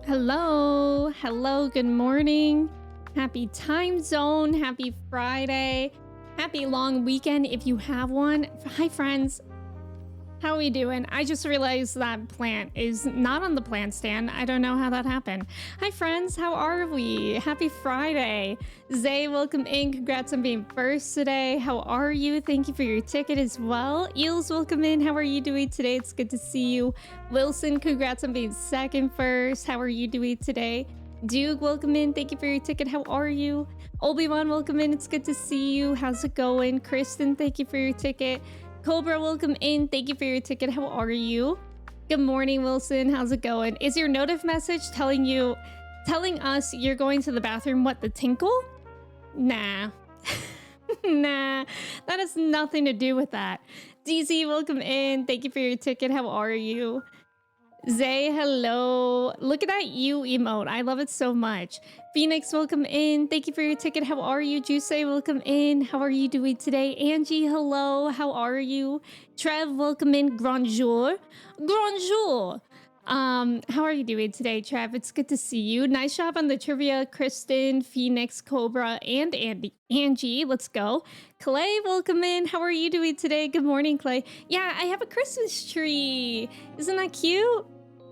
Hello, hello, good morning. Happy time zone, happy Friday, happy long weekend if you have one. Hi friends, how are we doing? I just realized that plant is not on the plant stand. I don't know how that happened. Hi friends, how are we? Happy Friday. Zay, welcome in. Congrats on being first today. How are you? Thank you for your ticket as well. Eels, welcome in. How are you doing today? It's good to see you. Wilson, congrats on being second first. How are you doing today? Duke, welcome in. Thank you for your ticket. How are you? Obi-Wan, welcome in. It's good to see you. How's it going? Kristen, thank you for your ticket. Cobra, welcome in. Thank you for your ticket. How are you? Good morning, Wilson. How's it going? Is your notif message telling us you're going to the bathroom? What, the tinkle? Nah. Nah, that has nothing to do with that. DZ, welcome in. Thank you for your ticket. How are you? Zay, hello. Look at that you emote. I love it so much. Phoenix, welcome in. Thank you for your ticket. How are you? Juice, welcome in. How are you doing today? Angie, hello. How are you? Trev, welcome in. Grand jour. Grand jour. How are you doing today, Trev? It's good to see you. Nice job on the trivia, Kristen, Phoenix, Cobra, and Angie. Let's go. Clay, welcome in. How are you doing today? Good morning, Clay. Yeah, I have a Christmas tree. Isn't that cute?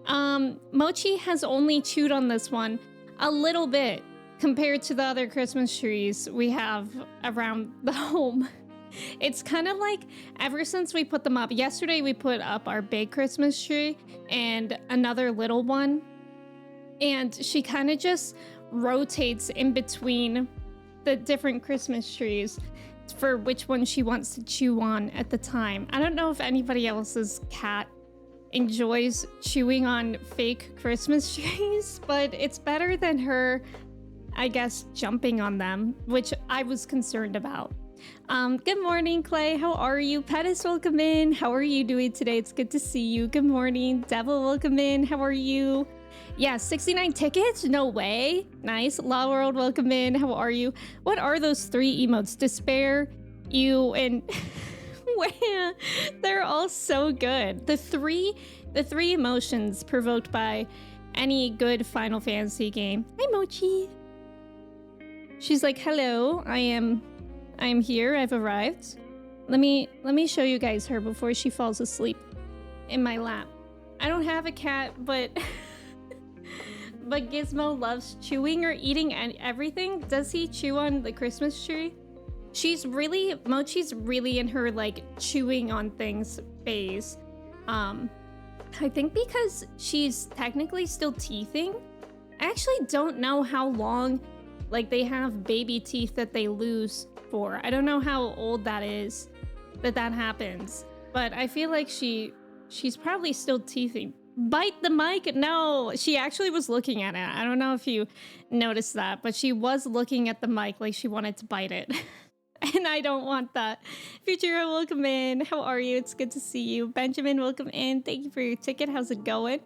Mochi has only chewed on this one a little bit compared to the other Christmas trees we have around the home. It's kind of like ever since we put them up. Yesterday we put up our big Christmas tree and another little one. And she kind of just rotates in between the different Christmas trees for which one she wants to chew on at the time. I don't know if anybody else's cat enjoys chewing on fake Christmas trees, but it's better than her, I guess, jumping on them, which I was concerned about. Good morning, Clay. How are you? Pettis, welcome in. How are you doing today? It's good to see you. Good morning. Devil, welcome in. How are you? Yeah, 69 tickets? No way. Nice. Law World, welcome in. How are you? What are those 3 emotes? Despair, you, and Wham. They're all so good. The three emotions provoked by any good Final Fantasy game. Hi, Mochi. She's like, hello, I am here. I've arrived. Let me show you guys her before she falls asleep in my lap. I don't have a cat, but but Gizmo loves chewing or eating and everything. Does he chew on the Christmas tree? Mochi's really in her like chewing on things phase. I think because she's technically still teething. I actually don't know how long like they have baby teeth that they lose for. I don't know how old that is that happens, but I feel like she's probably still teething. Bite the mic? No, she actually was looking at it. I don't know if you noticed that, but she was looking at the mic like she wanted to bite it. And I don't want that. Futura, welcome in. How are you? It's good to see you. Benjamin, welcome in. Thank you for your ticket. How's it going?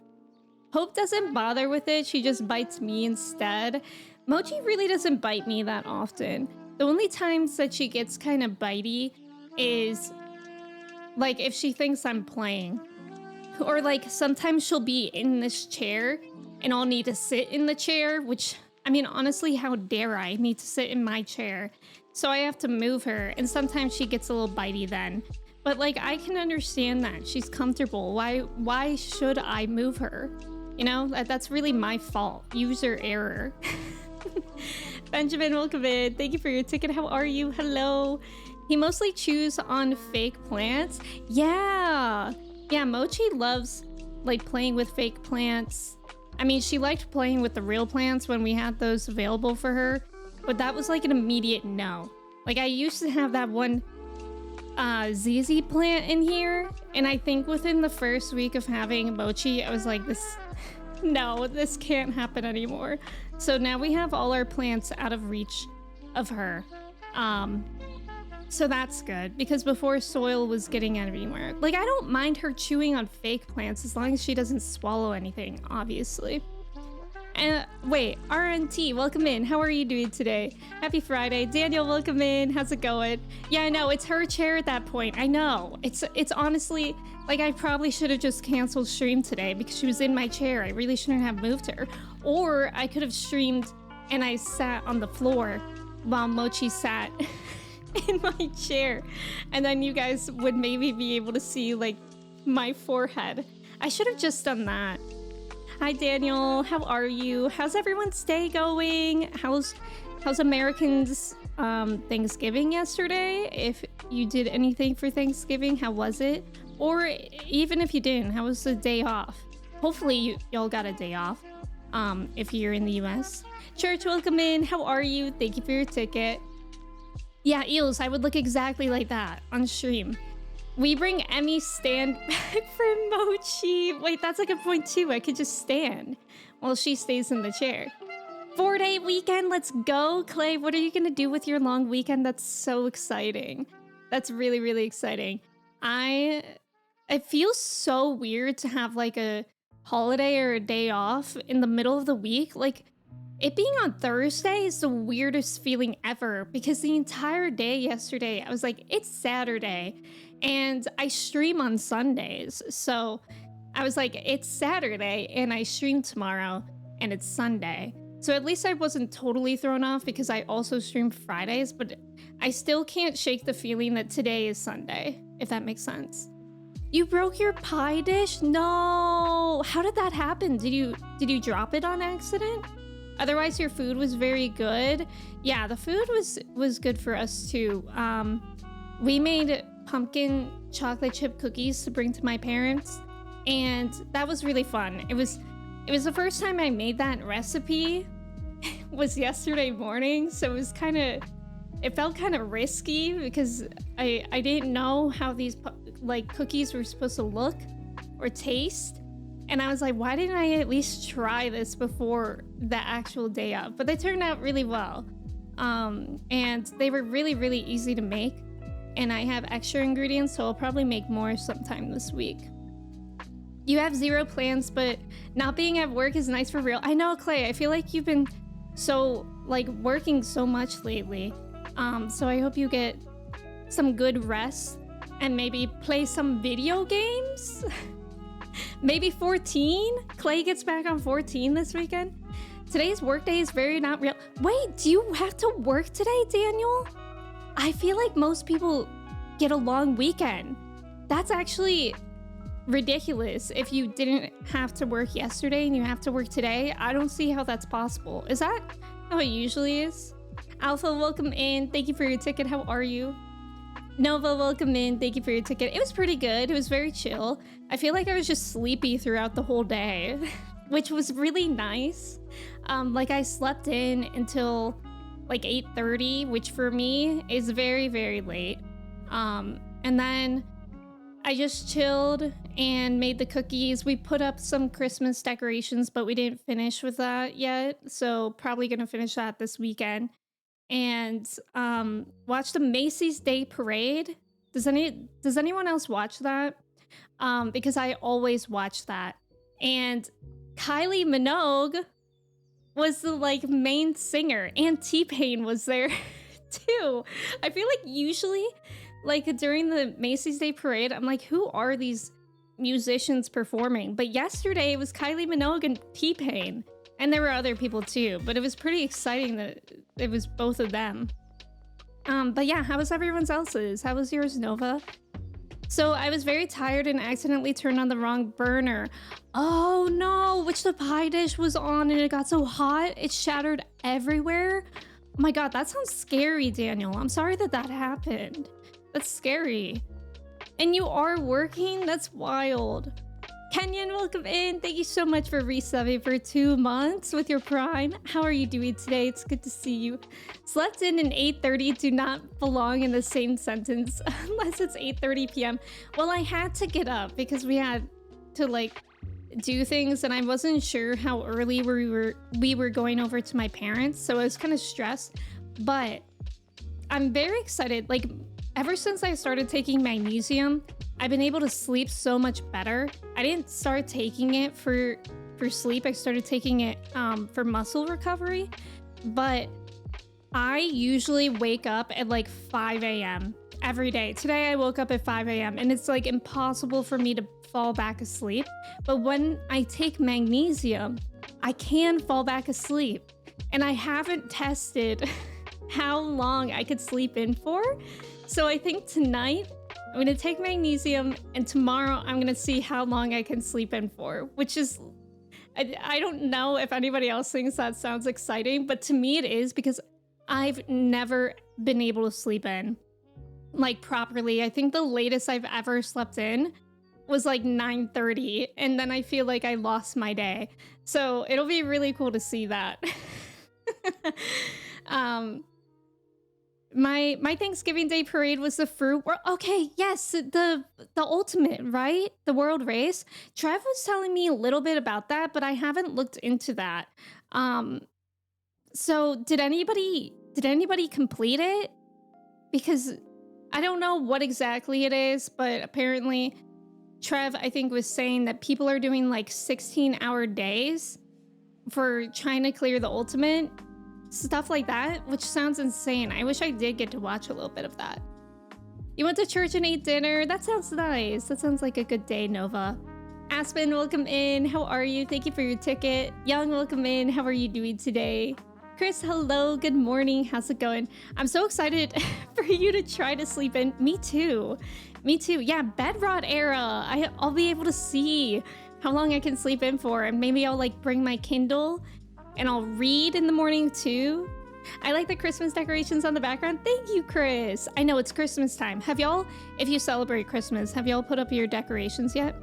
Hope doesn't bother with it. She just bites me instead. Mochi really doesn't bite me that often. The only times that she gets kind of bitey is like if she thinks I'm playing. Or like sometimes she'll be in this chair and I'll need to sit in the chair, which, I mean, honestly, how dare I need to sit in my chair? So I have to move her, and sometimes she gets a little bitey then. But like, I can understand that. She's comfortable. Why should I move her? You know, that's really my fault. User error. Benjamin, welcome in. Thank you for your ticket. How are you? Hello. He mostly chews on fake plants. Yeah, Mochi loves like playing with fake plants. I mean, she liked playing with the real plants when we had those available for her, but that was like an immediate no. Like I used to have that one ZZ plant in here, and I think within the first week of having Mochi, I was like, no, this can't happen anymore. So now we have all our plants out of reach of her. So that's good, because before soil was getting everywhere. Like, I don't mind her chewing on fake plants as long as she doesn't swallow anything, obviously. And wait, RNT, welcome in. How are you doing today? Happy Friday. Daniel, welcome in. How's it going? Yeah, I know, it's her chair at that point. I know. It's honestly, like, I probably should have just canceled stream today because she was in my chair. I really shouldn't have moved her. Or I could have streamed and I sat on the floor while Mochi sat in my chair, and then you guys would maybe be able to see like my forehead. I should have just done that. Hi Daniel, how are you? How's everyone's day going? How's Americans Thanksgiving yesterday? If you did anything for Thanksgiving, how was it? Or even if you didn't, how was the day off? Hopefully y'all got a day off if you're in the US. Church, welcome in. How are you? Thank you for your ticket. Yeah, Eels, I would look exactly like that on stream. We bring Emmy stand back for Mochi. Wait, that's a good point too. I could just stand while she stays in the chair. 4-day weekend, let's go. Clay, what are you gonna do with your long weekend? That's so exciting. That's really, really exciting. It feels so weird to have like a holiday or a day off in the middle of the week. Like, it being on Thursday is the weirdest feeling ever, because the entire day yesterday, I was like, it's Saturday, and I stream on Sundays. So I was like, it's Saturday, and I stream tomorrow, and it's Sunday. So at least I wasn't totally thrown off, because I also stream Fridays, but I still can't shake the feeling that today is Sunday, if that makes sense. You broke your pie dish? No! How did that happen? Did you drop it on accident? Otherwise, your food was very good. Yeah, the food was good for us too. We made pumpkin chocolate chip cookies to bring to my parents, and that was really fun. It was the first time I made that recipe was yesterday morning, so it felt kind of risky because I didn't know how these like cookies were supposed to look or taste. And I was like, why didn't I at least try this before the actual day of? But they turned out really well. And they were really, really easy to make. And I have extra ingredients, so I'll probably make more sometime this week. You have 0 plans, but not being at work is nice for real. I know, Clay, I feel like you've been working so much lately. So I hope you get some good rest and maybe play some video games. Maybe 14? Clay gets back on 14 this weekend. Today's workday is very not real. Wait, do you have to work today, Daniel? I feel like most people get a long weekend. That's actually ridiculous. If you didn't have to work yesterday and you have to work today, I don't see how that's possible. Is that how it usually is? Alpha, welcome in. Thank you for your ticket. How are you? Nova, welcome in. Thank you for your ticket. It was pretty good. It was very chill. I feel like I was just sleepy throughout the whole day, which was really nice. Like I slept in until like 8:30, which for me is very, very late. And then I just chilled and made the cookies. We put up some Christmas decorations, but we didn't finish with that yet. So probably gonna finish that this weekend. And watch the Macy's Day Parade. Does anyone else watch that? Because I always watch that. And Kylie Minogue was the like main singer, and T-Pain was there too. I feel like usually like during the Macy's Day Parade, I'm like, who are these musicians performing? But yesterday it was Kylie Minogue and T-Pain. And there were other people too, but it was pretty exciting that it was both of them. But yeah, how was everyone else's? How was yours, Nova? So I was very tired and accidentally turned on the wrong burner. Oh no, which the pie dish was on and it got so hot, it shattered everywhere. Oh my God, that sounds scary, Daniel. I'm sorry that happened. That's scary. And you are working? That's wild. Kenyon, welcome in. Thank you so much for resubbing for 2 months with your Prime. How are you doing today? It's good to see you. Slept in and 8:30 do not belong in the same sentence unless it's 8:30 p.m. Well, I had to get up because we had to like do things and I wasn't sure how early we were going over to my parents, so I was kind of stressed. But I'm very excited. Like ever since I started taking magnesium, I've been able to sleep so much better. I didn't start taking it for sleep. I started taking it for muscle recovery. But I usually wake up at like 5 a.m. every day. Today I woke up at 5 a.m. and it's like impossible for me to fall back asleep. But when I take magnesium, I can fall back asleep. And I haven't tested how long I could sleep in for. So I think tonight I'm gonna take magnesium and tomorrow I'm gonna see how long I can sleep in for, which is, I don't know if anybody else thinks that sounds exciting, but to me it is because I've never been able to sleep in like properly. I think the latest I've ever slept in was like 9:30 and then I feel like I lost my day. So it'll be really cool to see that. My Thanksgiving Day parade was the fruit. Okay, yes, the ultimate, right? The world race. Trev was telling me a little bit about that, but I haven't looked into that. So did anybody complete it? Because I don't know what exactly it is, but apparently Trev, I think, was saying that people are doing like 16-hour days for trying to clear the ultimate. Stuff like that, which sounds insane. I wish I did get to watch a little bit of that. You went to church and ate dinner? That sounds nice. That sounds like a good day, Nova. Aspen, welcome in. How are you? Thank you for your ticket. Young, welcome in. How are you doing today? Chris, hello. Good morning. How's it going? I'm so excited for you to try to sleep in. Me too. Me too. Yeah, bed rot era. I'll be able to see how long I can sleep in for, and maybe I'll like bring my Kindle and I'll read in the morning too. I like the Christmas decorations on the background. Thank you, Chris. I know it's Christmas time. Have y'all, if you celebrate Christmas, have y'all put up your decorations yet?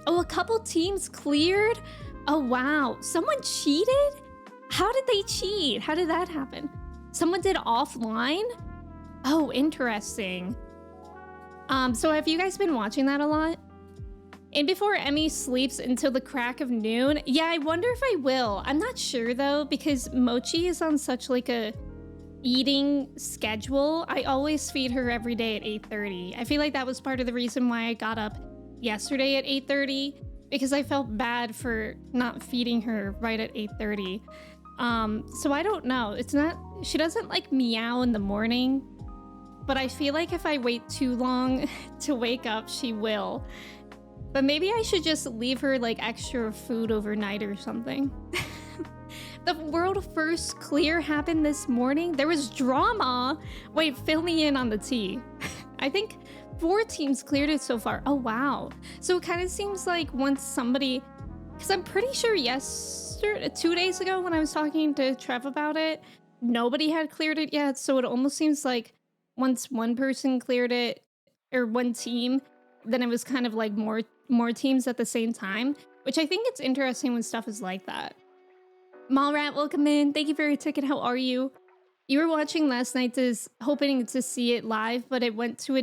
Oh, a couple teams cleared? Oh, wow. Someone cheated? How did they cheat? How did that happen? Someone did offline? Oh, interesting. So have you guys been watching that a lot? And before Emmy sleeps until the crack of noon? Yeah, I wonder if I will. I'm not sure though, because Mochi is on such like a eating schedule. I always feed her every day at 8:30. I feel like that was part of the reason why I got up yesterday at 8:30, because I felt bad for not feeding her right at 8:30. So I don't know. It's not, she doesn't like meow in the morning, but I feel like if I wait too long to wake up, she will. But maybe I should just leave her like extra food overnight or something. The world first clear happened this morning. There was drama. Wait, fill me in on the tea. I think 4 teams cleared it so far. Oh, wow. So it kind of seems like once somebody, because I'm pretty sure yesterday, 2 days ago when I was talking to Trev about it, nobody had cleared it yet. So it almost seems like once one person cleared it, or one team, then it was kind of like more teams at the same time, which I think it's interesting when stuff is like that. Mallrat, welcome in. Thank you for your ticket. How are you? You were watching last night, hoping to see it live, but it went to a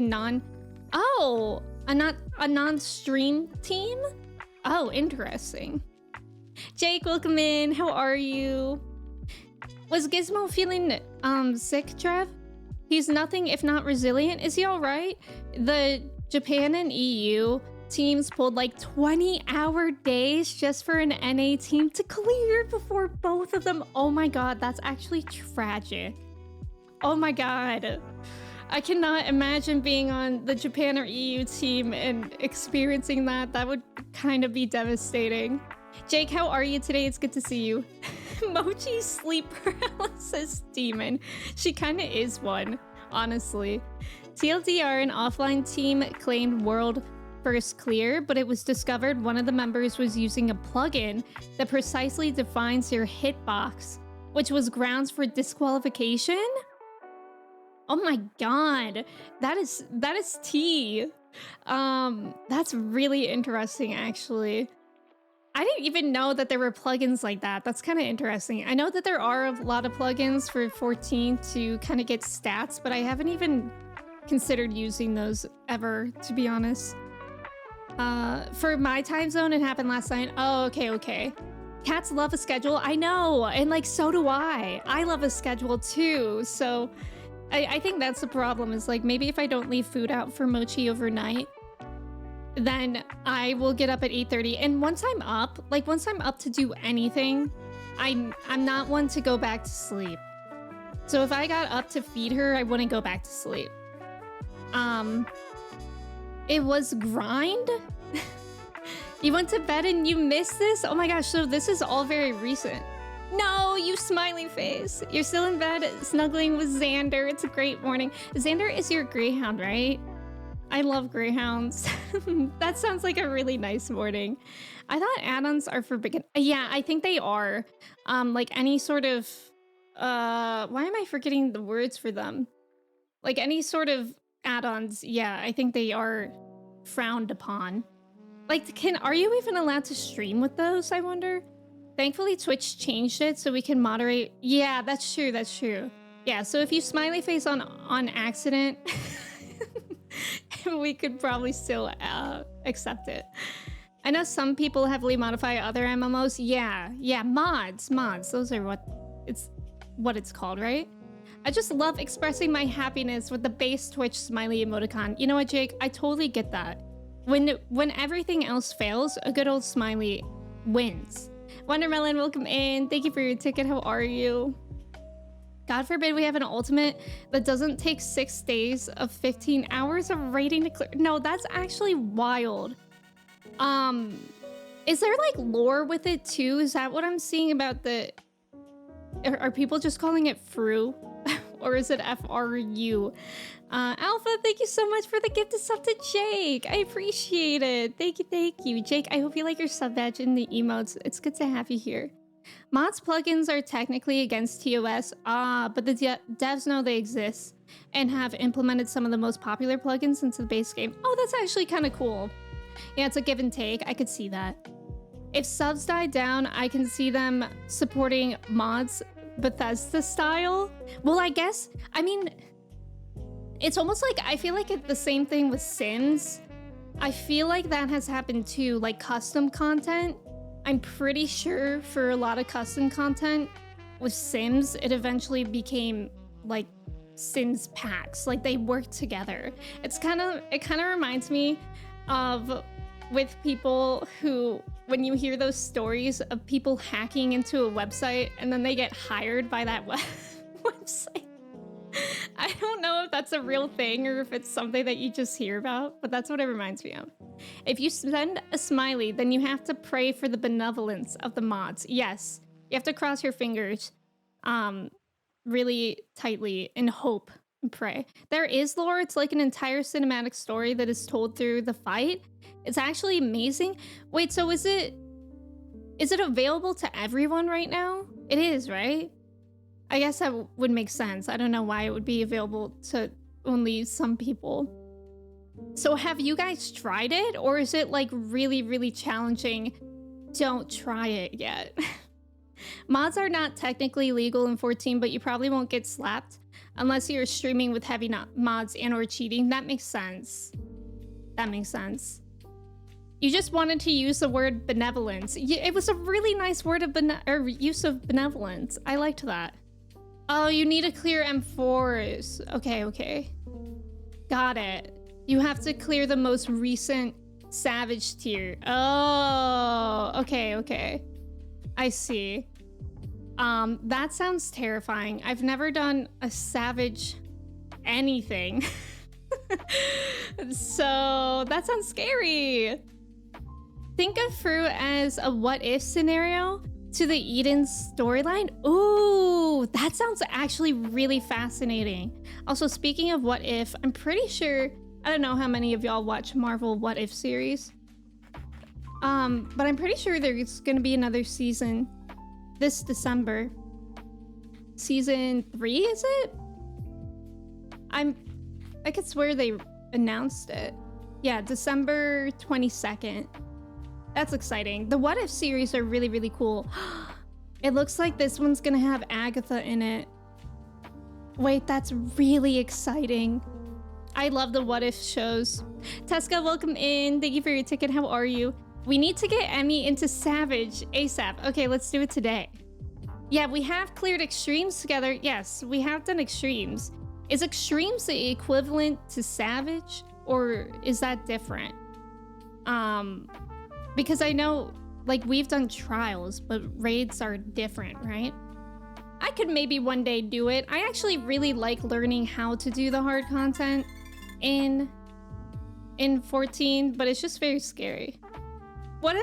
non-stream team? Oh, interesting. Jake, welcome in. How are you? Was Gizmo feeling sick, Trev? He's nothing if not resilient. Is he all right? The Japan and EU teams pulled like 20-hour days just for an NA team to clear before both of them. Oh my god, that's actually tragic. Oh my god. I cannot imagine being on the Japan or EU team and experiencing that. That would kind of be devastating. Jake, how are you today? It's good to see you. Mochi's sleep paralysis demon. She kind of is one, honestly. TLDR, an offline team, claimed world first clear, but it was discovered one of the members was using a plugin that precisely defines your hitbox, which was grounds for disqualification. Oh my god, that is tea. That's really interesting, actually. I didn't even know that there were plugins like that. That's kind of interesting. I know that there are a lot of plugins for 14 to kind of get stats, but I haven't even considered using those ever, to be honest. For my time zone, it happened last night. Oh, okay. Cats love a schedule. I know, and like so do I. I love a schedule too. So I think that's the problem, is like maybe if I don't leave food out for Mochi overnight, then I will get up at 8:30. And once I'm up to do anything, I'm not one to go back to sleep. So if I got up to feed her, I wouldn't go back to sleep. It was grind? You went to bed and you missed this? Oh my gosh, so this is all very recent. No, you smiley face. You're still in bed snuggling with Xander. It's a great morning. Xander is your greyhound, right? I love greyhounds. That sounds like a really nice morning. I thought add-ons are for beginners. Yeah, I think they are. Like any sort of, why am I forgetting the words for them? Like any sort of add-ons, yeah, I think they are frowned upon. Like, are you even allowed to stream with those, I wonder? Thankfully, Twitch changed it so we can moderate. Yeah, that's true. Yeah, so if you smiley face on accident, we could probably still accept it. I know some people heavily modify other MMOs. Yeah, mods. Those are what it's called, right? I just love expressing my happiness with the base Twitch smiley emoticon. You know what, Jake? I totally get that. When everything else fails, a good old smiley wins. Wondermelon, welcome in. Thank you for your ticket. How are you? God forbid we have an ultimate that doesn't take 6 days of 15 hours of raiding to clear. No, that's actually wild. Is there like lore with it too? Is that what I'm seeing about the... Are people just calling it Fru? Or is it FRU? Alpha, thank you so much for the gift of sub to Jake. I appreciate it. Thank you. Jake, I hope you like your sub badge in the emotes. It's good to have you here. Mods plugins are technically against TOS, but the devs know they exist and have implemented some of the most popular plugins into the base game. Oh, that's actually kind of cool. Yeah, it's a give and take. I could see that. If subs die down, I can see them supporting mods Bethesda style. Well, I mean, it's almost like, I feel like it's the same thing with Sims. I feel like that has happened too, like custom content. I'm pretty sure for a lot of custom content with Sims, it eventually became like Sims packs, like they work together. It kind of reminds me of with people who, when you hear those stories of people hacking into a website and then they get hired by that website. I don't know if that's a real thing or if it's something that you just hear about, but that's what it reminds me of. If you send a smiley, then you have to pray for the benevolence of the mods. Yes, you have to cross your fingers really tightly and hope and pray. There is lore. It's like an entire cinematic story that is told through the fight. It's actually amazing. Wait, so is it available to everyone right now? It is, right? I guess that would make sense. I don't know why it would be available to only some people. So have you guys tried it, or is it like really, really challenging? Don't try it yet. Mods are not technically legal in 14, but you probably won't get slapped unless you're streaming with heavy mods and or cheating. That makes sense. That makes sense. You just wanted to use the word benevolence. It was a really nice word of use of benevolence. I liked that. Oh, you need to clear M4s. Okay. Got it. You have to clear the most recent Savage tier. Oh, okay. I see. That sounds terrifying. I've never done a Savage anything. So that sounds scary. Think of Fruit as a what-if scenario to the Eden storyline. Ooh, that sounds actually really fascinating. Also, speaking of what if, I'm pretty sure, I don't know how many of y'all watch Marvel What If series. But I'm pretty sure there's gonna be another season this December. Season 3, is it? I could swear they announced it. Yeah, December 22nd. That's exciting. The What If series are really, really cool. It looks like this one's gonna have Agatha in it. Wait, that's really exciting. I love the What If shows. Tesca, welcome in. Thank you for your ticket. How are you? We need to get Emmy into Savage ASAP. Okay, let's do it today. Yeah, we have cleared Extremes together. Yes, we have done Extremes. Is Extremes the equivalent to Savage, or is that different? Because I know, like, we've done trials, but raids are different, right? I could maybe one day do it. I actually really like learning how to do the hard content in 14, but it's just very scary. What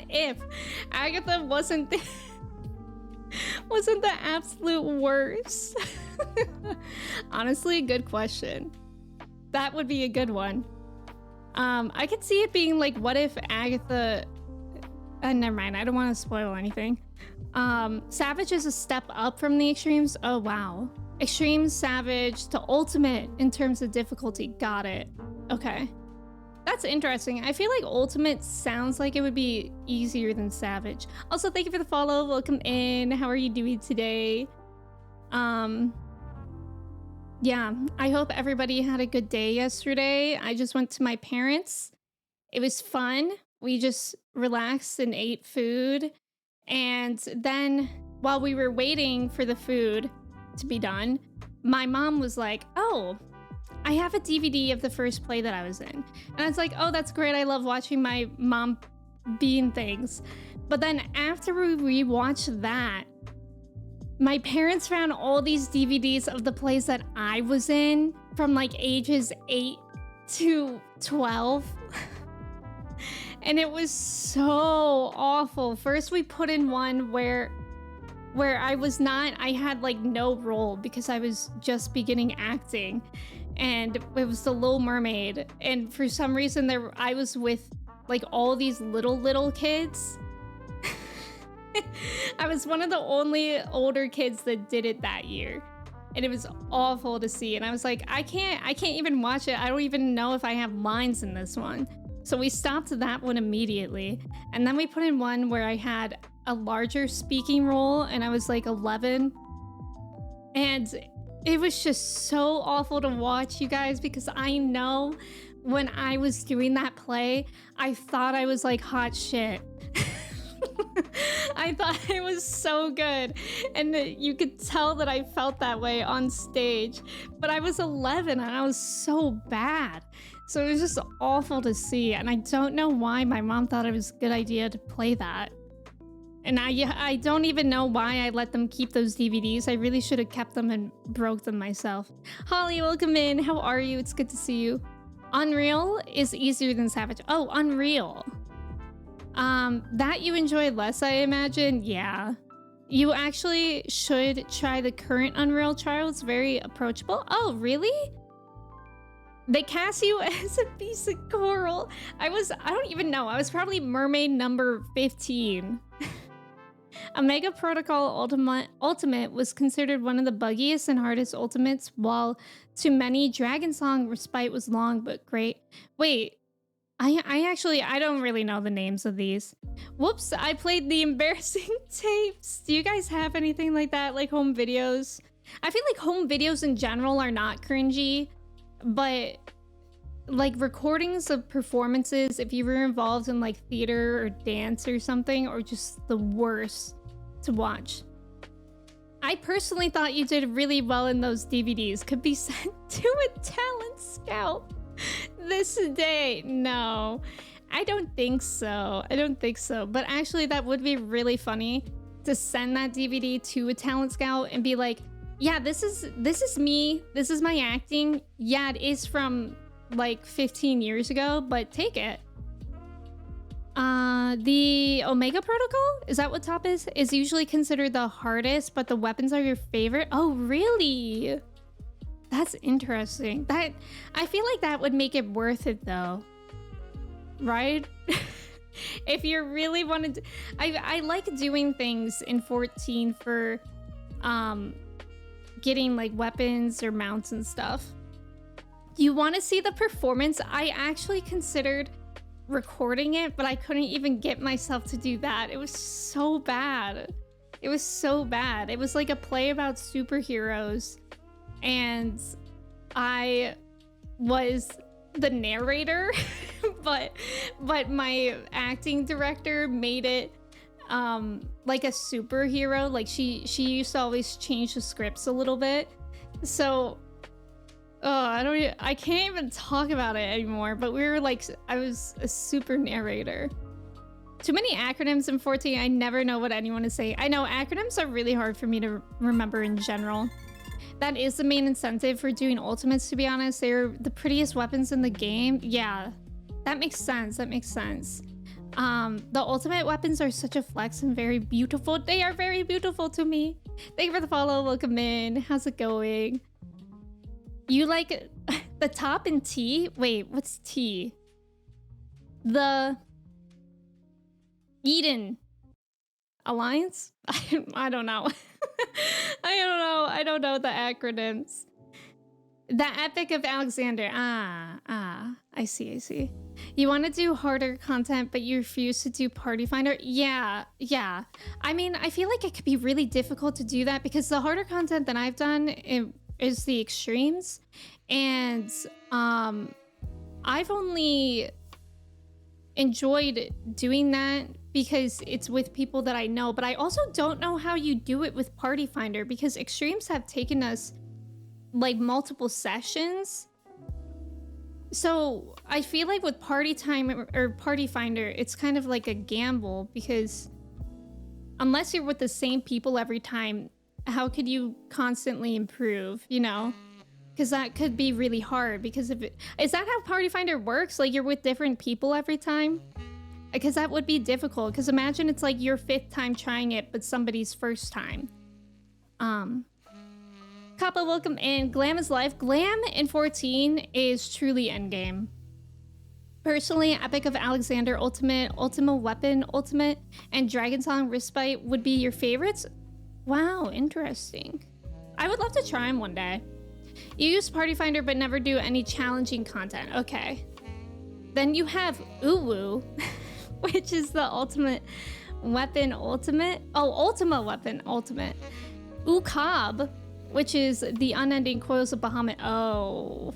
if Agatha wasn't the absolute worst? Honestly, good question. That would be a good one. I could see it being like, what if Agatha... never mind, I don't want to spoil anything. Savage is a step up from the Extremes. Oh, wow. Extreme, Savage to Ultimate in terms of difficulty. Got it. Okay. That's interesting. I feel like Ultimate sounds like it would be easier than Savage. Also, thank you for the follow. Welcome in. How are you doing today? Yeah, I hope everybody had a good day yesterday. I just went to my parents. It was fun. We just relaxed and ate food. And then while we were waiting for the food to be done, my mom was like, oh, I have a DVD of the first play that I was in. And I was like, oh, that's great. I love watching my mom be in things. But then after we rewatched that, my parents found all these DVDs of the plays that I was in from like ages 8 to 12. And it was so awful. First, we put in one where I had like no role because I was just beginning acting. And it was The Little Mermaid. And for some reason I was with like all these little kids. I was one of the only older kids that did it that year. And it was awful to see. And I was like, I can't even watch it. I don't even know if I have lines in this one. So we stopped that one immediately. And then we put in one where I had a larger speaking role and I was like 11. And it was just so awful to watch, you guys, because I know when I was doing that play, I thought I was like hot shit. I thought it was so good, and you could tell that I felt that way on stage, but I was 11 and I was so bad. So it was just awful to see, and I don't know why my mom thought it was a good idea to play that. And I don't even know why I let them keep those DVDs. I really should have kept them and broke them myself. Holly, welcome in. How are you? It's good to see you. Unreal is easier than Savage. Oh, Unreal. That you enjoy less, I imagine. Yeah. You actually should try the current Unreal trial. It's very approachable. Oh, really? They cast you as a piece of coral. I don't even know. I was probably mermaid number 15. Omega Protocol Ultimate was considered one of the buggiest and hardest ultimates, while to many, Dragon Song Respite was long but great. Wait, I don't really know the names of these. Whoops, I played the embarrassing tapes. Do you guys have anything like that, like home videos? I feel like home videos in general are not cringy, but like recordings of performances, if you were involved in like theater or dance or something, are just the worst to watch. I personally thought you did really well in those DVDs. Could be sent to a talent scout this day. No, I don't think so. I don't think so. But actually, that would be really funny to send that DVD to a talent scout and be like, yeah, this is me. This is my acting. Yeah, it is from like 15 years ago, but take it. The Omega Protocol, is that what top is usually considered the hardest, but the weapons are your favorite. Oh, really? That's interesting. That, I feel like that would make it worth it though, right? If you really wanted to, I like doing things in 14 for getting like weapons or mounts and stuff. You want to see the performance? I actually considered recording it, but I couldn't even get myself to do that. It was so bad. It was so bad. It was like a play about superheroes, and I was the narrator, but my acting director made it like a superhero. Like she used to always change the scripts a little bit. So I can't even talk about it anymore, but we were like, I was a super narrator. Too many acronyms in 14. I never know what anyone is saying. I know acronyms are really hard for me to remember in general. That is the main incentive for doing ultimates, to be honest. They're the prettiest weapons in the game. Yeah, that makes sense. That makes sense. The ultimate weapons are such a flex and very beautiful. They are very beautiful to me. Thank you for the follow. Welcome in. How's it going? You like the top in T? Wait, what's T? The Eden Alliance? I don't know. I don't know the acronyms. The Epic of Alexander. I see. You want to do harder content, but you refuse to do Party Finder? Yeah. I mean, I feel like it could be really difficult to do that because the harder content that I've done is the extremes, and I've only enjoyed doing that because it's with people that I know, but I also don't know how you do it with Party Finder because extremes have taken us like multiple sessions. So I feel like with Party Time or Party Finder, it's kind of like a gamble because unless you're with the same people every time, how could you constantly improve, you know? Because that could be really hard because is that how Party Finder works? Like you're with different people every time? Because that would be difficult. Because imagine it's like your 5th time trying it, but somebody's first time. Kappa, welcome in. Glam is life. Glam in 14 is truly endgame. Personally, Epic of Alexander Ultimate, Ultima Weapon Ultimate, and Dragon Song Respite would be your favorites? Wow, interesting. I would love to try them one day. You use Party Finder but never do any challenging content. Okay. Then you have Uwu, which is the Ultimate Weapon Ultimate. Oh, Ultima Weapon Ultimate. Ukab, which is the Unending Coils of Bahamut. Oh.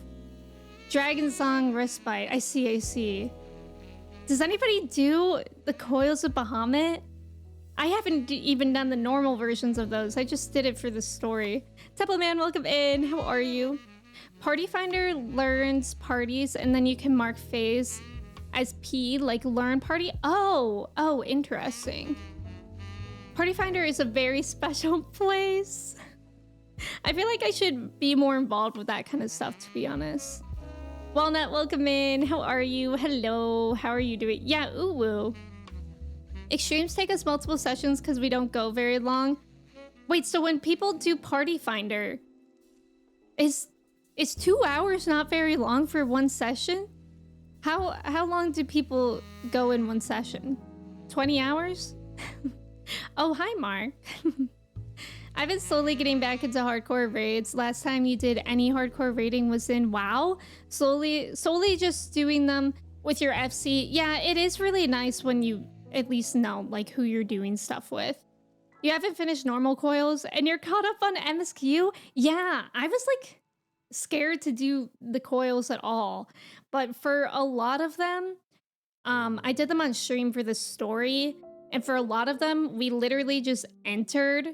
Dragon Song Respite. I see. Does anybody do the Coils of Bahamut? I haven't even done the normal versions of those. I just did it for the story. Templeman, welcome in. How are you? Party Finder learns parties, and then you can mark phase as P, like learn party. Oh, interesting. Party Finder is a very special place. I feel like I should be more involved with that kind of stuff, to be honest. Walnut, welcome in. How are you? Hello. How are you doing? Yeah, ooh. Extremes take us multiple sessions because we don't go very long. Wait, so when people do Party Finder, is 2 hours not very long for one session? How long do people go in one session? 20 hours? Oh, hi, Mark. I've been slowly getting back into hardcore raids. Last time you did any hardcore raiding was in WoW. Solely just doing them with your FC. Yeah, it is really nice when you at least know like who you're doing stuff with. You haven't finished normal coils and you're caught up on MSQ? Yeah, I was like scared to do the coils at all. But for a lot of them, I did them on stream for the story. And for a lot of them, we literally just entered,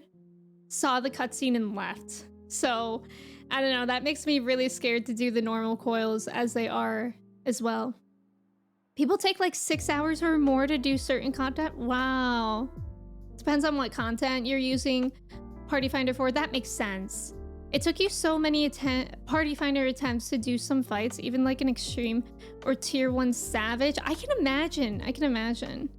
saw the cutscene and left. So I don't know, that makes me really scared to do the normal coils as they are as well. People take like 6 hours or more to do certain content. Wow. Depends on what content you're using Party Finder for. That makes sense. It took you so many Party Finder attempts to do some fights, even like an extreme or tier 1 savage. I can imagine.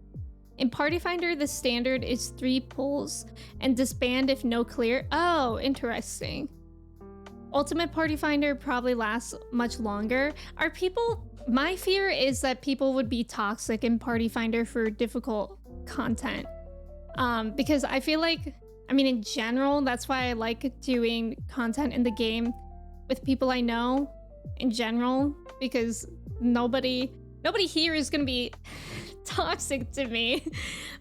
In Party Finder, the standard is 3 pulls and disband if no clear. Oh, interesting. Ultimate Party Finder probably lasts much longer. My fear is that people would be toxic in Party Finder for difficult content. Because I feel like, in general, that's why I like doing content in the game with people I know in general, because nobody here is gonna be toxic to me.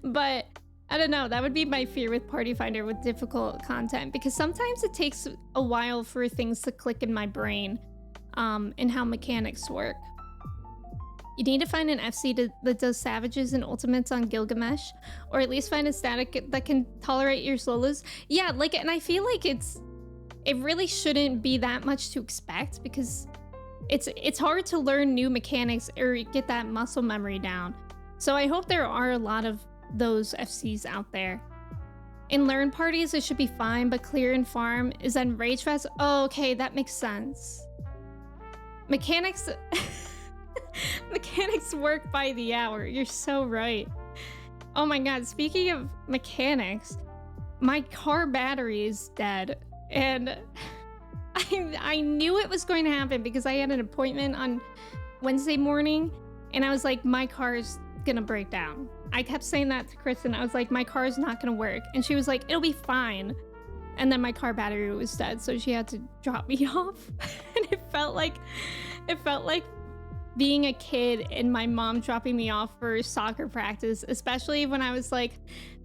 But I don't know, that would be my fear with Party Finder with difficult content, because sometimes it takes a while for things to click in my brain, and how mechanics work. You need to find an FC that does savages and ultimates on Gilgamesh, or at least find a static that can tolerate your solos. Yeah, and I feel like it really shouldn't be that much to expect, because it's hard to learn new mechanics or get that muscle memory down. So I hope there are a lot of those FCs out there. In learn parties, it should be fine, but clear and farm is then rage fest. Oh, okay, that makes sense. Mechanics work by the hour. You're so right. Oh my god, speaking of mechanics, my car battery is dead, and I knew it was going to happen because I had an appointment on Wednesday morning, and I was like, my car's gonna break down. I kept saying that to Kristen. I was like, my car's not gonna work, and she was like, it'll be fine. And then my car battery was dead, so she had to drop me off. And it felt like being a kid and my mom dropping me off for soccer practice, especially when I was like,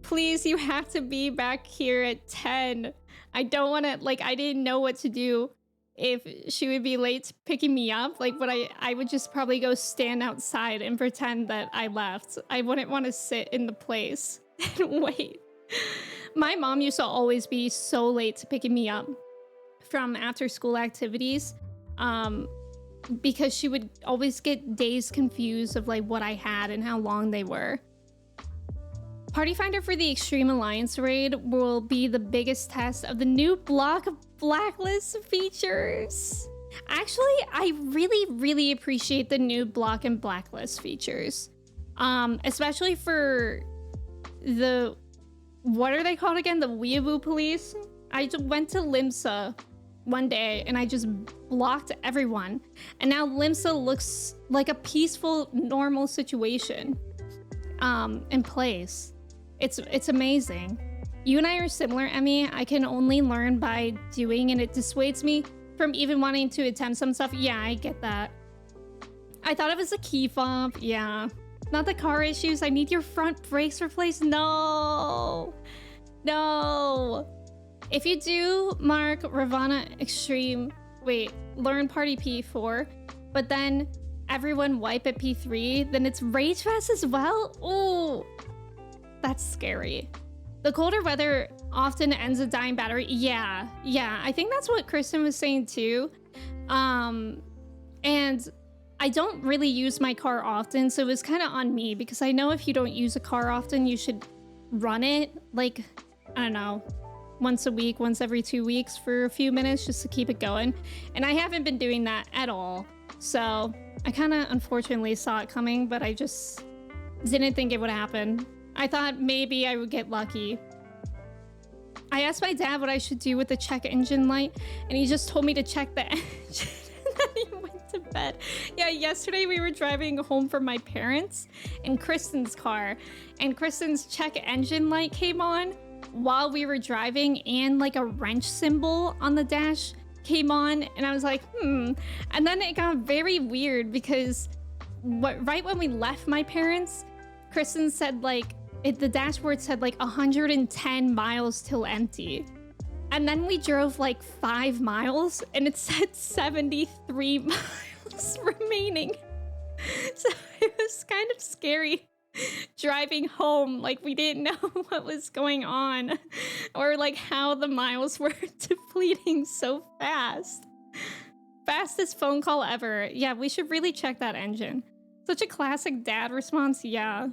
please, you have to be back here at 10. I don't want to, I didn't know what to do if she would be late picking me up. But I would just probably go stand outside and pretend that I left. I wouldn't want to sit in the place and wait. My mom used to always be so late to picking me up from after school activities, because she would always get days confused of what I had and how long they were. Party Finder for the Extreme Alliance raid will be the biggest test of the new block of blacklist features. Actually, I really appreciate the new block and blacklist features, especially for what are they called again? The Weeaboo police. I went to Limsa one day and I just blocked everyone. And now Limsa looks like a peaceful, normal situation in place. It's amazing. You and I are similar, Emmy. I can only learn by doing, and it dissuades me from even wanting to attempt some stuff. Yeah, I get that. I thought it was a key fob. Yeah. Not the car issues. I need your front brakes replaced. No. No. If you do mark Ravana Extreme, learn Party P4, but then everyone wipe at P3, then it's Rage Fest as well? Ooh. That's scary. The colder weather often ends a dying battery. Yeah, I think that's what Kristen was saying too. And I don't really use my car often, so it was kind of on me, because I know if you don't use a car often, you should run it, like, I don't know, once a week, once every 2 weeks for a few minutes just to keep it going. And I haven't been doing that at all. So I kind of unfortunately saw it coming, but I just didn't think it would happen. I thought maybe I would get lucky. I asked my dad what I should do with the check engine light, and he just told me to check the engine, and then he went to bed. Yeah, yesterday we were driving home from my parents in Kristen's car, and Kristen's check engine light came on while we were driving, and like a wrench symbol on the dash came on, and I was like, And then it got very weird because right when we left my parents, Kristen said like, the dashboard said like 110 miles till empty. And then we drove like 5 miles and it said 73 miles remaining. So it was kind of scary driving home. Like we didn't know what was going on or like how the miles were depleting so fast. Fastest phone call ever. Yeah, we should really check that engine. Such a classic dad response. Yeah.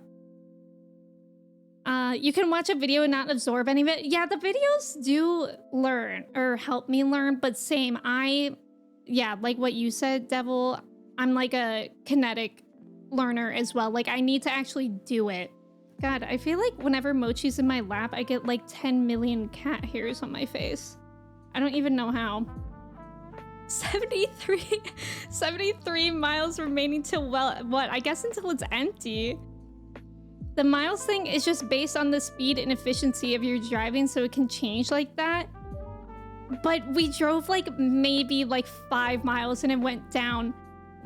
You can watch a video and not absorb any of it. Yeah, the videos do learn or help me learn, but same. Like what you said, Devil, I'm like a kinetic learner as well. Like I need to actually do it. God, I feel like whenever Mochi's in my lap, I get like 10 million cat hairs on my face. I don't even know how. 73 miles remaining till, well, what? I guess until it's empty. The miles thing is just based on the speed and efficiency of your driving, so it can change like that. But we drove like maybe like 5 miles and it went down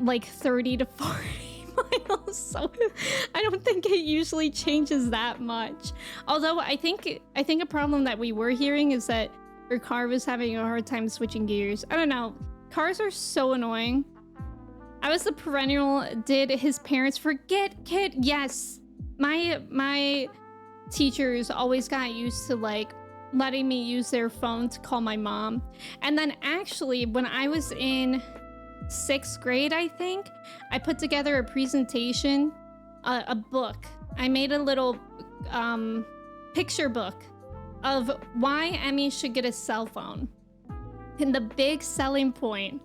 like 30 to 40 miles. So I don't think it usually changes that much. Although I think a problem that we were hearing is that your car was having a hard time switching gears. I don't know. Cars are so annoying. I was the perennial, did his parents forget kid? Yes. My teachers always got used to like letting me use their phone to call my mom. And then actually when I was in 6th grade, I think, I put together a presentation, a book. I made a little picture book of why Emmy should get a cell phone. And the big selling point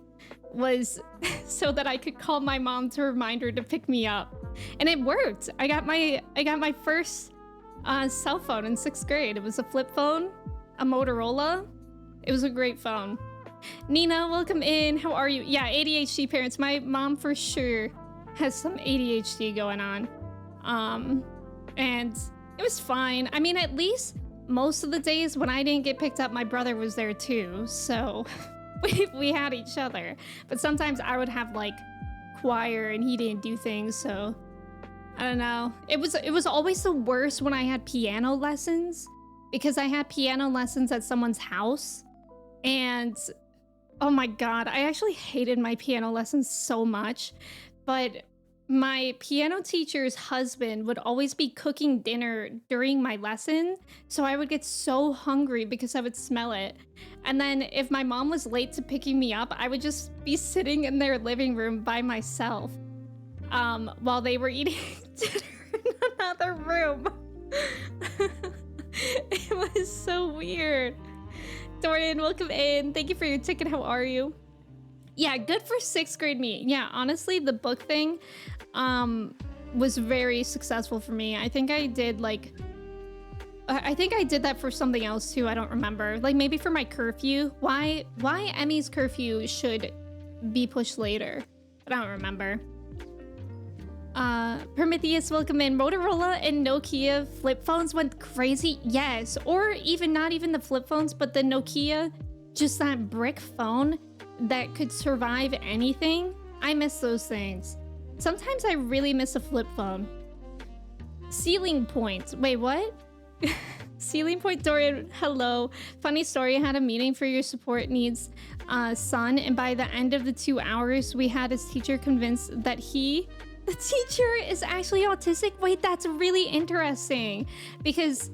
was so that I could call my mom to remind her to pick me up. And it worked. I got my first cell phone in 6th grade. It was a flip phone, a Motorola. It was a great phone. Nina, welcome in. How are you? Yeah, ADHD parents. My mom for sure has some ADHD going on. And it was fine. I mean, at least most of the days when I didn't get picked up, my brother was there too. So we had each other. But sometimes I would have like choir and he didn't do things, so I don't know. It was always the worst when I had piano lessons, because I had piano lessons at someone's house, and oh my god, I actually hated my piano lessons so much. But my piano teacher's husband would always be cooking dinner during my lesson, so I would get so hungry because I would smell it. And then if my mom was late to picking me up, I would just be sitting in their living room by myself while they were eating dinner in another room. It was so weird. Dorian, welcome in. Thank you for your ticket. How are you? Yeah, good for 6th grade me. Yeah, honestly, the book thing was very successful for me. I think I did like I think I did that for something else too. I don't remember. Like maybe for my curfew. Why Emmy's curfew should be pushed later. But I don't remember. Prometheus, welcome in. Motorola and Nokia flip phones went crazy. Yes. Or even not even the flip phones, but the Nokia, just that brick phone that could survive anything. I miss those things. Sometimes I really miss a flip phone. Ceiling points. Wait, what? Ceiling point Dorian, hello. Funny story, I had a meeting for your support needs son, and by the end of the 2 hours, we had his teacher convinced that the teacher is actually autistic. Wait, that's really interesting. Because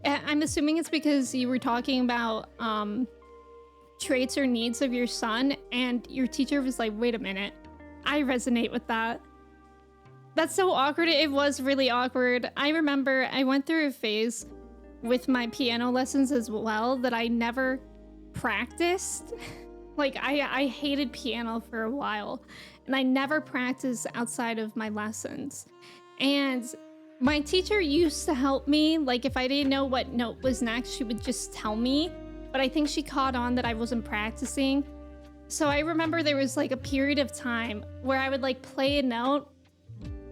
I'm assuming it's because you were talking about traits or needs of your son, and your teacher was like, wait a minute, I resonate with that. That's so awkward. It was really awkward. I remember I went through a phase with my piano lessons as well that I never practiced. Like I hated piano for a while, and I never practiced outside of my lessons. And my teacher used to help me. Like if I didn't know what note was next, she would just tell me. But I think she caught on that I wasn't practicing. So I remember there was like a period of time where I would like play a note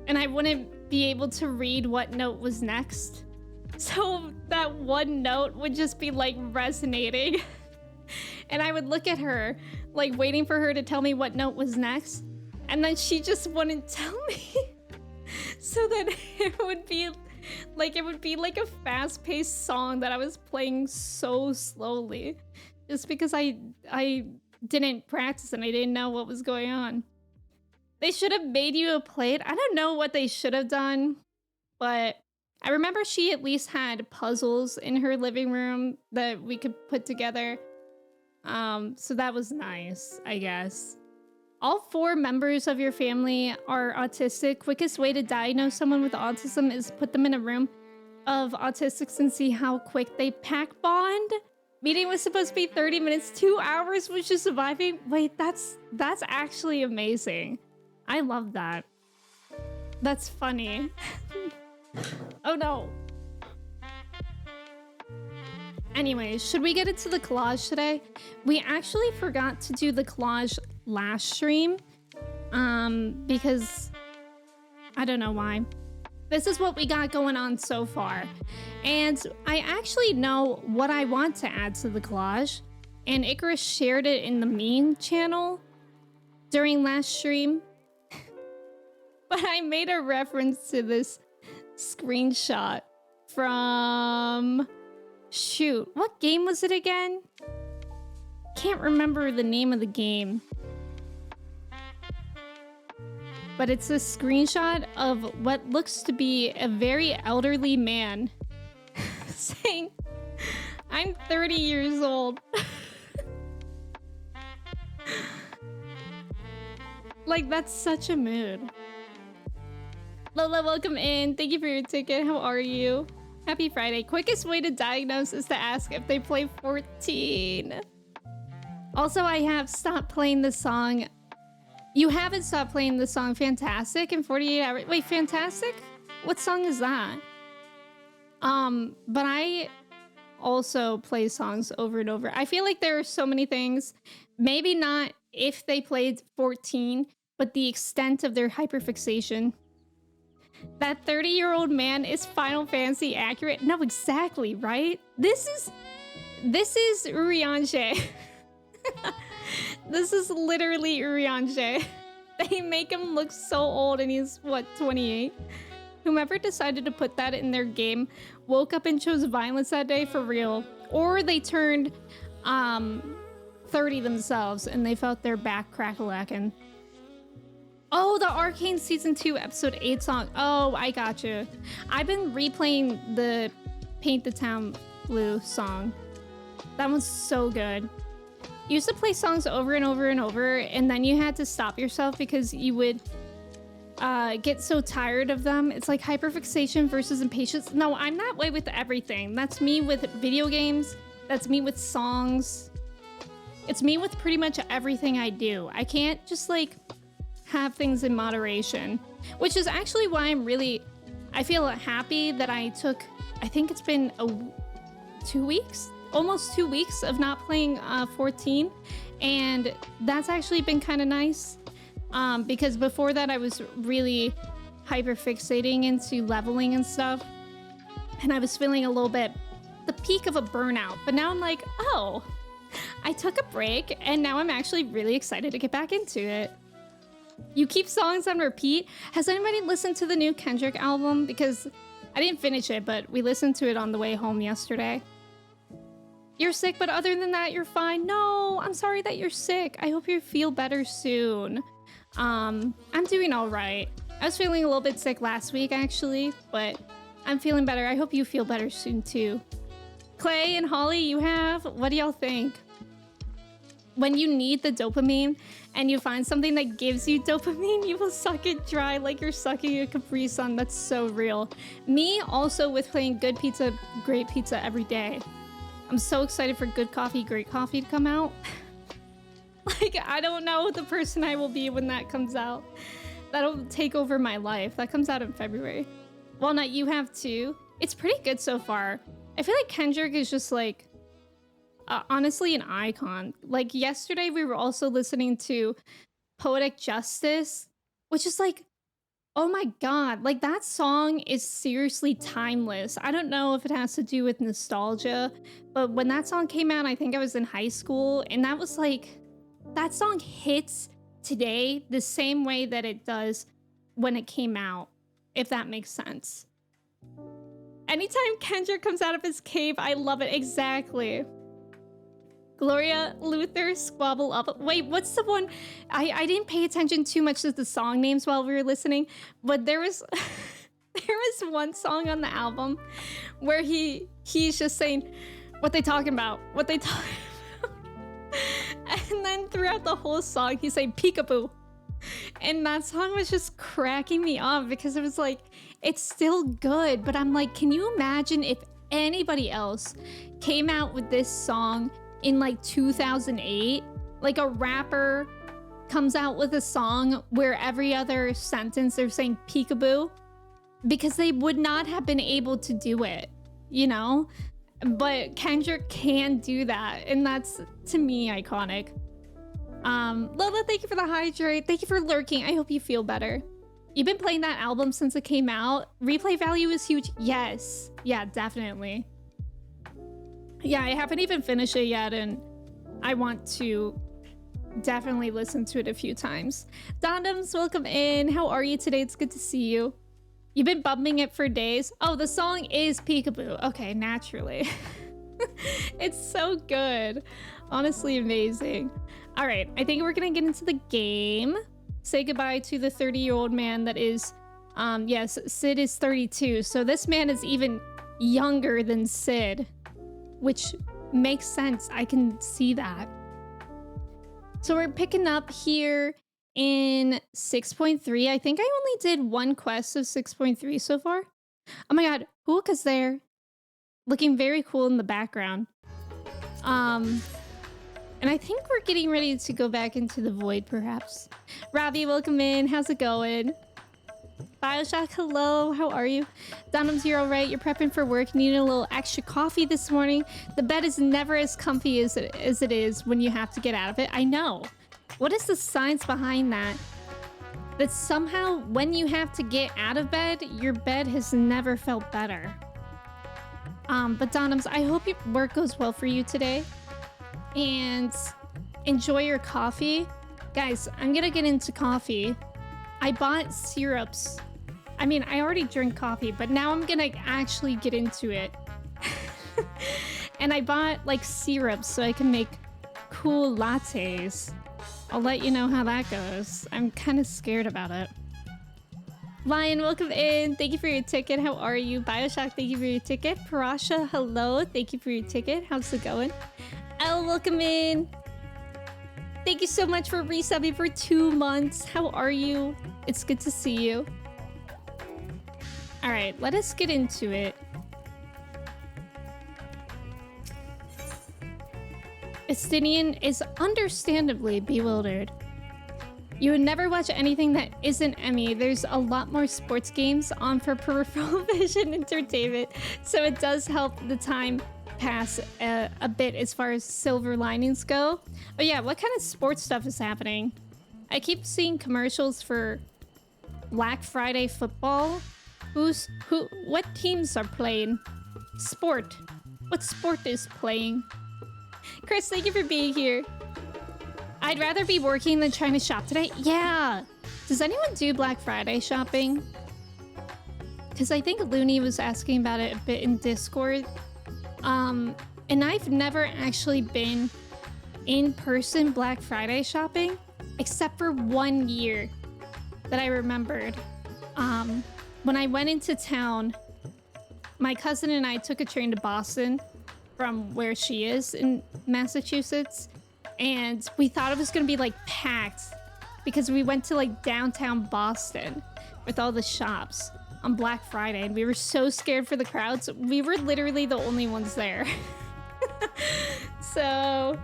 and I wouldn't be able to read what note was next. So that one note would just be like resonating. And I would look at her, like waiting for her to tell me what note was next. And then she just wouldn't tell me. So that it would be like a fast-paced song that I was playing so slowly. Just because I didn't practice and I didn't know what was going on. They should have made you play it. I don't know what they should have done, but I remember she at least had puzzles in her living room that we could put together. So that was nice, I guess. All 4 members of your family are autistic. Quickest way to diagnose someone with autism is put them in a room of autistics and see how quick they pack bond. Meeting was supposed to be 30 minutes, 2 hours was just surviving. Wait, that's actually amazing. I love that. That's funny. Oh no. Anyways, should we get into the collage today? We actually forgot to do the collage last stream. Because I don't know why. This is what we got going on so far. And I actually know what I want to add to the collage. And Icarus shared it in the meme channel during last stream. But I made a reference to this screenshot from... Shoot, what game was it again? Can't remember the name of the game. But it's a screenshot of what looks to be a very elderly man saying, I'm 30 years old. Like, that's such a mood. Lola, welcome in. Thank you for your ticket. How are you? Happy Friday. Quickest way to diagnose is to ask if they play 14. Also, I have stopped playing the song. You haven't stopped playing the song Fantastic in 48 hours. Wait, Fantastic? What song is that? But I also play songs over and over. I feel like there are so many things. Maybe not if they played 14, but the extent of their hyperfixation. That 30-year-old man is Final Fantasy accurate? No, exactly, right? This is Urianger. This is literally Urianger. They make him look so old and he's, what, 28? Whomever decided to put that in their game woke up and chose violence that day for real. Or they turned 30 themselves and they felt their back crack-a-lackin'. Oh, the Arcane Season 2 Episode 8 song. Oh, I gotcha. I've been replaying the Paint the Town Blue song. That one's so good. You used to play songs over and over and over, and then you had to stop yourself because you would get so tired of them. It's like hyperfixation versus impatience. No, I'm that way with everything. That's me with video games. That's me with songs. It's me with pretty much everything I do. I can't just like have things in moderation, which is actually why I feel happy that I took I think it's been 2 weeks, almost 2 weeks of not playing 14, and that's actually been kind of nice, because before that I was really hyper fixating into leveling and stuff, and I was feeling a little bit the peak of a burnout. But now I'm like, oh, I took a break and now I'm actually really excited to get back into it. You keep songs on repeat. Has anybody listened to the new Kendrick album? Because I didn't finish it, but we listened to it on the way home yesterday. You're sick, but other than that, you're fine. No, I'm sorry that you're sick. I hope you feel better soon. I'm doing all right. I was feeling a little bit sick last week, actually, but I'm feeling better. I hope you feel better soon, too. Clay and Holly, you have? What do y'all think? When you need the dopamine and you find something that gives you dopamine, you will suck it dry like you're sucking a Capri Sun. That's so real. Me also with playing good pizza, great pizza every day. I'm so excited for good coffee, great coffee to come out. Like, I don't know the person I will be when that comes out. That'll take over my life. That comes out in February. Walnut, you have too. It's pretty good so far. I feel like Kendrick is just like, honestly, an icon. Like yesterday, we were also listening to Poetic Justice, which is like, oh my God, like that song is seriously timeless. I don't know if it has to do with nostalgia, but when that song came out, I think I was in high school, and that was like, that song hits today the same way that it does when it came out, if that makes sense. Anytime Kendrick comes out of his cave, I love it. Exactly. Gloria Luther, Squabble Up. Wait, what's the one? I didn't pay attention too much to the song names while we were listening, but there was there was one song on the album where he's just saying, what they talking about? What they talking about? And then throughout the whole song, he's saying peekaboo. And that song was just cracking me up because it was like, it's still good, but I'm like, can you imagine if anybody else came out with this song in like 2008? Like a rapper comes out with a song where every other sentence they're saying peekaboo, because they would not have been able to do it, you know? But Kendrick can do that, and that's, to me, iconic. Lola, thank you for the hydrate. Thank you for lurking. I hope you feel better. You've been playing that album since it came out. Replay value is huge. Yes. Yeah, definitely. Yeah, I haven't even finished it yet, and I want to definitely listen to it a few times. Dondoms, welcome in. How are you today? It's good to see you. You've been bumping it for days. Oh, the song is Peekaboo. Okay, naturally. It's so good. Honestly, amazing. All right, I think we're gonna get into the game. Say goodbye to the 30-year-old man that is, yes, Sid is 32. So this man is even younger than Sid, which makes sense. I can see that. So we're picking up here in 6.3. I think I only did one quest of 6.3 so far. Oh my God, Hookah's there. Looking very cool in the background. And I think we're getting ready to go back into the void, perhaps. Robbie, welcome in. How's it going? Bioshock, hello. How are you? Donums, you're all right. You're prepping for work. Needing a little extra coffee this morning. The bed is never as comfy as it is when you have to get out of it. I know. What is the science behind that? That somehow when you have to get out of bed, your bed has never felt better. But Donums, I hope your work goes well for you today. And enjoy your coffee. Guys, I'm gonna get into coffee. I bought syrups. I mean, I already drink coffee, but now I'm gonna actually get into it. And I bought like syrups so I can make cool lattes. I'll let you know how that goes. I'm kind of scared about it. Lion, welcome in. Thank you for your ticket. How are you? Bioshock, thank you for your ticket. Parasha, hello. Thank you for your ticket. How's it going? Elle, welcome in. Thank you so much for resubbing for 2 months. How are you? It's good to see you. All right, let us get into it. Estinian is understandably bewildered. You would never watch anything that isn't Emmy. There's a lot more sports games on for peripheral vision entertainment, so it does help the time pass a bit as far as silver linings go. But yeah, what kind of sports stuff is happening? I keep seeing commercials for Black Friday football. What teams are playing? Sport. What sport is playing? Chris, thank you for being here. I'd rather be working than trying to shop today. Yeah. Does anyone do Black Friday shopping? Because I think Looney was asking about it a bit in Discord. And I've never actually been in-person Black Friday shopping, except for 1 year that I remembered. When I went into town, my cousin and I took a train to Boston from where she is in Massachusetts. And we thought it was going to be like packed because we went to like downtown Boston with all the shops on Black Friday. And we were so scared for the crowds. We were literally the only ones there. So,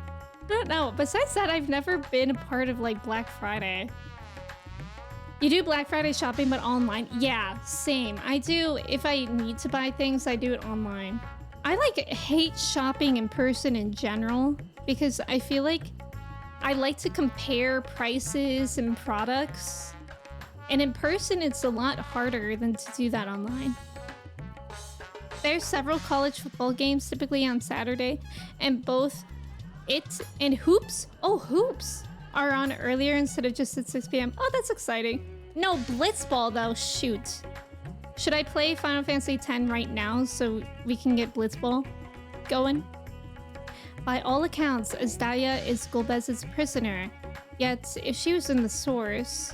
I don't know. Besides that, I've never been a part of like Black Friday. You do Black Friday shopping, but online? Yeah, same. I do, if I need to buy things, I do it online. I like hate shopping in person in general because I feel like I like to compare prices and products. And in person, it's a lot harder than to do that online. There's several college football games typically on Saturday, and both it and hoops, hoops, are on earlier instead of just at 6 p.m. Oh, that's exciting. No, Blitzball though, shoot. Should I play Final Fantasy X right now so we can get Blitzball going? By all accounts, Azdalia is Golbez's prisoner. Yet, if she was in the source,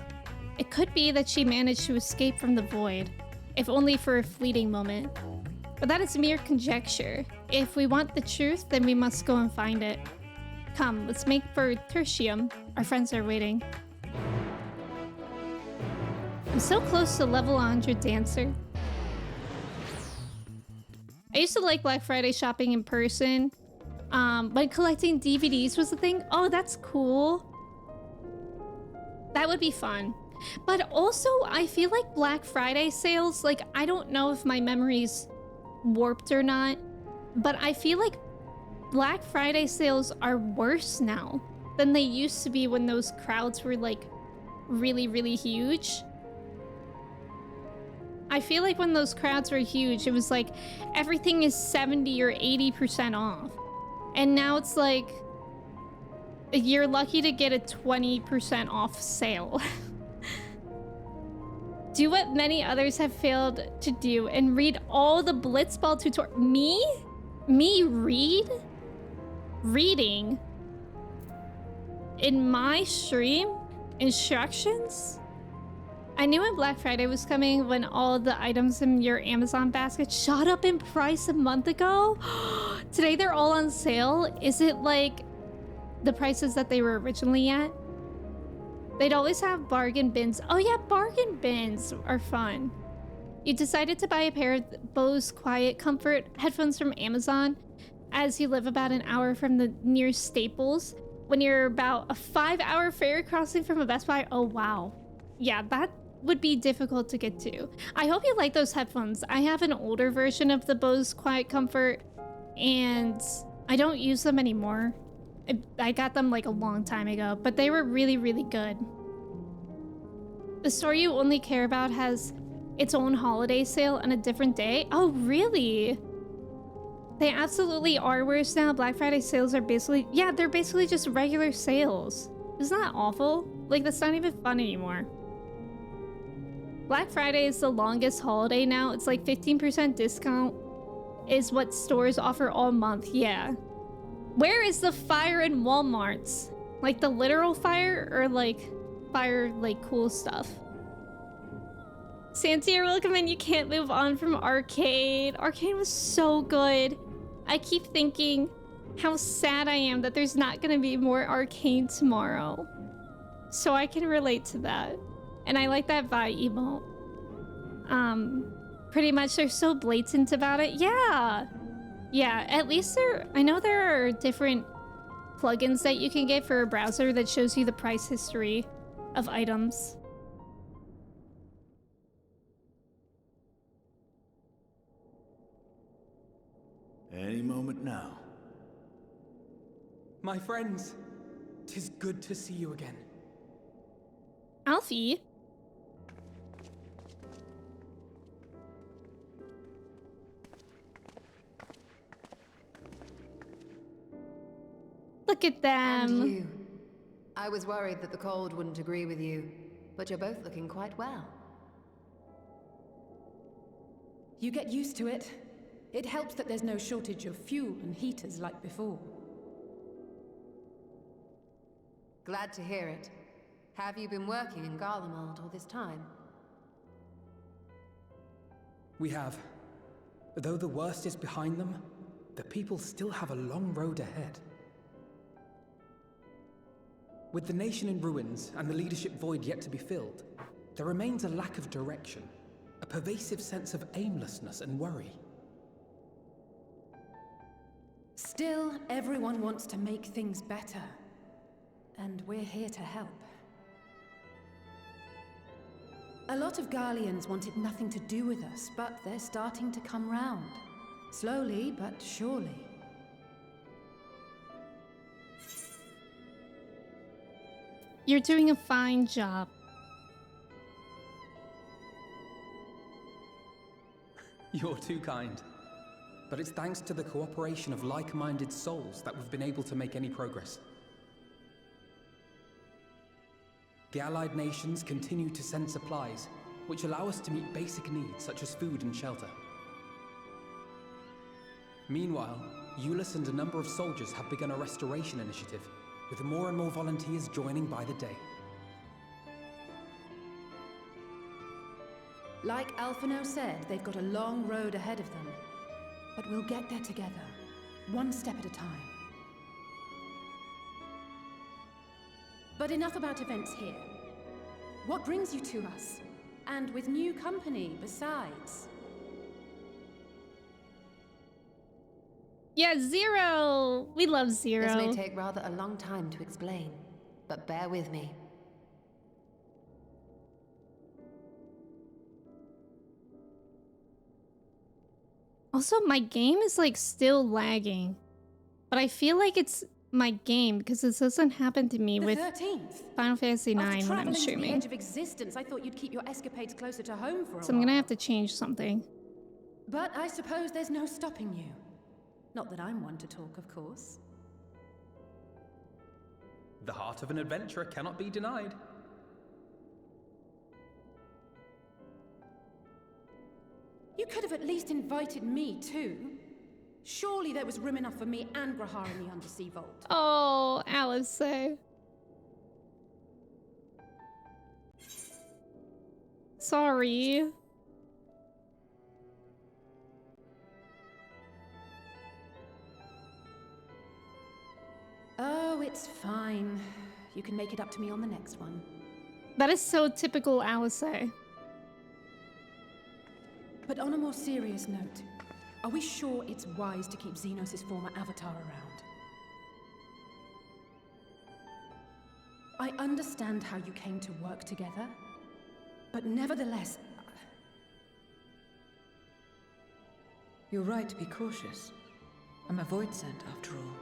it could be that she managed to escape from the void, if only for a fleeting moment. But that is mere conjecture. If we want the truth, then we must go and find it. Come, let's make for Tertium. Our friends are waiting. I'm so close to level 100 Dancer. I used to like Black Friday shopping in person. When collecting DVDs was the thing. Oh, that's cool. That would be fun. But also, I feel like Black Friday sales, like, I don't know if my memory's warped or not, but I feel like Black Friday sales are worse now than they used to be when those crowds were, like, really, really huge. I feel like when those crowds were huge, it was like everything is 70 or 80% off. And now it's like you're lucky to get a 20% off sale. Do what many others have failed to do and read all the Blitzball tutorials. Me read? Reading? In my stream? Instructions? I knew when Black Friday was coming when all the items in your Amazon basket shot up in price a month ago. Today they're all on sale. Is it like the prices that they were originally at? They'd always have bargain bins. Oh yeah, bargain bins are fun. You decided to buy a pair of Bose Quiet Comfort headphones from Amazon as you live about an hour from the nearest Staples when you're about a 5-hour ferry crossing from a Best Buy. Oh wow. Yeah, that would be difficult to get to. I hope you like those headphones. I have an older version of the Bose Quiet Comfort and I don't use them anymore. I got them like a long time ago, but they were really, really good. The store you only care about has its own holiday sale on a different day. Oh, really? They absolutely are worse now. Black Friday sales are basically, yeah, they're basically just regular sales. Isn't that awful? Like, that's not even fun anymore. Black Friday is the longest holiday now. It's like 15% discount is what stores offer all month. Yeah. Where is the fire in Walmarts? Like the literal fire or like fire like cool stuff? Santier, welcome in. You can't move on from Arcade. Arcade was so good. I keep thinking how sad I am that there's not gonna be more Arcade tomorrow. So I can relate to that. And I like that Vi emote. Pretty much they're so blatant about it. Yeah. Yeah, at least I know there are different plugins that you can get for a browser that shows you the price history of items. Any moment now. My friends, 'tis good to see you again. Alfie? Look at them. And you. I was worried that the cold wouldn't agree with you, but you're both looking quite well. You get used to it. It helps that there's no shortage of fuel and heaters like before. Glad to hear it. Have you been working in Garlemald all this time? We have. Though the worst is behind them, the people still have a long road ahead. With the nation in ruins and the leadership void yet to be filled, there remains a lack of direction, a pervasive sense of aimlessness and worry. Still, everyone wants to make things better. And we're here to help. A lot of Garleans wanted nothing to do with us, but they're starting to come round. Slowly, but surely. You're doing a fine job. You're too kind. But it's thanks to the cooperation of like-minded souls that we've been able to make any progress. The allied nations continue to send supplies, which allow us to meet basic needs such as food and shelter. Meanwhile, Euless and a number of soldiers have begun a restoration initiative, with more and more volunteers joining by the day. Like Alphino said, they've got a long road ahead of them. But we'll get there together, one step at a time. But enough about events here. What brings you to us? And with new company, besides. Yeah, Zero! We love Zero. This may take rather a long time to explain, but bear with me. Also, my game is like still lagging. But I feel like it's my game because this doesn't happen to me The with 13th. Final Fantasy IX After when I'm traveling to the streaming. edge of existence, I thought you'd keep your escapades closer to home for a So I'm gonna while. have to change something. But I suppose there's no stopping you. Not that I'm one to talk, of course. The heart of an adventurer cannot be denied. You could have at least invited me too. Surely there was room enough for me and Grahar in the undersea vault. Oh, Alice. Sorry. Oh, it's fine. You can make it up to me on the next one. That is so typical Alice. But on a more serious note, are we sure it's wise to keep Xenos' former avatar around? I understand how you came to work together, but nevertheless... You're right to be cautious. I'm a void sent, after all.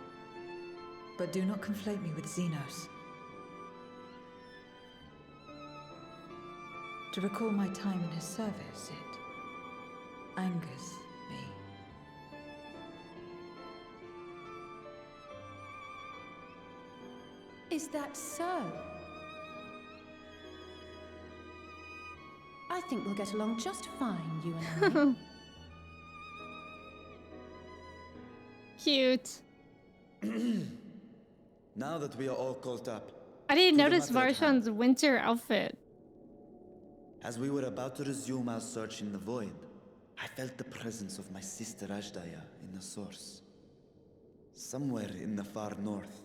But do not conflate me with Xenos. To recall my time in his service, it angers me. Is that so? I think we'll get along just fine, you and I. Cute. Now that we are all caught up, I didn't To the notice matter at hand. Varshan's winter outfit. as we were about to resume our search in the void, I felt the presence of my sister Ajdaya in the source. Somewhere in the far north,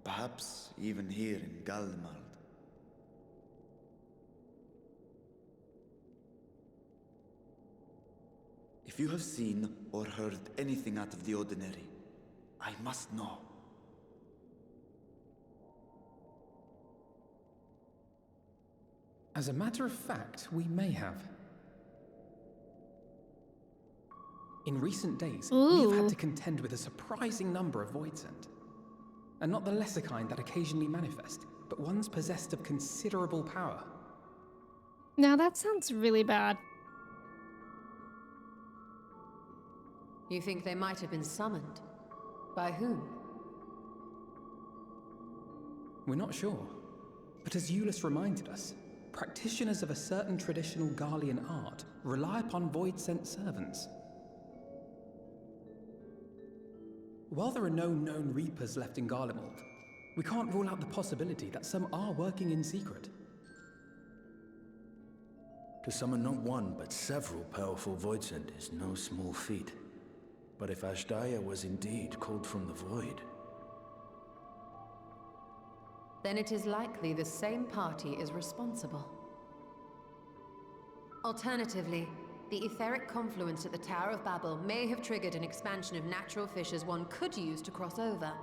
perhaps even here in Galmald. If you have seen or heard anything out of the ordinary, I must know. As a matter of fact, we may have. In recent days, we have had to contend with a surprising number of Voidsent. And not the lesser kind that occasionally manifest, but ones possessed of considerable power. Now that sounds really bad. You think they might have been summoned? By whom? We're not sure. But as Euless reminded us, practitioners of a certain traditional Garlean art rely upon Void-sent servants. While there are no known Reapers left in Garlemald, we can't rule out the possibility that some are working in secret. To summon not one, but several powerful Voidsent is no small feat. But if Ashdaya was indeed called from the Void... Then it is likely the same party is responsible. Alternatively, the etheric confluence at the Tower of Babel may have triggered an expansion of natural fissures one could use to cross over.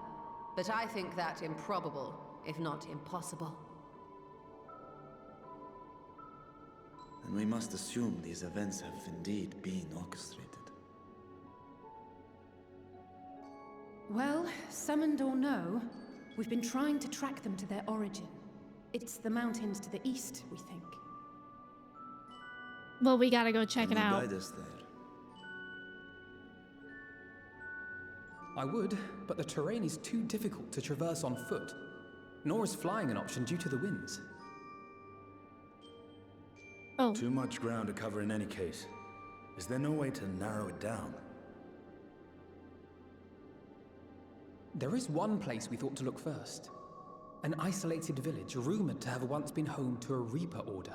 But I think that improbable, if not impossible. And we must assume these events have indeed been orchestrated. Well, summoned or no, we've been trying to track them to their origin. It's the mountains to the east, we think. Well, we gotta go check it Can you out. guide us there? I would, but the terrain is too difficult to traverse on foot. Nor is flying an option due to the winds. Oh, Too much ground to cover in any case. Is there no way to narrow it down? There is one place we thought to look first. An isolated village rumored to have once been home to a Reaper order.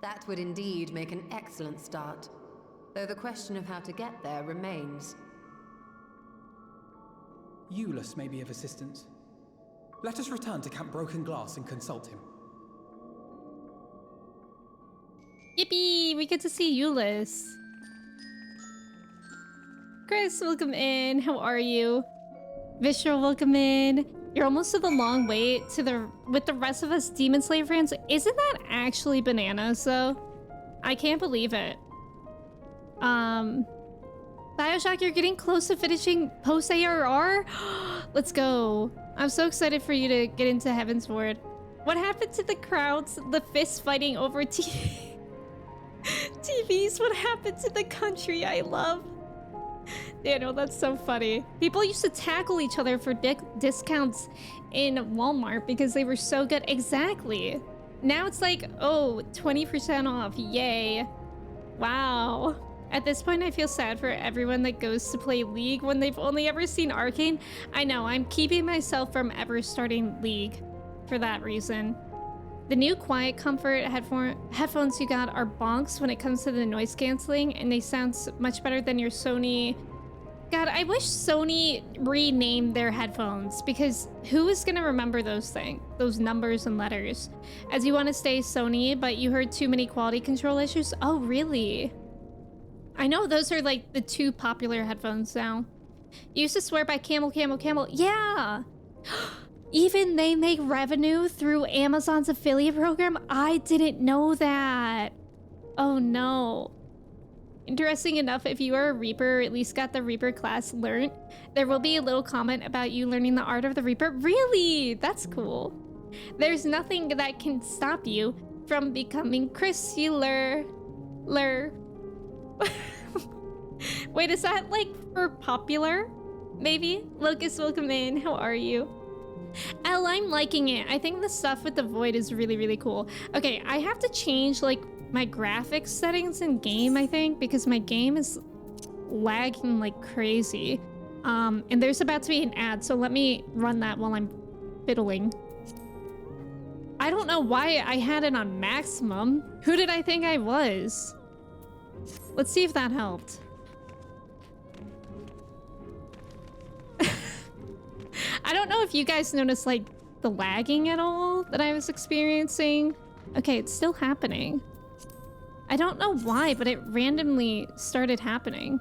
That would indeed make an excellent start. Though the question of how to get there remains. Euless may be of assistance. Let us return to Camp Broken Glass and consult him. yippee! We get to see Euless. Chris, welcome in. How are you? Vishal, welcome in. You're almost to the long wait with the rest of us Demon Slayer fans. Isn't that actually bananas though? I can't believe it. Bioshock, you're getting close to finishing post ARR? Let's go. I'm so excited for you to get into Heaven's Ward. What happened to the crowds, the fist fighting over TVs? What happened to the country I love? Daniel, that's so funny. People used to tackle each other for discounts in Walmart because they were so good. Exactly. Now it's like, oh, 20% off. Yay. Wow. At this point, I feel sad for everyone that goes to play League when they've only ever seen Arcane. I know, I'm keeping myself from ever starting League for that reason. The new Quiet Comfort headphones you got are bonks when it comes to the noise canceling, and they sound much better than your Sony. God, I wish Sony renamed their headphones, because who is gonna remember those things, those numbers and letters? As you want to stay Sony, but you heard too many quality control issues? Oh, really? I know those are like the two popular headphones now. You used to swear by Camel. Yeah! Even they make revenue through Amazon's affiliate program? I didn't know that. Oh no. Interesting enough, if you are a Reaper, or at least got the Reaper class learned, there will be a little comment about you learning the art of the Reaper. Really? That's cool. There's nothing that can stop you from becoming Chrysaler. Wait, is that like for popular? Maybe? Locust, welcome in. How are you? Elle, I'm liking it. I think the stuff with the Void is really, really cool. Okay, I have to change like my graphics settings in game, I think, because my game is lagging like crazy. And there's about to be an ad, so let me run that while I'm fiddling. I don't know why I had it on maximum. Who did I think I was? Let's see if that helped. I don't know if you guys noticed like the lagging at all that I was experiencing. Okay, it's still happening. I don't know why, but it randomly started happening.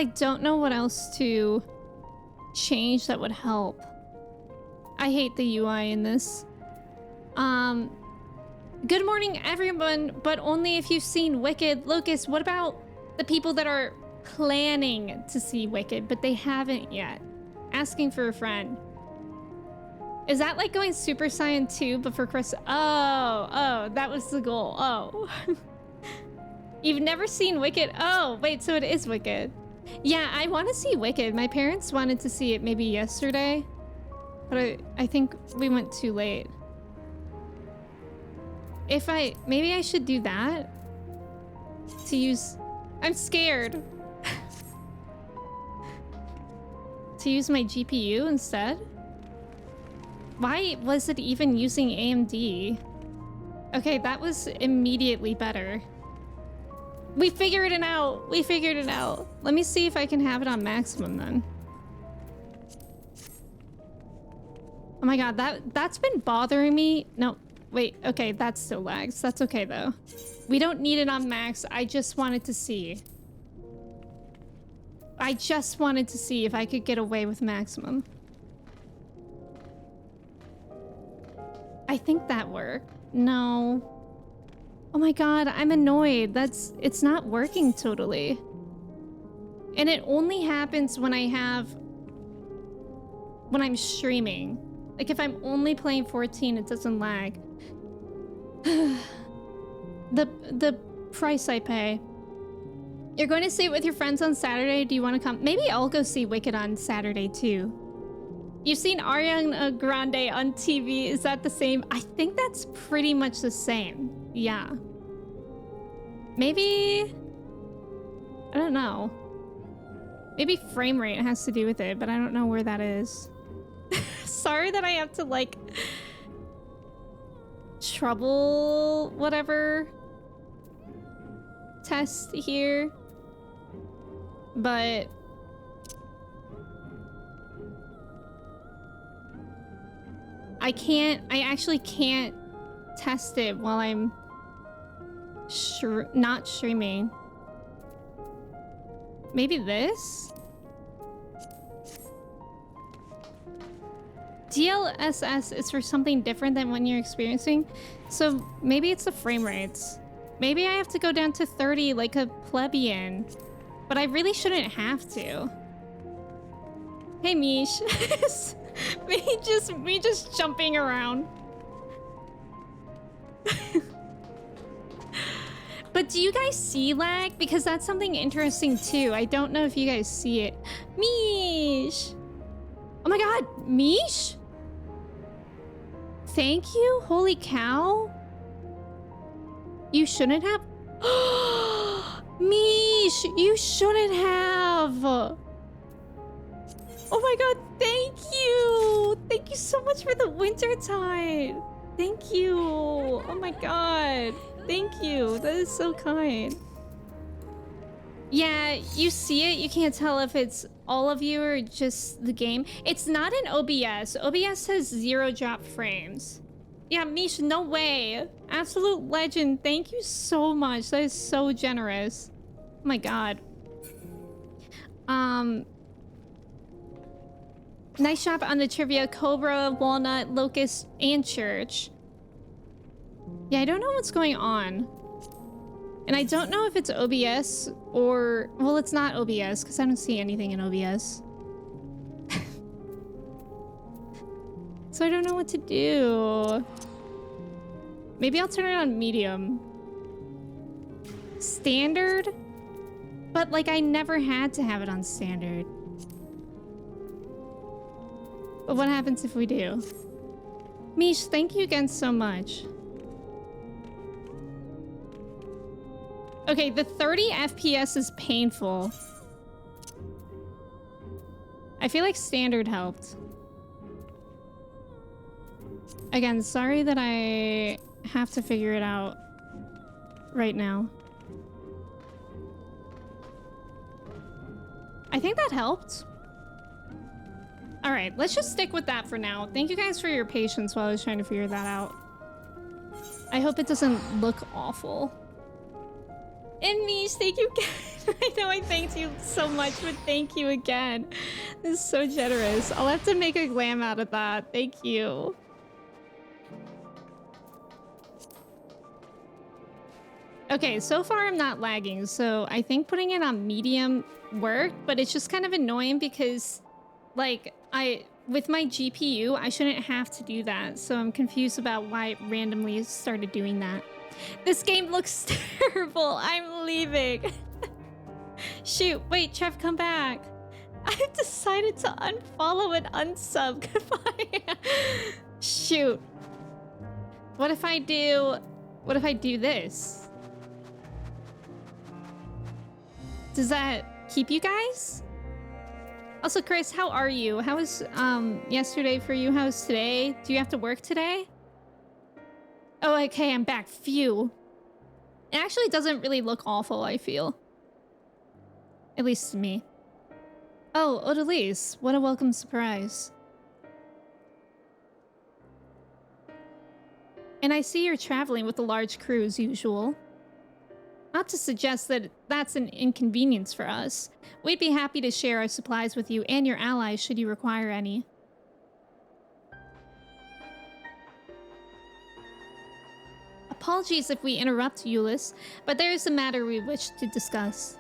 I don't know what else to change that would help. I hate the UI in this. Good morning, everyone, but only if you've seen Wicked. Locust, what about the people that are planning to see Wicked, but they haven't yet? Asking for a friend. Is that like going Super Saiyan 2, but for Chris? Oh, that was the goal. Oh. You've never seen Wicked? Oh, wait, so it is Wicked. Yeah, I want to see Wicked. My parents wanted to see it maybe yesterday, but I think we went too late. Maybe I should do that to use, I'm scared. To use my GPU instead? Why was it even using AMD? Okay, that was immediately better. We figured it out. We figured it out. Let me see if I can have it on maximum then. Oh my god, that's been bothering me. No, wait, okay, that still lags. That's okay though. We don't need it on max. I just wanted to see. I just wanted to see if I could get away with maximum. I think that worked. No. Oh my god, I'm annoyed. It's not working totally. And it only happens when I'm streaming. Like if I'm only playing 14, it doesn't lag. The price I pay. You're going to see it with your friends on Saturday. Do you want to come? Maybe I'll go see Wicked on Saturday too. You've seen Ariana Grande on TV. Is that the same? I think that's pretty much the same. Yeah. Maybe... I don't know. Maybe frame rate has to do with it, but I don't know where that is. Sorry that I have to, like... trouble... whatever... test here. But... I actually can't test it while I'm not streaming. Maybe this? DLSS is for something different than when you're experiencing. So maybe it's the frame rates. Maybe I have to go down to 30 like a plebeian. But I really shouldn't have to. Hey, Mish. me just jumping around. But do you guys see lag? Because that's something interesting too. I don't know if you guys see it. Mish! Oh my god, Mish? Thank you? Holy cow. You shouldn't have. Mish, you shouldn't have. Oh my god, thank you. Thank you so much for the winter tide. Thank you. Oh my god. Thank you. That is so kind. Yeah, you see it. You can't tell if it's all of you or just the game. It's not in OBS. OBS has 0 drop frames. Yeah, Mish, no way. Absolute legend. Thank you so much. That is so generous. Oh my god. Nice job on the trivia. Cobra, Walnut, Locust, and Church. Yeah, I don't know what's going on. And I don't know if it's OBS or... Well, it's not OBS because I don't see anything in OBS. So I don't know what to do. Maybe I'll turn it on medium. Standard? But like I never had to have it on standard. But what happens if we do? Mish, thank you again so much. Okay, the 30 FPS is painful. I feel like standard helped. Again, sorry that I have to figure it out right now. I think that helped. All right, let's just stick with that for now. Thank you guys for your patience while I was trying to figure that out. I hope it doesn't look awful. And Mish, thank you again. I know I thanked you so much, but thank you again. This is so generous. I'll have to make a glam out of that. Thank you. Okay, so far I'm not lagging, so I think putting it on medium worked, but it's just kind of annoying because, like, with my GPU, I shouldn't have to do that, so I'm confused about why it randomly started doing that. This game looks terrible. I'm leaving. Shoot, wait, Trev, come back. I've decided to unfollow and unsub. Goodbye. Shoot. What if I do this? Does that keep you guys? Also, Chris, how are you? How was yesterday for you? How's today? Do you have to work today? Oh, okay, I'm back. Phew. It actually doesn't really look awful, I feel. At least to me. Oh, Odalise, what a welcome surprise. And I see you're traveling with a large crew as usual. Not to suggest that that's an inconvenience for us. We'd be happy to share our supplies with you and your allies should you require any. Apologies if we interrupt, Euless, but there is a matter we wish to discuss.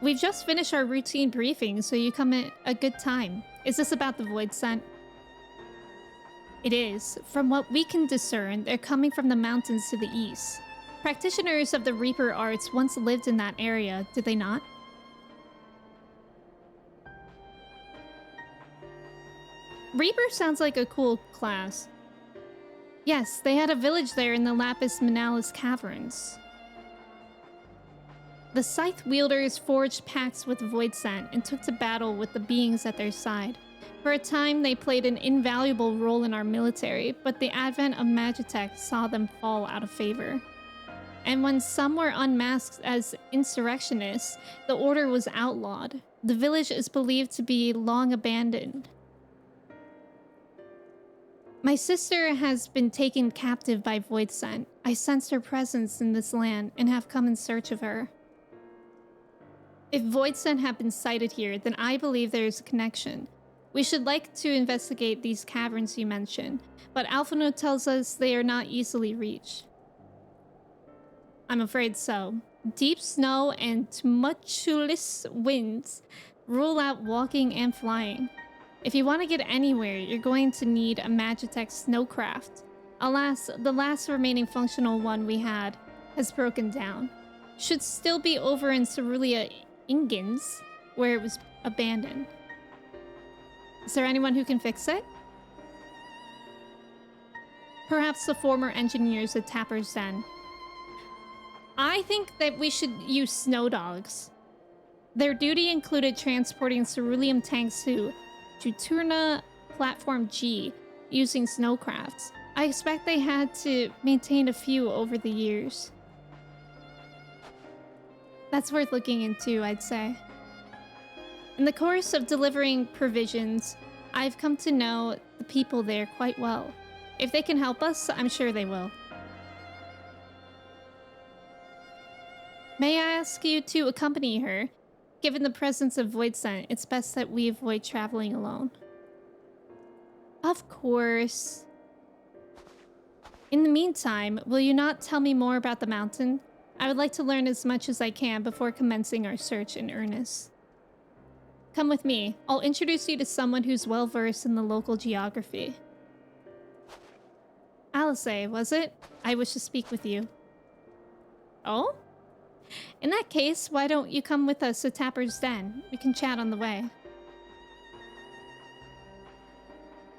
We've just finished our routine briefing, so you come at a good time. Is this about the Void Scent? It is. From what we can discern, they're coming from the mountains to the east. Practitioners of the Reaper arts once lived in that area, did they not? Reaper sounds like a cool class. Yes, they had a village there in the Lapis Manalis caverns. The Scythe wielders forged pacts with Void Scent and took to battle with the beings at their side. For a time, they played an invaluable role in our military, but the advent of Magitech saw them fall out of favor. And when some were unmasked as insurrectionists, the order was outlawed. The village is believed to be long abandoned. My sister has been taken captive by Void Scent. I sensed her presence in this land and have come in search of her. If Void Scent have been sighted here, then I believe there is a connection. We should like to investigate these caverns you mentioned, but Alphino tells us they are not easily reached. I'm afraid so. Deep snow and tumultuous winds rule out walking and flying. If you want to get anywhere, you're going to need a Magitech snowcraft. Alas, the last remaining functional one we had has broken down. Should still be over in Cerulean Ingens, where it was abandoned. Is there anyone who can fix it? Perhaps the former engineers at Tapper's Den. I think that we should use snow dogs. Their duty included transporting cerulean tanks to Juturna Platform G using snowcrafts. I expect they had to maintain a few over the years. That's worth looking into, I'd say. In the course of delivering provisions, I've come to know the people there quite well. If they can help us, I'm sure they will. May I ask you to accompany her? Given the presence of Void Scent, it's best that we avoid traveling alone. Of course. In the meantime, will you not tell me more about the mountain? I would like to learn as much as I can before commencing our search in earnest. Come with me. I'll introduce you to someone who's well-versed in the local geography. Alice, was it? I wish to speak with you. Oh? In that case, why don't you come with us to Tapper's Den? We can chat on the way.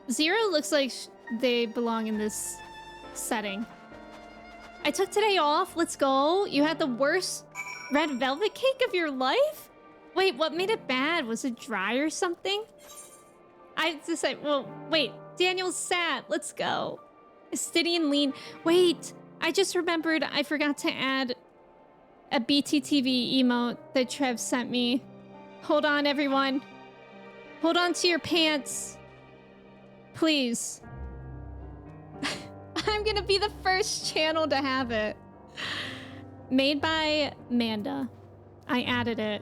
Zero looks like they belong in this setting. I took today off. Let's go. You had the worst red velvet cake of your life? Wait, what made it bad? Was it dry or something? I just said, well, wait. Daniel's sad. Let's go. Estidian lean. Wait, I just remembered I forgot to add a BTTV emote that Trev sent me. Hold on, everyone. Hold on to your pants. Please. I'm gonna be the first channel to have it. Made by Manda. I added it.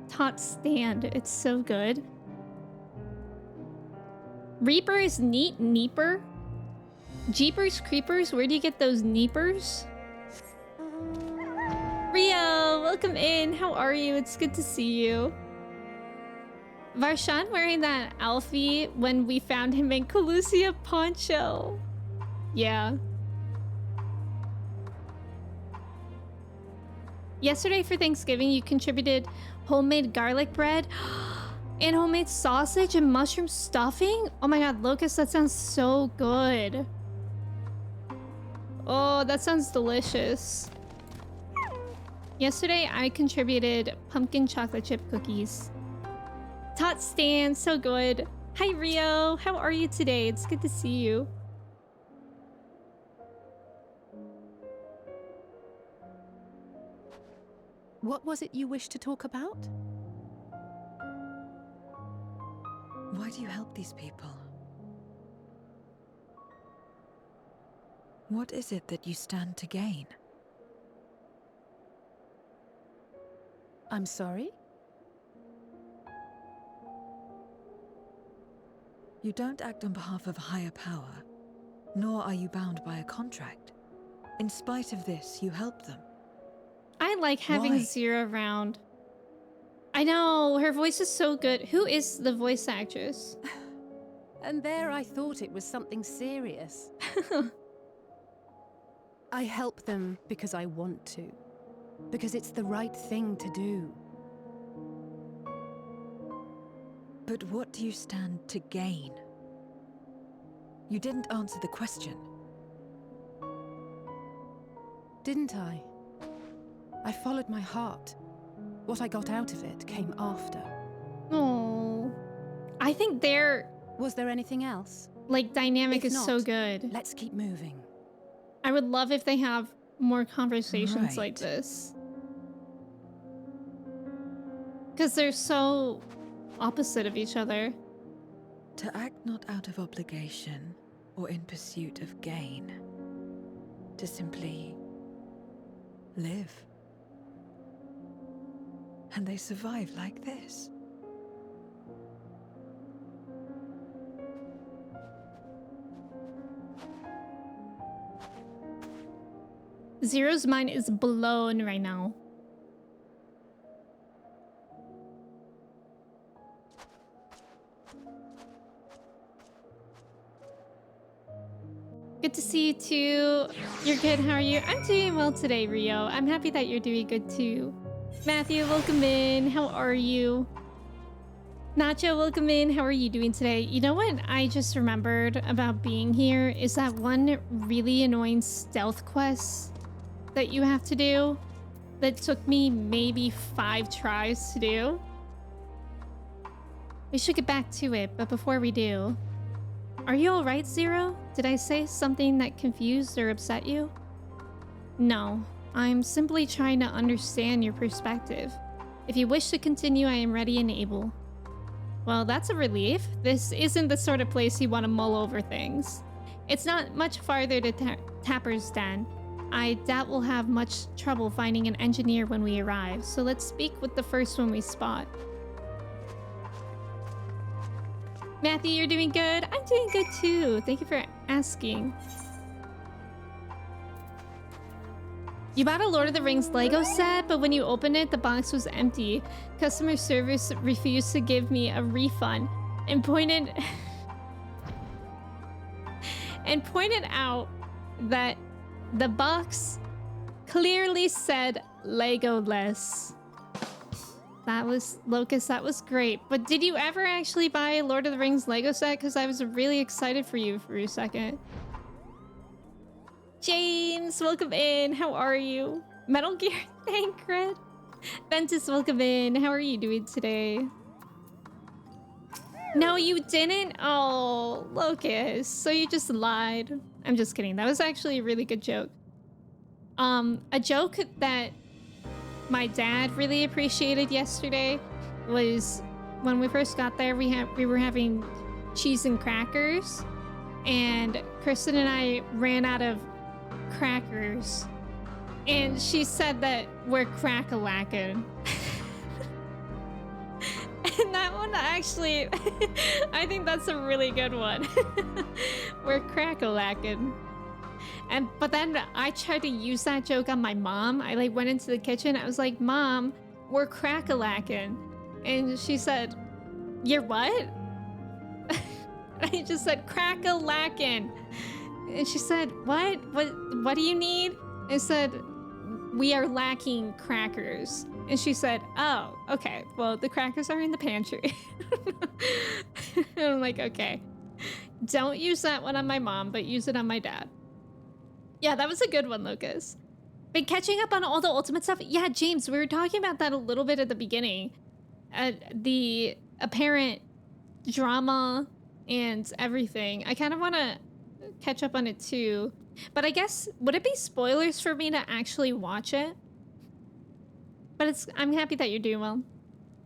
Tot stand. It's so good. Reaper is neat. Neeper. Jeepers Creepers. Where do you get those Neepers? Rio, welcome in. How are you? It's good to see you. Varshan wearing that Alfie when we found him in Colusia poncho. Yeah. Yesterday for Thanksgiving, you contributed homemade garlic bread and homemade sausage and mushroom stuffing. Oh my god, Locust, that sounds so good. Oh, that sounds delicious. Yesterday, I contributed pumpkin chocolate chip cookies. Tot Stan, so good. Hi, Rio. How are you today? It's good to see you. What was it you wished to talk about? Why do you help these people? What is it that you stand to gain? I'm sorry? You don't act on behalf of a higher power, nor are you bound by a contract. In spite of this, you help them. I like having Why? Zira around. I know, her voice is so good. Who is the voice actress? And there I thought it was something serious. I help them because I want to. Because it's the right thing to do. But what do you stand to gain? You didn't answer the question. Didn't I? I followed my heart. What I got out of it came after. Oh, I think their Was there anything else? like dynamic If is so not, good. Let's keep moving. I would love if they have more conversations like Right. this. Because they're so opposite of each other. To act not out of obligation or in pursuit of gain. To simply live. And they survive like this. Zero's mind is blown right now. Good to see you too. You're good, how are you? I'm doing well today, Rio. I'm happy that you're doing good too. Matthew, welcome in. How are you? Nacho, welcome in. How are you doing today? You know what I just remembered about being here is that one really annoying stealth quest that you have to do that took me maybe 5 tries to do. We should get back to it, but before we do, are you alright, Zero? Did I say something that confused or upset you? No, I'm simply trying to understand your perspective. If you wish to continue, I am ready and able. Well, that's a relief. This isn't the sort of place you want to mull over things. It's not much farther to Tapper's Den. I doubt we'll have much trouble finding an engineer when we arrive, so let's speak with the first one we spot. Matthew, you're doing good? I'm doing good too. Thank you for asking. You bought a Lord of the Rings Lego set, but when you opened it, the box was empty. Customer service refused to give me a refund and pointed out that the box clearly said Lego-less. That was, Locust, that was great. But did you ever actually buy a Lord of the Rings Lego set? Because I was really excited for you for a second. James, welcome in. How are you? Metal Gear Thancred. Ventus, welcome in. How are you doing today? No, you didn't? Oh, Locust. So you just lied. I'm just kidding. That was actually a really good joke. A joke that my dad really appreciated yesterday was when we first got there, we were having cheese and crackers, and Kristen and I ran out of crackers And she said that we're crack-a-lackin'. And that one actually, I think that's a really good one. We're crack-a-lackin'. But then I tried to use that joke on my mom. I like went into the kitchen. I was like, Mom, we're crack-a-lackin'. And she said, you're what? I just said crack-a-lackin'. And she said, what do you need? I said, we are lacking crackers. And she said, oh, okay. Well, the crackers are in the pantry. And I'm like, okay. Don't use that one on my mom, but use it on my dad. Yeah, that was a good one, Lucas. Been catching up on all the Ultimate stuff. Yeah, James, we were talking about that a little bit at the beginning. The apparent drama and everything. I kind of want to catch up on it too. But I guess, would it be spoilers for me to actually watch it? But I'm happy that you're doing well.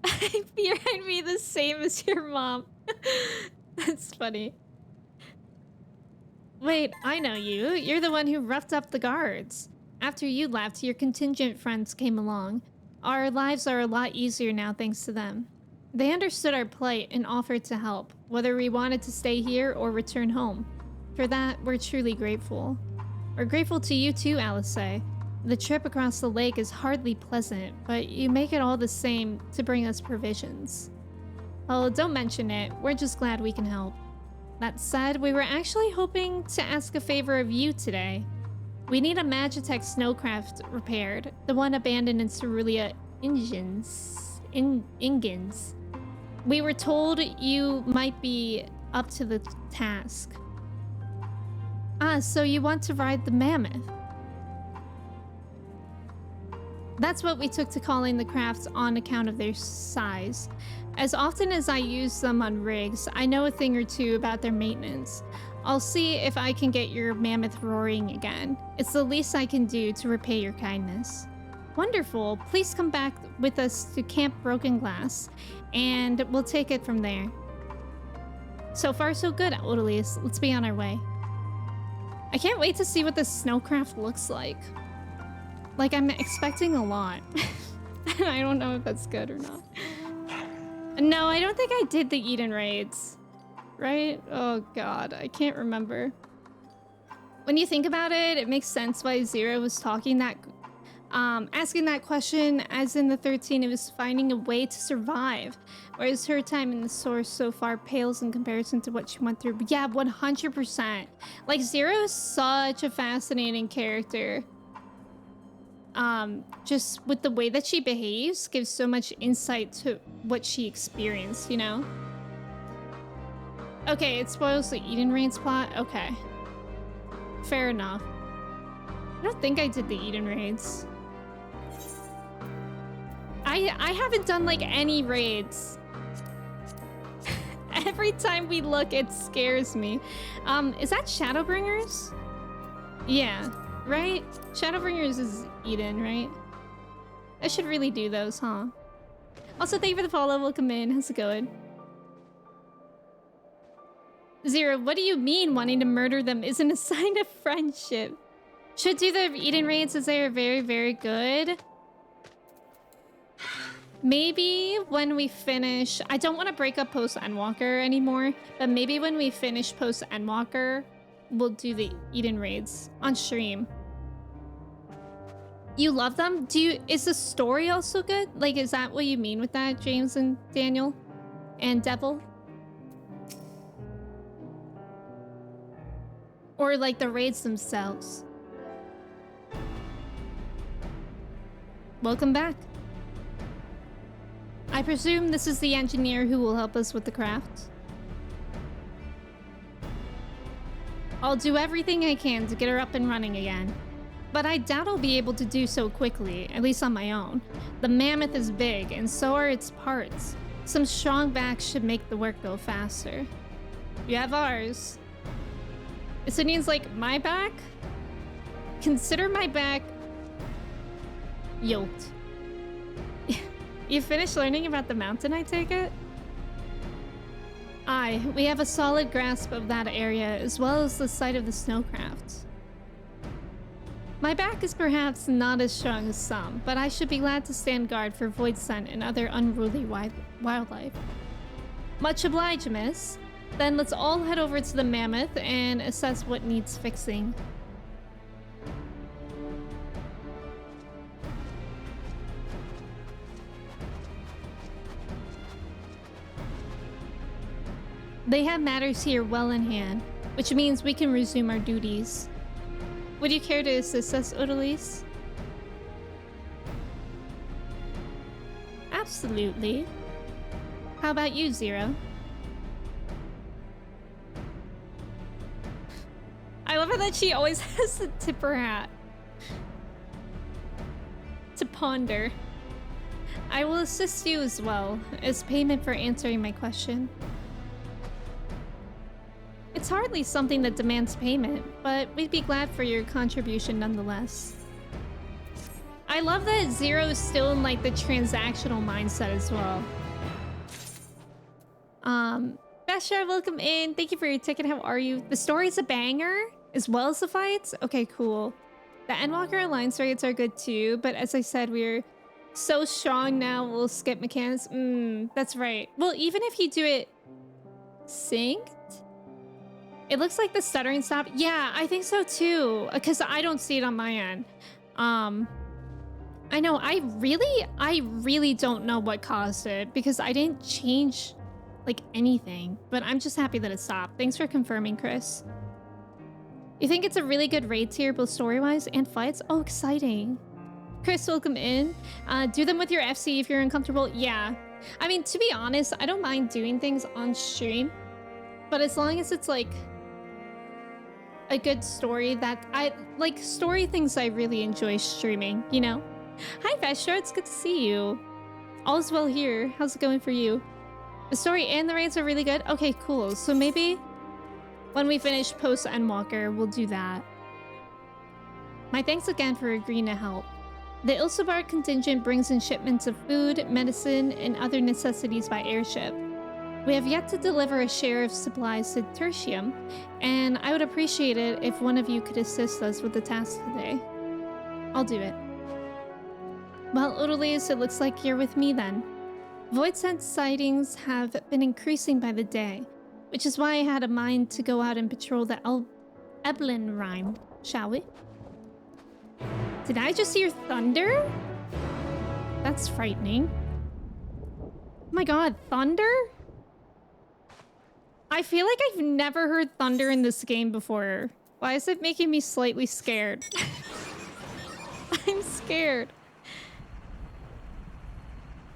I fear I'd be the same as your mom. That's funny. Wait, I know you. You're the one who roughed up the guards. After you left, your contingent friends came along. Our lives are a lot easier now thanks to them. They understood our plight and offered to help, whether we wanted to stay here or return home. For that, we're truly grateful. We're grateful to you too, Alice. The trip across the lake is hardly pleasant, but you make it all the same to bring us provisions. Oh, don't mention it. We're just glad we can help. That said, we were actually hoping to ask a favor of you today. We need a Magitech snowcraft repaired, the one abandoned in Cerulean Ingens. We were told you might be up to the task. Ah, so you want to ride the mammoth? That's what we took to calling the crafts on account of their size. As often as I use them on rigs, I know a thing or two about their maintenance. I'll see if I can get your mammoth roaring again. It's the least I can do to repay your kindness. Wonderful. Please come back with us to Camp Broken Glass, and we'll take it from there. So far, so good, Odalius. Let's be on our way. I can't wait to see what this snowcraft looks like. Like, I'm expecting a lot. I don't know if that's good or not. No, I don't think I did the Eden raids. Right? Oh god, I can't remember. When you think about it, it makes sense why Zero was talking that... asking that question, as in the 13, it was finding a way to survive. Whereas her time in the source so far pales in comparison to what she went through. But yeah, 100%. Like, Zero is such a fascinating character. Just with the way that she behaves gives so much insight to what she experienced, you know? Okay, it spoils the Eden Raids plot? Okay. Fair enough. I don't think I did the Eden Raids. I haven't done, like, any raids. Every time we look, it scares me. Is that Shadowbringers? Yeah, right? Shadowbringers is Eden, right? I should really do those, huh? Also, thank you for the follow. Welcome in. How's it going? Zero, what do you mean wanting to murder them isn't a sign of friendship? Should do the Eden raids as they are very, very good. Maybe when we finish... I don't want to break up Post-Endwalker anymore, but maybe when we finish Post-Endwalker, we'll do the Eden raids on stream. You love them? Is the story also good? Like, is that what you mean with that, James and Daniel? And Devil? Or like the raids themselves? Welcome back. I presume this is the engineer who will help us with the craft. I'll do everything I can to get her up and running again. But I doubt I'll be able to do so quickly, at least on my own. The mammoth is big, and so are its parts. Some strong backs should make the work go faster. You have ours. So it means, like, my back? Consider my back... yoked. You finished learning about the mountain, I take it? Aye, we have a solid grasp of that area, as well as the site of the snowcraft. My back is perhaps not as strong as some, but I should be glad to stand guard for void scent and other unruly wildlife. Much obliged, miss. Then let's all head over to the mammoth and assess what needs fixing. They have matters here well in hand, which means we can resume our duties. Would you care to assist us, Odalise? Absolutely. How about you, Zero? I love it that she always has to tip her hat. To ponder. I will assist you as well, as payment for answering my question. It's hardly something that demands payment, but we'd be glad for your contribution nonetheless. I love that Zero is still in like the transactional mindset as well. Beshar, welcome in. Thank you for your ticket. How are you? The story's a banger, as well as the fights. Okay, cool. The Endwalker Alliance raids are good too, but as I said, we're so strong now, we'll skip mechanics. That's right. Well, even if you do it synced, it looks like the stuttering stopped. Yeah, I think so too, because I don't see it on my end. I know, I really don't know what caused it, because I didn't change like anything, but I'm just happy that it stopped. Thanks for confirming, Chris. You think it's a really good raid tier, both story-wise and fights? Oh, exciting. Chris, welcome in. Do them with your FC if you're uncomfortable. Yeah. I mean, to be honest, I don't mind doing things on stream, but as long as it's like a good story that I like, story things I really enjoy streaming, you know? Hi, Vestra, it's good to see you. All's well here. How's it going for you? The story and the raids are really good? Okay, cool. So maybe when we finish Post-Endwalker, we'll do that. My thanks again for agreeing to help. The Ilsabar contingent brings in shipments of food, medicine, and other necessities by airship. We have yet to deliver a share of supplies to Tertium, and I would appreciate it if one of you could assist us with the task today. I'll do it. Well, Odalise, it looks like you're with me then. Void scent sightings have been increasing by the day, which is why I had a mind to go out and patrol the Eblin Rime, shall we? Did I just hear thunder? That's frightening. Oh my god, thunder? I feel like I've never heard thunder in this game before. Why is it making me slightly scared? I'm scared.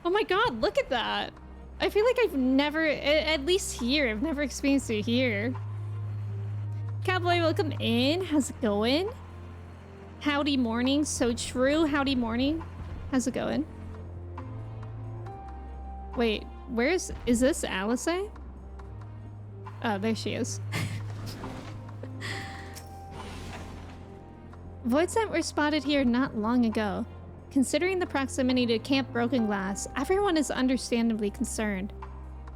Oh my god, look at that. I feel like I've never, at least here, I've never experienced it here. Cowboy, welcome in. How's it going? Howdy morning, so true. Howdy morning. How's it going? Wait, is this Alice? Oh, there she is. Void scent were spotted here not long ago. Considering the proximity to Camp Broken Glass, everyone is understandably concerned.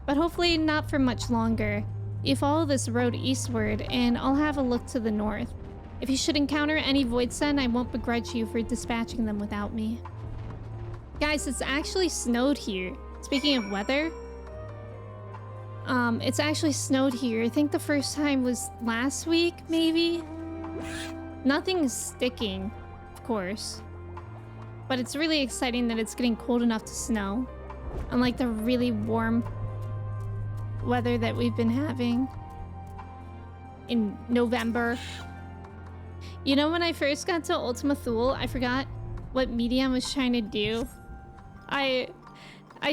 But hopefully not for much longer. You follow this road eastward, and I'll have a look to the north. If you should encounter any void scent, I won't begrudge you for dispatching them without me. Guys, it's actually snowed here. Speaking of weather, it's actually snowed here. I think the first time was last week, maybe? Nothing is sticking, of course. But it's really exciting that it's getting cold enough to snow. Unlike the really warm weather that we've been having in November. You know, when I first got to Ultima Thule, I forgot what medium was trying to do. I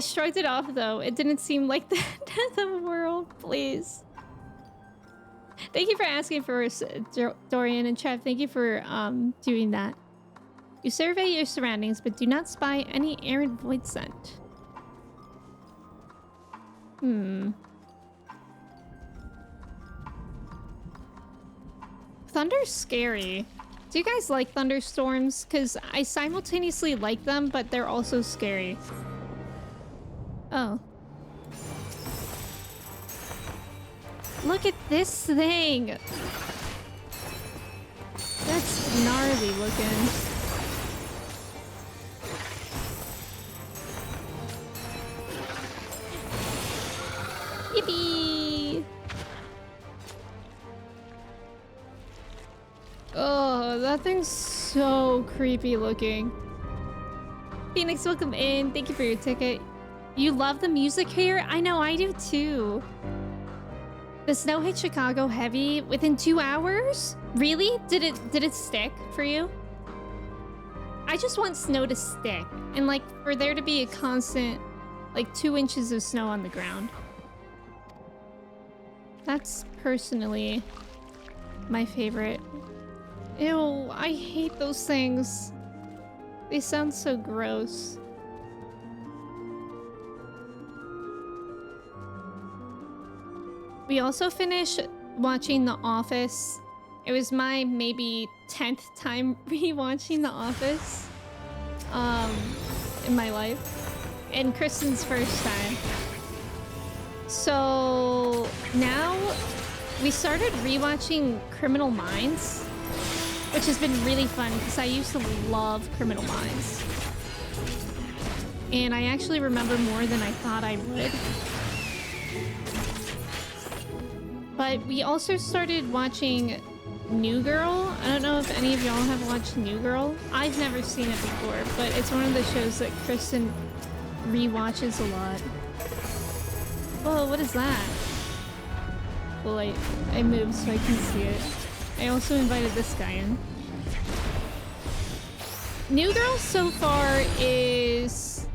shrugged it off though. It didn't seem like the end of the world, please. Thank you for asking for Dorian and Trev. Thank you for doing that. You survey your surroundings, but do not spy any errant void scent. Thunder's scary. Do you guys like thunderstorms? Because I simultaneously like them, but they're also scary. Oh. Look at this thing! That's gnarly looking. Yippee! Oh, that thing's so creepy looking. Phoenix, welcome in. Thank you for your ticket. You love the music here? I know, I do too. The snow hit Chicago heavy within 2 hours? Really? Did it stick for you? I just want snow to stick and like for there to be a constant like 2 inches of snow on the ground. That's personally my favorite. Ew, I hate those things. They sound so gross. We also finished watching The Office. It was my maybe 10th time rewatching The Office in my life. And Kristen's first time. So now we started rewatching Criminal Minds, which has been really fun because I used to love Criminal Minds. And I actually remember more than I thought I would. But we also started watching New Girl. I don't know if any of y'all have watched New Girl. I've never seen it before, but it's one of the shows that Kristen rewatches a lot. Whoa, what is that? Well, I moved so I can see it. I also invited this guy in. New Girl so far is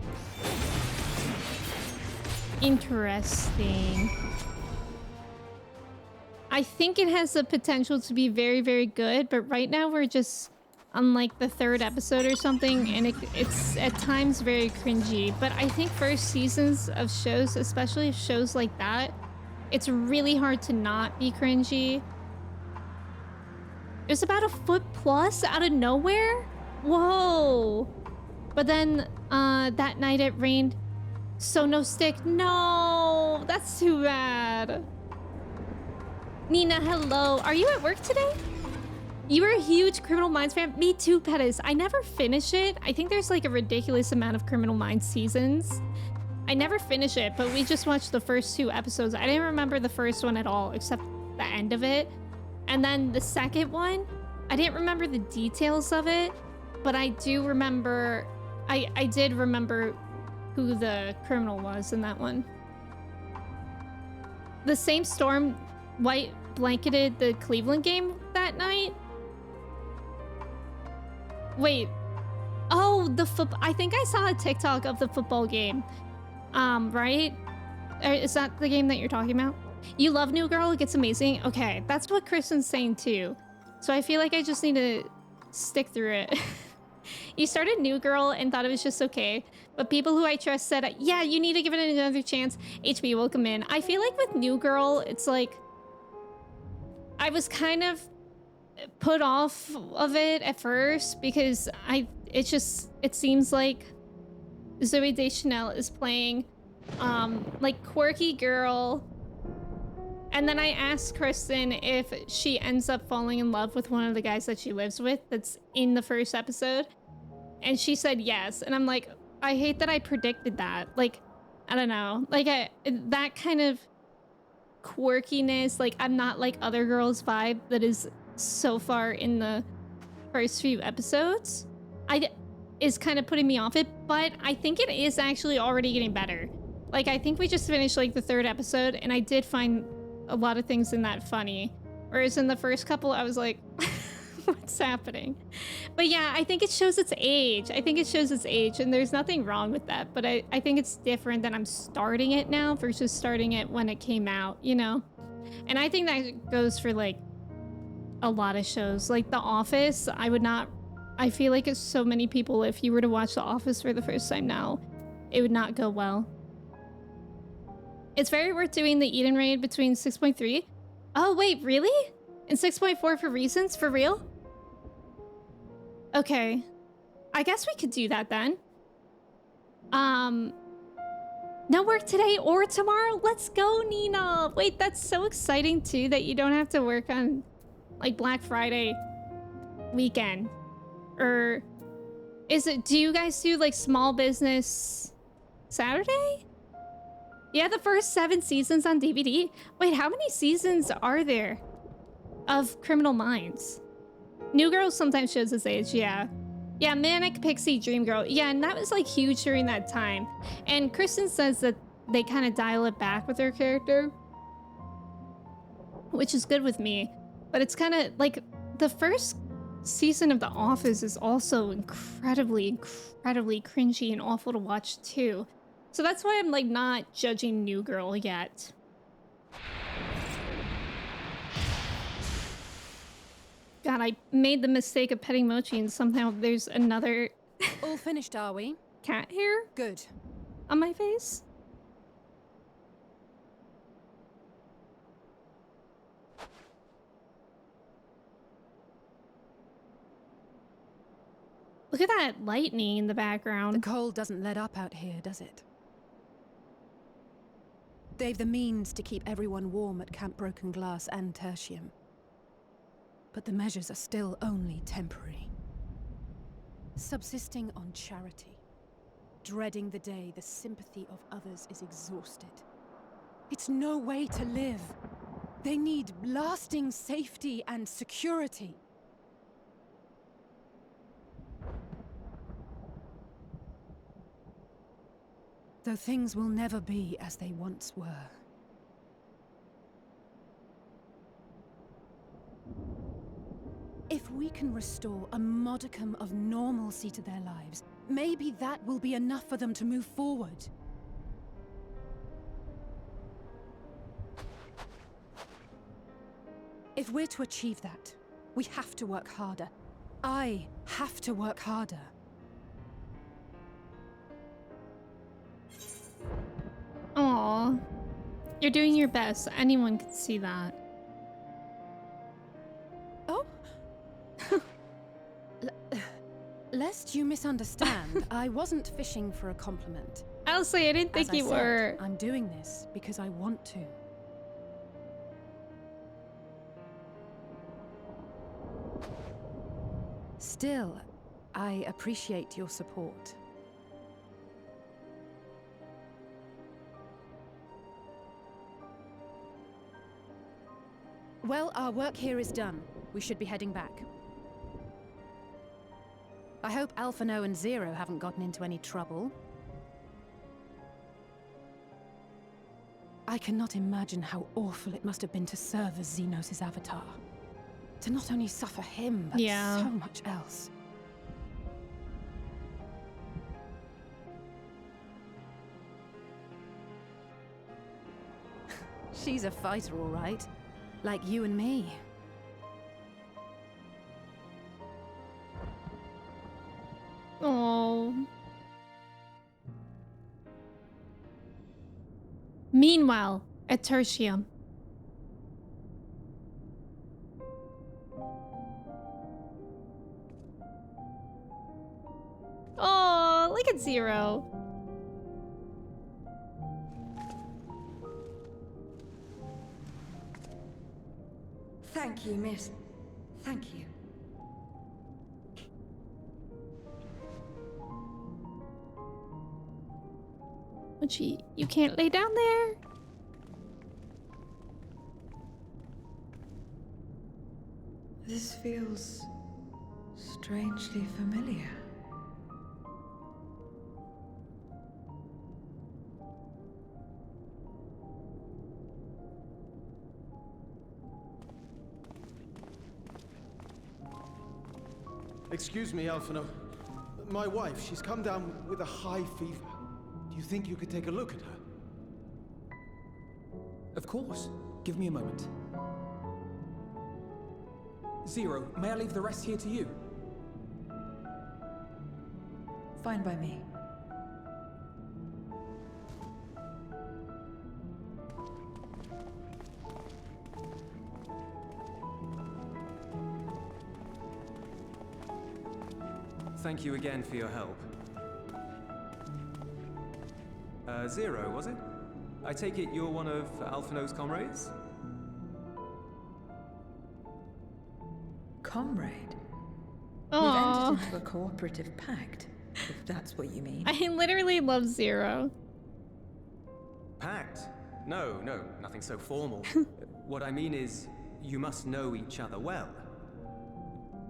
interesting. I think it has the potential to be very, very good, but right now we're just on like the 3rd episode or something, and it's at times very cringy. But I think first seasons of shows, especially shows like that, it's really hard to not be cringy. It was about a foot plus out of nowhere? Whoa! But then that night it rained, so no stick. No! That's too bad. Nina, hello. Are you at work today? You were a huge Criminal Minds fan? Me too, Pettis. I never finish it. I think there's like a ridiculous amount of Criminal Minds seasons. I never finish it, but we just watched the first 2 episodes. I didn't remember the first one at all, except the end of it. And then the second one, I didn't remember the details of it, but I do remember, I did remember who the criminal was in that one. The same storm white blanketed the Cleveland game that night? Wait. Oh, the football. I think I saw a TikTok of the football game. Right? Is that the game that you're talking about? You love New Girl? It gets amazing? Okay, that's what Kristen's saying too. So I feel like I just need to stick through it. You started New Girl and thought it was just okay, but people who I trust said, yeah, you need to give it another chance. HB, welcome in. I feel like with New Girl, it's like I was kind of put off of it at first because it seems like Zooey Deschanel is playing like quirky girl. And then I asked Kristen if she ends up falling in love with one of the guys that she lives with that's in the first episode. And she said yes. And I'm like, I hate that I predicted that. Like, I don't know. Like, that kind of quirkiness, like, I'm not like other girls vibe that is so far in the first few episodes, is kind of putting me off it. But I think it is actually already getting better. Like, I think we just finished like the 3rd episode, and I did find a lot of things in that funny. Whereas in the first couple, I was like, what's happening? But yeah, I think it shows its age. I think it shows its age, and there's nothing wrong with that. But I think it's different that I'm starting it now versus starting it when it came out, you know? And I think that goes for like a lot of shows. Like The Office, I feel like it's so many people, if you were to watch The Office for the first time now, it would not go well. It's very worth doing the Eden raid between 6.3. Oh, wait, really? And 6.4 for reasons? For real? Okay. I guess we could do that then. No work today or tomorrow? Let's go, Nina! Wait, that's so exciting too that you don't have to work on like Black Friday. weekend. Or is it, do you guys do like Small Business Saturday? Yeah, the first 7 seasons on DVD. Wait, how many seasons are there of Criminal Minds? New Girl sometimes shows its age, yeah. Yeah, Manic Pixie Dream Girl. Yeah, and that was like huge during that time. And Kristen says that they kind of dial it back with her character, which is good with me. But it's kind of like the first season of The Office is also incredibly cringy and awful to watch too. So that's why I'm like not judging New Girl yet. God, I made the mistake of petting Mochi and somehow there's another All finished, are we? cat hair Good. on my face. Look at that lightning in the background. The cold doesn't let up out here, does it? They've the means to keep everyone warm at Camp Broken Glass and Tertium. But the measures are still only temporary. Subsisting on charity. Dreading the day the sympathy of others is exhausted. It's no way to live. They need lasting safety and security. Though things will never be as they once were. If we can restore a modicum of normalcy to their lives, maybe that will be enough for them to move forward. If we're to achieve that, we have to work harder. I have to work harder. Aw, you're doing your best. Anyone can see that. Oh? Lest you misunderstand, I wasn't fishing for a compliment. Honestly, I didn't think As I you said, were. I'm doing this because I want to. Still, I appreciate your support. Well, our work here is done. We should be heading back. I hope Alphano and Zero haven't gotten into any trouble. I cannot imagine how awful it must have been to serve as Xenos' avatar. To not only suffer him, but so much else. She's a fighter, all right. Like you and me. Oh. Meanwhile, at Tertium. Oh, look at Zero. Thank you, miss. Thank you. Mochi, you can't lay down there. This feels strangely familiar. Excuse me, Alphano. My wife, she's come down with a high fever. Do you think you could take a look at her? Of course. Give me a moment. Zero, may I leave the rest here to you? Fine by me. Thank you again for your help. Zero, was it? I take it you're one of Alphano's comrades? Comrade? We've entered into a cooperative pact, if that's what you mean. I literally love Zero. Pact? No, nothing so formal. What I mean is, you must know each other well.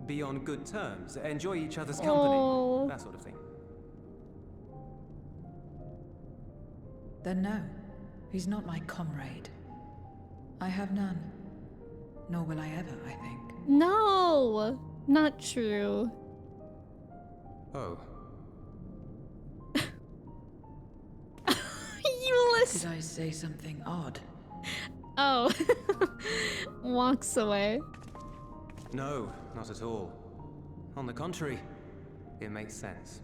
Be on good terms, enjoy each other's company, that sort of thing. Then no, he's not my comrade. I have none. Nor will I ever, I think. No, not true. Oh. Did I say something odd? Oh. Walks away. No, not at all. On the contrary, it makes sense.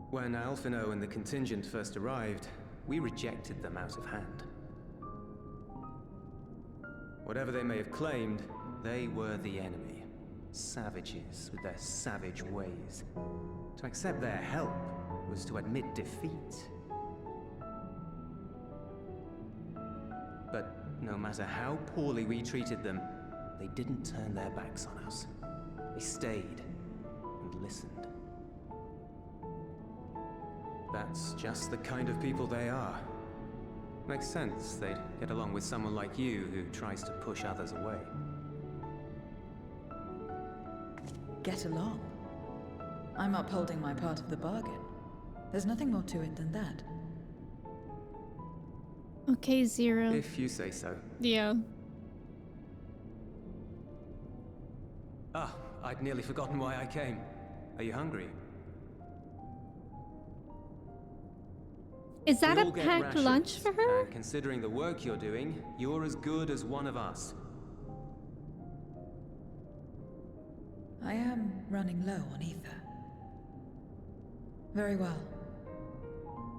When Alphino and the contingent first arrived, we rejected them out of hand. Whatever they may have claimed, they were the enemy. Savages with their savage ways. To accept their help was to admit defeat. But no matter how poorly we treated them, they didn't turn their backs on us. They stayed and listened. That's just the kind of people they are. Makes sense they'd get along with someone like you who tries to push others away. Get along? I'm upholding my part of the bargain. There's nothing more to it than that. Okay, Zero. If you say so. Yeah. Ah, I'd nearly forgotten why I came. Are you hungry? Is that We a all get packed rations, lunch for her? And considering the work you're doing, you're as good as one of us. I am running low on ether. Very well.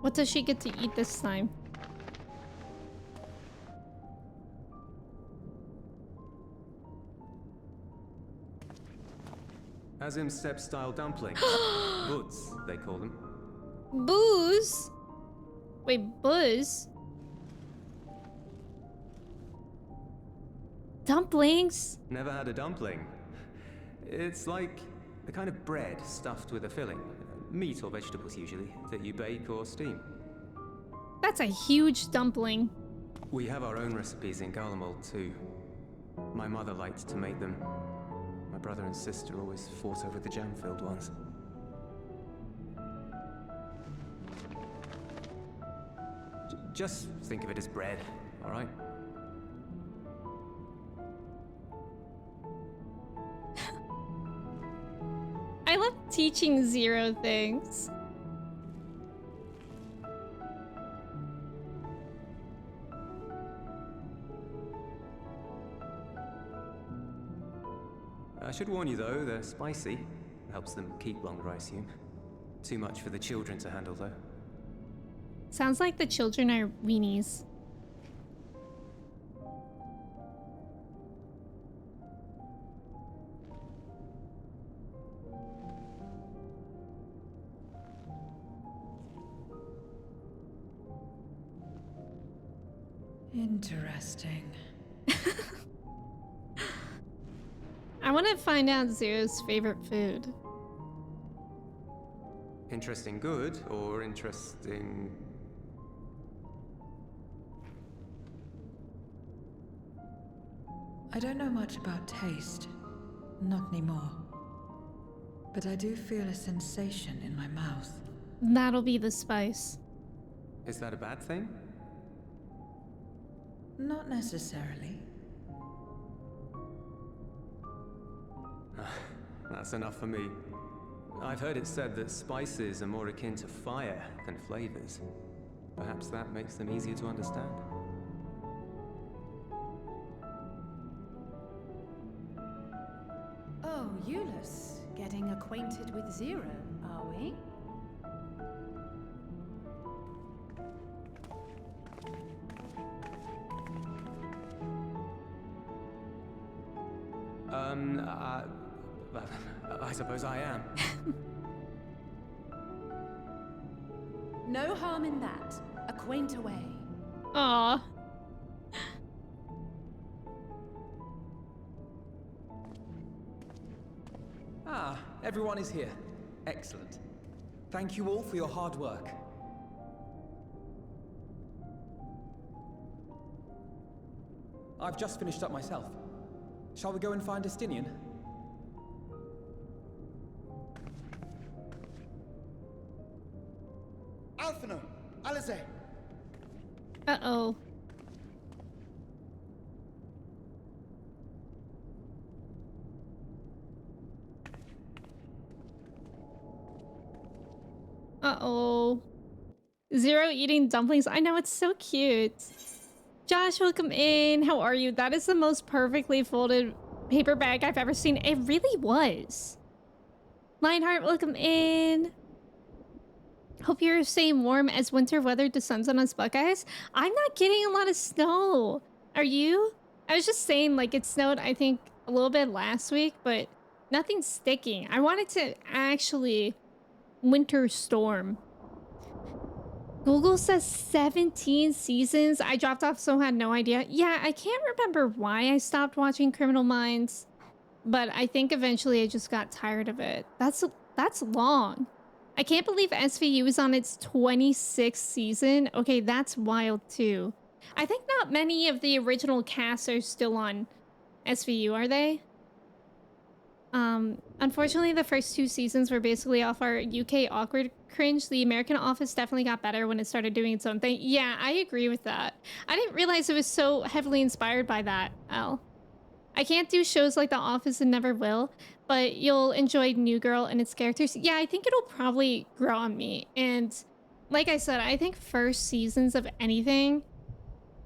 What does she get to eat this time? Azim step style dumplings. Buds, they call them. Booze? Wait, booze? Dumplings? Never had a dumpling. It's like a kind of bread stuffed with a filling. Meat or vegetables usually, that you bake or steam. That's a huge dumpling. We have our own recipes in Garlemald too. My mother liked to make them. My brother and sister always fought over the jam-filled ones. Just think of it as bread, all right? I love teaching Zero things. I should warn you though, they're spicy. Helps them keep longer, I assume. Too much for the children to handle though. Sounds like the children are weenies. Interesting. I want to find out Zero's favorite food. Interesting good, or interesting... I don't know much about taste. Not anymore. But I do feel a sensation in my mouth. That'll be the spice. Is that a bad thing? Not necessarily. That's enough for me. I've heard it said that spices are more akin to fire than flavors. Perhaps that makes them easier to understand. Oh, Euless, getting acquainted with Zero, are we? I suppose I am. No harm in that. Acquaint away. Aw. Everyone is here. Excellent. Thank you all for your hard work. I've just finished up myself. Shall we go and find Estinian? Alphino! Alize! Uh-oh. Uh-oh. Zero eating dumplings. I know, it's so cute. Josh, welcome in. How are you? That is the most perfectly folded paper bag I've ever seen. It really was. Lionheart, welcome in. Hope you're staying warm as winter weather descends on us Buckeyes. I'm not getting a lot of snow. Are you? I was just saying, like, it snowed, I think, a little bit last week, but nothing's sticking. I wanted to actually winter storm. Google says 17 seasons. I dropped off, so had no idea. Yeah, I can't remember why I stopped watching Criminal Minds, but I think eventually I just got tired of it. That's long. I can't believe SVU is on its 26th season. Okay, that's wild too. I think not many of the original casts are still on SVU, are they? Unfortunately, the first 2 seasons were basically off our UK awkward cringe. The American Office definitely got better when it started doing its own thing. Yeah, I agree with that. I didn't realize it was so heavily inspired by that, Al. I can't do shows like The Office and never will, but you'll enjoy New Girl and its characters. Yeah, I think it'll probably grow on me. And like I said, I think first seasons of anything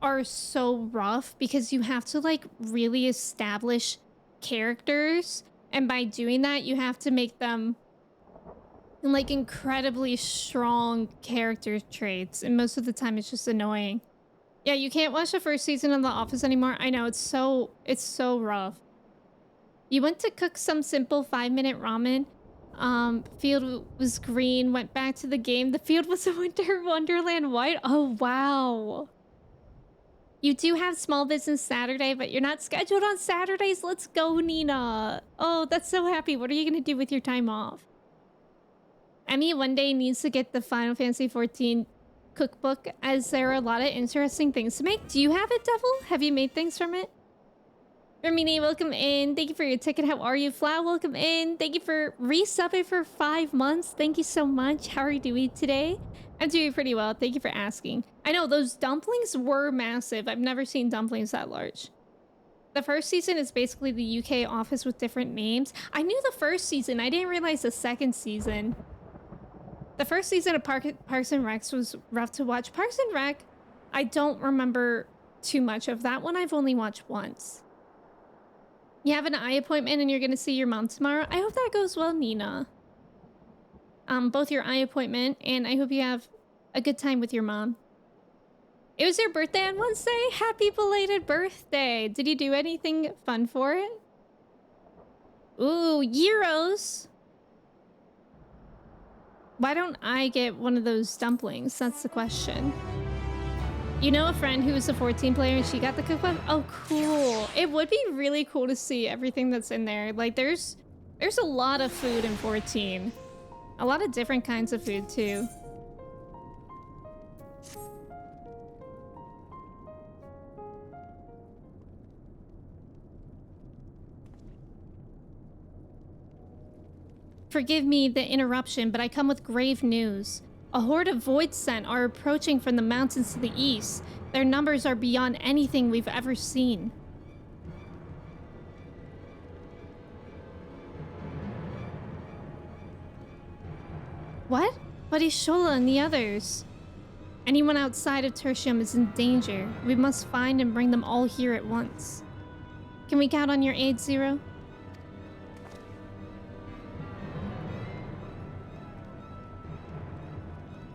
are so rough because you have to like really establish characters. And by doing that, you have to make them like incredibly strong character traits. And most of the time it's just annoying. Yeah, you can't watch the first season of The Office anymore. I know, it's so rough. You went to cook some simple 5-minute ramen. Field was green, went back to the game. The field was a winter wonderland white. Oh, wow. You do have small business Saturday, but you're not scheduled on Saturdays. Let's go, Nina. Oh, that's so happy. What are you going to do with your time off? Emmy one day needs to get the Final Fantasy XIV cookbook, as there are a lot of interesting things to make. Do you have it, Devil? Have you made things from it? Ramini, welcome in. Thank you for your ticket. How are you? Flau, welcome in. Thank you for resubbing for 5 months. Thank you so much. How are you doing today? I'm doing pretty well. Thank you for asking. I know, those dumplings were massive. I've never seen dumplings that large. The first season is basically the UK Office with different names. I knew the first season. I didn't realize the second season. The first season of Parks and Rec was rough to watch. Parks and Rec, I don't remember too much of that one. I've only watched once. You have an eye appointment and you're going to see your mom tomorrow. I hope that goes well, Nina. Both your eye appointment and I hope you have a good time with your mom. It was your birthday on Wednesday? Happy belated birthday. Did you do anything fun for it? Ooh, gyros. Why don't I get one of those dumplings? That's the question. You know a friend who was a 14 player and she got the cookbook? Oh, cool. It would be really cool to see everything that's in there. Like, there's a lot of food in 14. A lot of different kinds of food, too. Forgive me the interruption, but I come with grave news. A horde of void scent are approaching from the mountains to the east. Their numbers are beyond anything we've ever seen. What? But Ishola and the others. Anyone outside of Tertium is in danger. We must find and bring them all here at once. Can we count on your aid, Zero?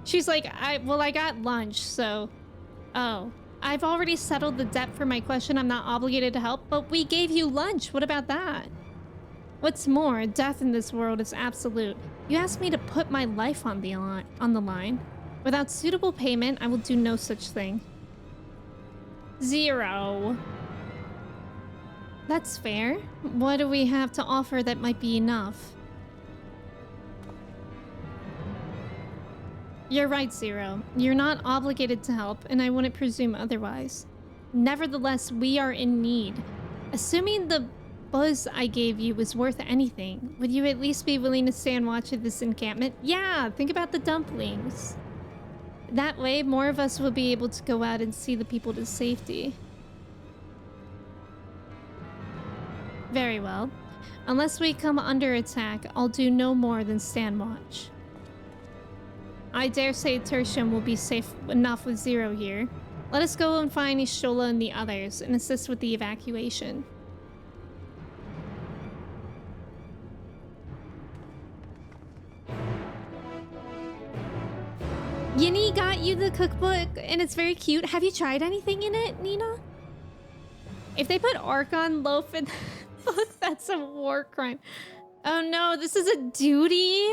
She's like, I got lunch, so... Oh. I've already settled the debt for my question. I'm not obligated to help, but we gave you lunch. What about that? What's more, death in this world is absolute. You asked me to put my life on the line. Without suitable payment, I will do no such thing. Zero. That's fair. What do we have to offer that might be enough? You're right, Zero. You're not obligated to help, and I wouldn't presume otherwise. Nevertheless, we are in need. Assuming the buzz I gave you was worth anything, would you at least be willing to stand watch at this encampment? Yeah, think about the dumplings. That way, more of us will be able to go out and see the people to safety. Very well. Unless we come under attack, I'll do no more than stand watch. I dare say Tertium will be safe enough with Zero here. Let us go and find Ishola and the others and assist with the evacuation. Yinny got you the cookbook and it's very cute. Have you tried anything in it, Nina? If they put Archon loaf in the book, that's a war crime. Oh no, this is a duty?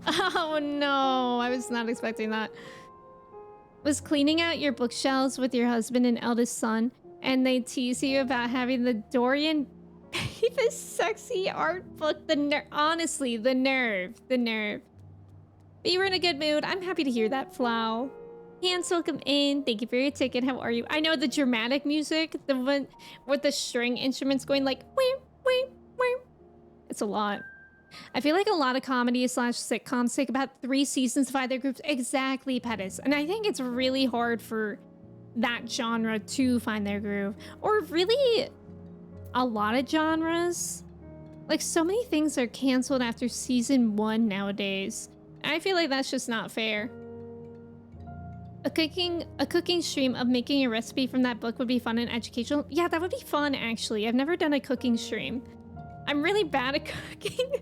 Oh no, I was not expecting that. Was cleaning out your bookshelves with your husband and eldest son, and they tease you about having the Dorian Beavis sexy art book. Honestly, the nerve. But you were in a good mood. I'm happy to hear that, Flau. Hans, welcome in. Thank you for your ticket. How are you? I know the dramatic music, the one with the string instruments going like, wee, wee, wee. It's a lot. I feel like a lot of comedies / sitcoms take about 3 seasons to find their groups. Exactly, Pettis. And I think it's really hard for that genre to find their groove. Or really, a lot of genres. Like, so many things are canceled after season 1 nowadays. I feel like that's just not fair. A cooking stream of making a recipe from that book would be fun and educational. Yeah, that would be fun, actually. I've never done a cooking stream. I'm really bad at cooking.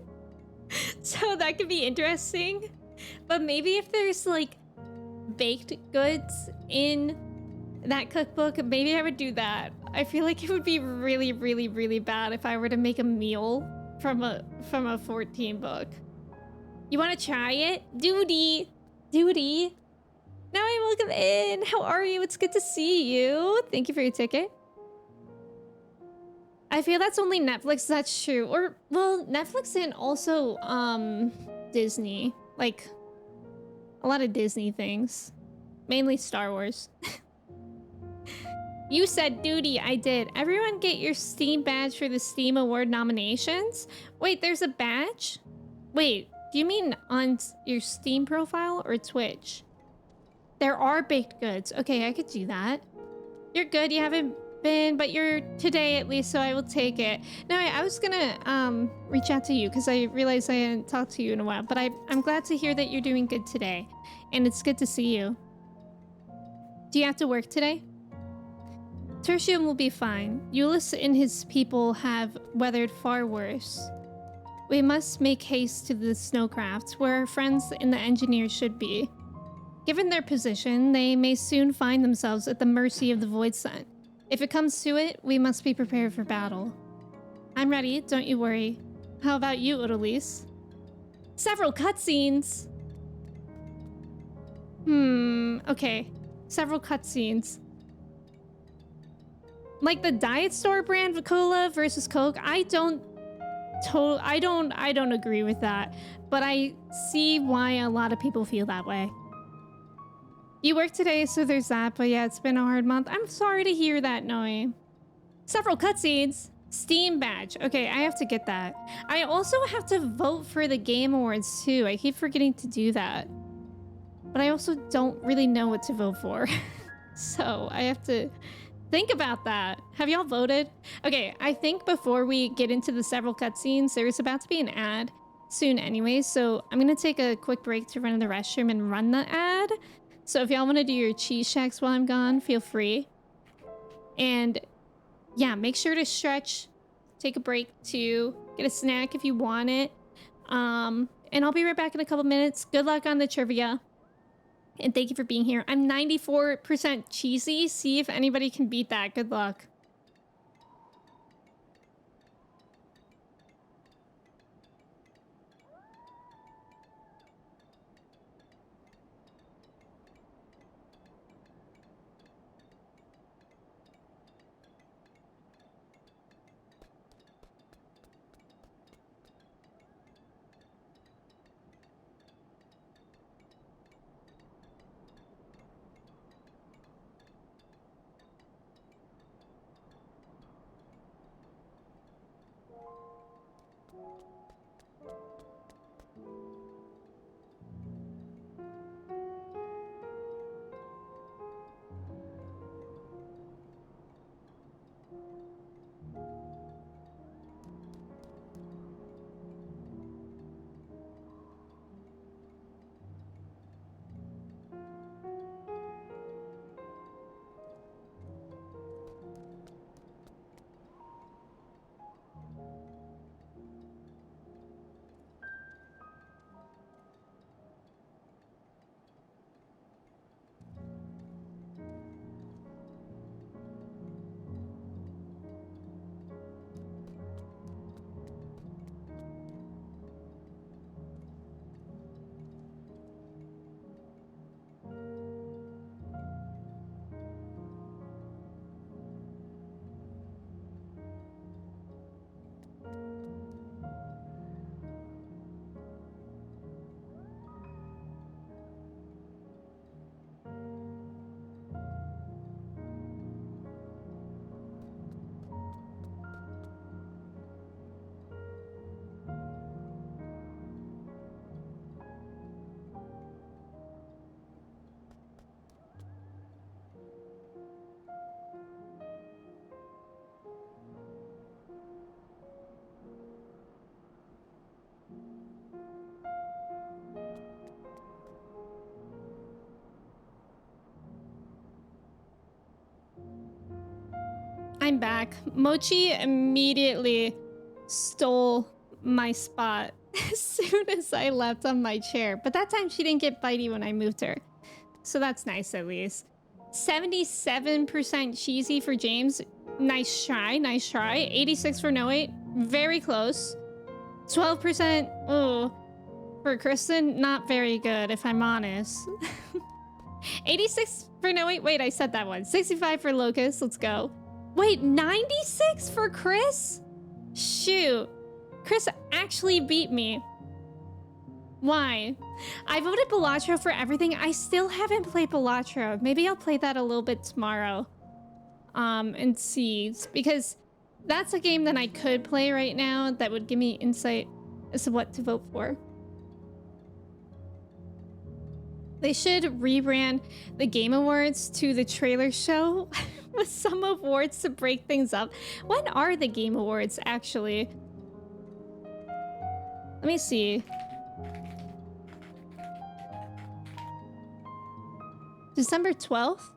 So that could be interesting. But maybe if there's like baked goods in that cookbook, maybe I would do that. I feel like it would be really, really, really bad if I were to make a meal from a 14 book. You want to try it? Duty. Now I welcome in. How are you? It's good to see you. Thank you for your ticket. I feel that's only Netflix. That's true. Or, well, Netflix and also, Disney. Like, a lot of Disney things. Mainly Star Wars. You said duty. I did. Everyone get your Steam badge for the Steam Award nominations? Wait, there's a badge? Wait, do you mean on your Steam profile or Twitch? There are baked goods. Okay, I could do that. You're good. You haven't been, but you're today at least, so I will take it. No, I was gonna reach out to you because I realized I hadn't talked to you in a while, but I'm glad to hear that you're doing good today, and it's good to see you. Do you have to work today? Tertium will be fine. Euless and his people have weathered far worse. We must make haste to the snowcraft, where our friends and the engineers should be. Given their position, they may soon find themselves at the mercy of the Void Scent. If it comes to it, we must be prepared for battle. I'm ready, don't you worry. How about you, Odalise? Several cutscenes! Okay. Several cutscenes. Like the Diet Store brand cola versus Coke, I don't agree with that, but I see why a lot of people feel that way. You work today, so there's that, but yeah, it's been a hard month. I'm sorry to hear that, Noe. Several cutscenes. Steam badge. Okay, I have to get that. I also have to vote for the Game Awards, too. I keep forgetting to do that. But I also don't really know what to vote for. So I have to think about that. Have y'all voted? Okay, I think before we get into the several cutscenes, there's about to be an ad soon anyway, so I'm gonna take a quick break to run to the restroom and run the ad. So if y'all want to do your cheese checks while I'm gone, feel free. And yeah, make sure to stretch, take a break too, get a snack if you want it. And I'll be right back in a couple minutes. Good luck on the trivia. And thank you for being here. I'm 94% cheesy. See if anybody can beat that. Good luck. I'm back. Mochi immediately stole my spot as soon as I left on my chair. But that time she didn't get bitey when I moved her. So that's nice at least. 77% cheesy for James. Nice try, nice try. 86 for Noe. Very close. 12%, oh, for Kristen, not very good, if I'm honest. 86 for no, wait, I said that one. 65 for Locust, let's go. Wait, 96 for Chris? Shoot. Chris actually beat me. Why? I voted Balatro for everything. I still haven't played Balatro. Maybe I'll play that a little bit tomorrow. And see, because that's a game that I could play right now that would give me insight as to what to vote for. They should rebrand the Game Awards to the trailer show with some awards to break things up. When are the Game Awards, actually? Let me see. December 12th?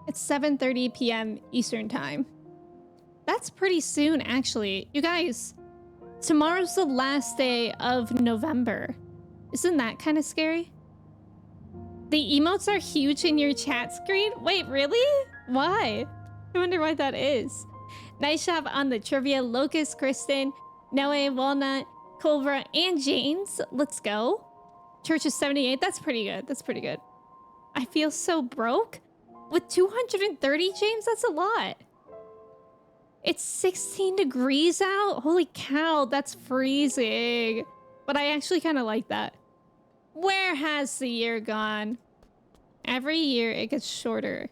It's 7:30 p.m. Eastern Time. That's pretty soon, actually. You guys, tomorrow's the last day of November. Isn't that kind of scary? The emotes are huge in your chat screen? Wait, really? Why? I wonder why that is. Nice job on the trivia. Locust, Kristen, Noe, Walnut, Cobra, and James. Let's go. Church is 78. That's pretty good. That's pretty good. I feel so broke. With 230, James, that's a lot. It's 16 degrees out. Holy cow, that's freezing. But I actually kind of like that. Where has the year gone? Every year it gets shorter.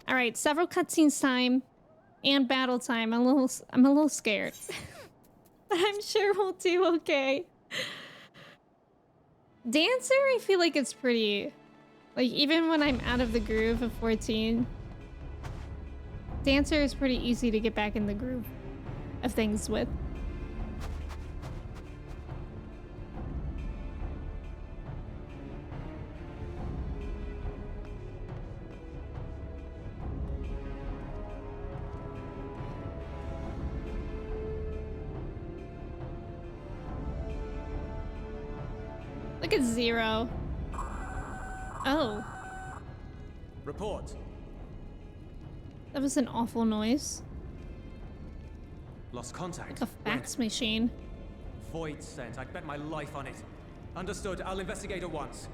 All right, several cutscenes time and battle time. I'm a little scared. But I'm sure we'll do okay. Dancer, I feel like it's pretty, like, even when I'm out of the groove of 14, Dancer is pretty easy to get back in the groove of things with. Look at Zero. Oh. Report. That was an awful noise. Lost contact. Like a fax machine. Void sent. I'd bet my life on it. Understood. I'll investigate at once.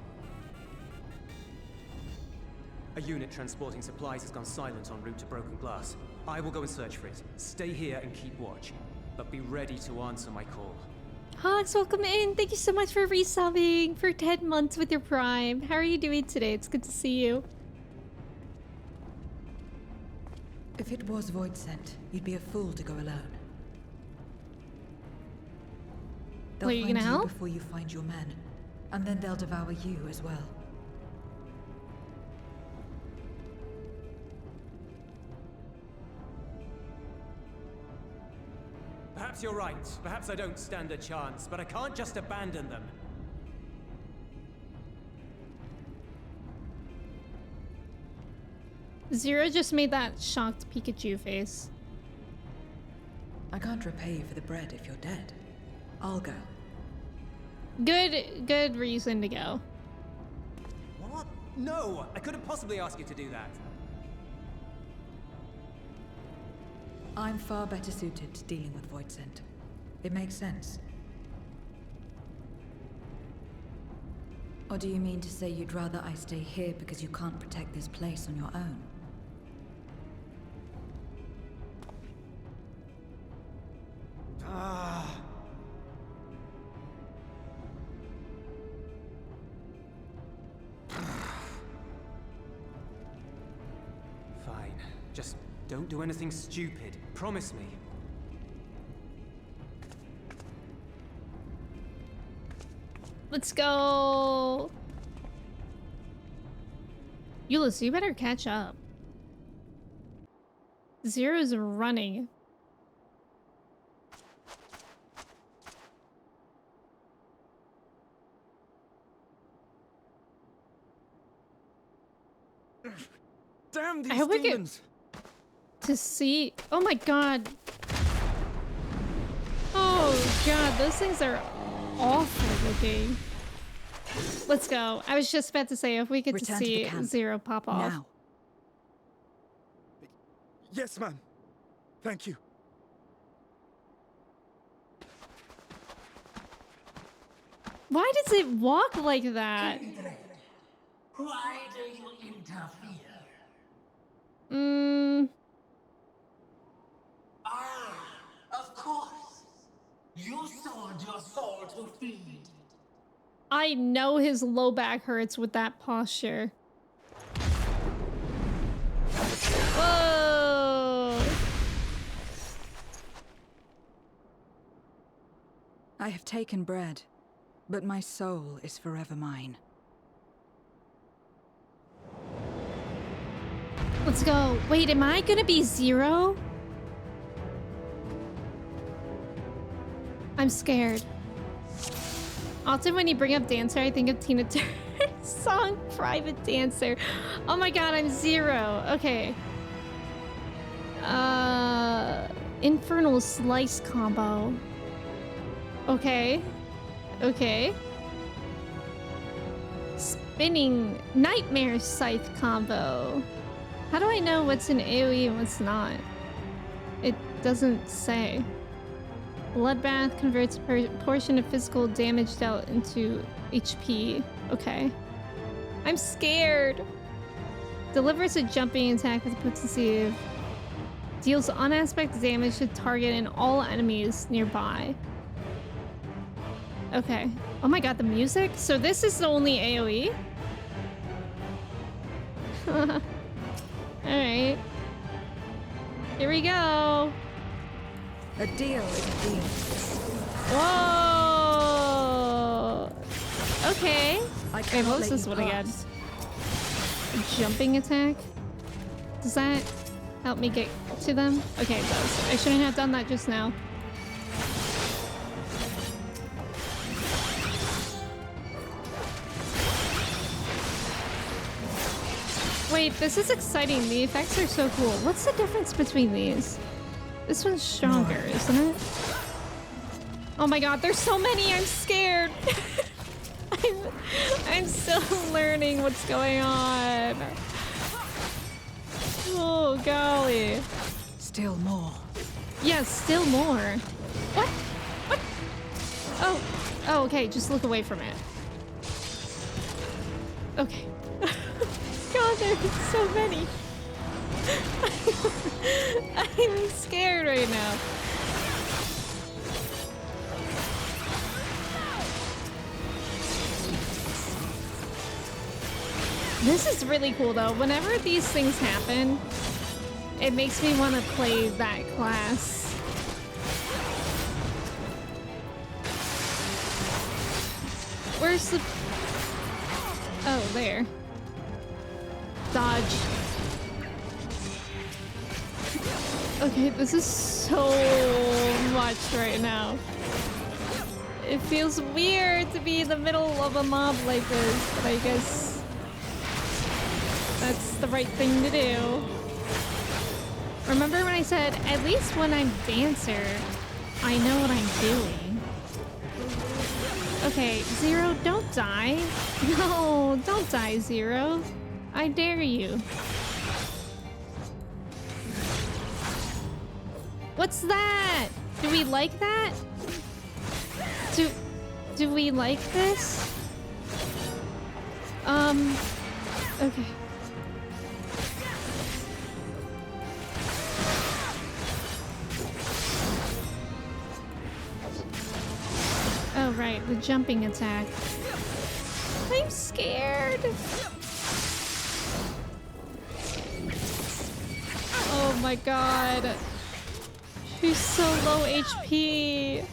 A unit transporting supplies has gone silent en route to Broken Glass. I will go and search for it. Stay here and keep watch. But be ready to answer my call. Hogs, welcome in. Thank you so much for resubbing for 10 months with your Prime. How are you doing today? It's good to see you. If it was Void sent, you'd be a fool to go alone. They'll Are you find gonna help? before you find your men, and then they'll devour you as well. Perhaps you're right. Perhaps I don't stand a chance, but I can't just abandon them. Zero just made that shocked Pikachu face. I can't repay you for the bread if you're dead. I'll go. Good reason to go. What? No! I couldn't possibly ask you to do that. I'm far better suited to dealing with Void sent. It makes sense. Or do you mean to say you'd rather I stay here because you can't protect this place on your own? Fine. Just don't do anything stupid. Promise me. Let's go. Euless, you better catch up. Zero's running. Damn these I hope we get demons! to see. Oh my god. Oh god, those things are awful looking. Let's go. I was just about to say if we get Return to to the see camp. Zero pop off. Now. Yes, ma'am. Thank you. Why does it walk like that? Why do you interfere? Of course. You sold your soul to feed. I know his low back hurts with that posture. Whoa! I have taken bread, but my soul is forever mine. Let's go. Wait, am I gonna be Zero? I'm scared. Often when you bring up Dancer, I think of Tina Turner's song Private Dancer. Oh my god, I'm Zero. Okay. Infernal Slice combo. Okay. Okay. Spinning Nightmare Scythe combo. How do I know what's an AoE and what's not? It doesn't say. Bloodbath converts a portion of physical damage dealt into HP. Okay. I'm scared. Delivers a jumping attack with potency of... Deals unaspect damage to target and all enemies nearby. Okay. Oh my god, the music? So this is the only AoE? Alright. Here we go. A deal is a deal. Whoa! Okay. Wait, what was this one again? A jumping attack? Does that help me get to them? Okay, it does. I shouldn't have done that just now. Wait, this is exciting. The effects are so cool. What's the difference between these? This one's stronger, isn't it? Oh my god, there's so many! I'm scared! I'm still learning what's going on. Oh, golly. Still more. Yes, still more. What? What? Oh. Oh, okay, just look away from it. Okay. God, there's so many. I'm scared right now. This is really cool though. Whenever these things happen, it makes me want to play that class. Where's the... Oh, there. Dodge. Okay, this is so much right now. It feels weird to be in the middle of a mob like this, but I guess that's the right thing to do. Remember when I said, at least when I'm Dancer, I know what I'm doing. Okay, Zero, don't die. No, don't die, Zero. I dare you. What's that? Do we like that? Do we like this? Okay. Oh, right, the jumping attack. I'm scared. Oh my god. She's so low HP.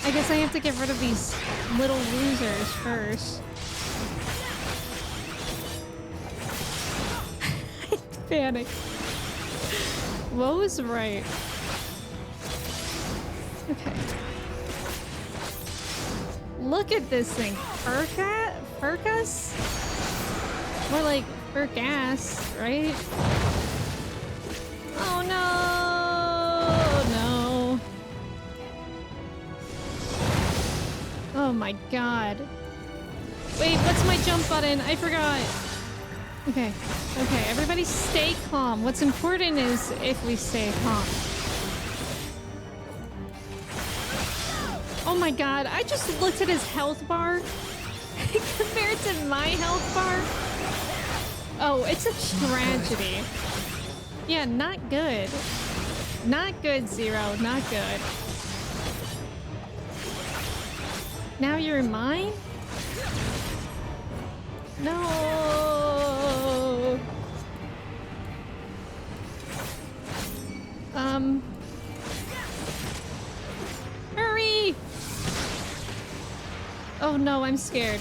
I guess I have to get rid of these little losers first. I panicked. What was right? Okay. Look at this thing. Furcus? More like for gas, right? Oh no! No. Oh my god. Wait, what's my jump button? I forgot. Okay. Okay, everybody stay calm. What's important is if we stay calm. Oh my god, I just looked at his health bar compared to my health bar. Oh, it's a tragedy. Yeah, not good. Not good, Zero. Not good. Now you're mine? No. Hurry! Oh no, I'm scared.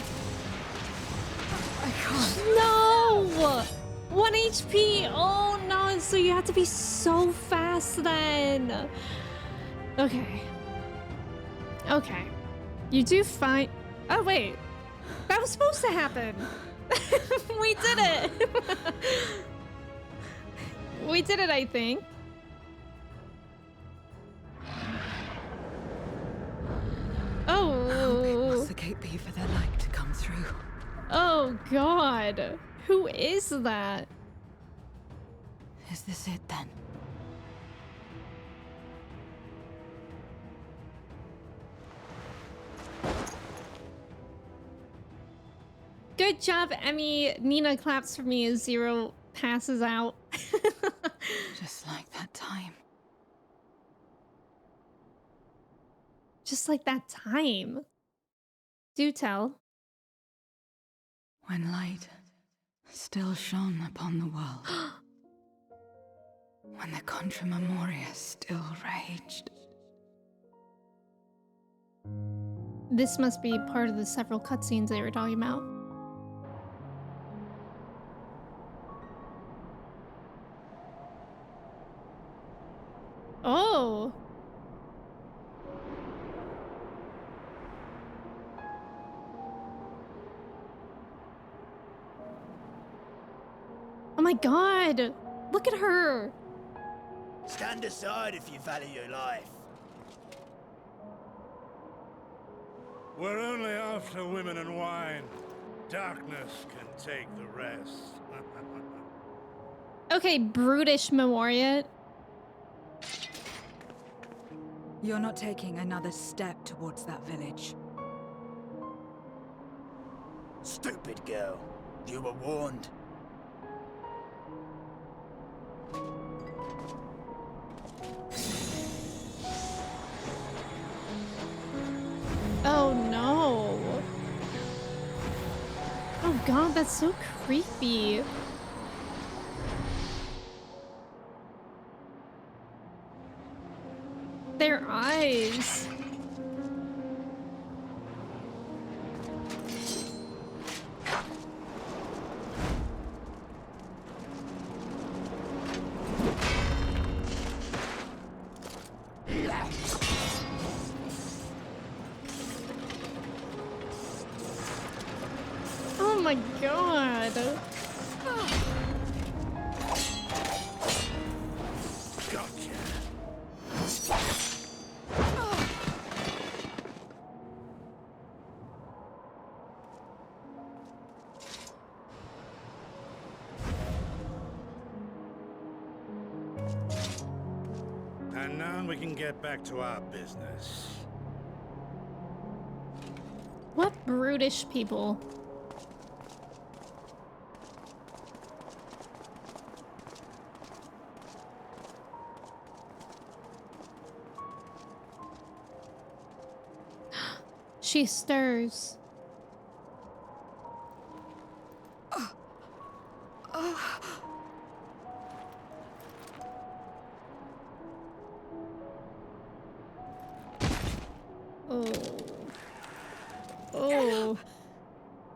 I can't. No! 1 HP! Oh no, so you have to be so fast then. Okay. Okay. You do fine. Oh wait. That was supposed to happen. We did it! We did it, I think. Oh. It must the gate be for their light to come through. Oh god. Who is that? Is this it then? Good job, Emmy. Nina claps for me as Zero passes out. Just like that time. Just like that time. Do tell. When light still shone upon the world. When the Contra Memoria still raged. This must be part of the several cutscenes they were talking about. Oh! Oh my god! Look at her! Stand aside if you value your life. We're only after women and wine. Darkness can take the rest. Okay, brutish Memoria. You're not taking another step towards that village. Stupid girl. You were warned. Oh no. Oh god, that's so creepy. Their eyes. Oh my god. Gotcha. And now we can get back to our business. What brutish people. She stirs. Oh. Oh.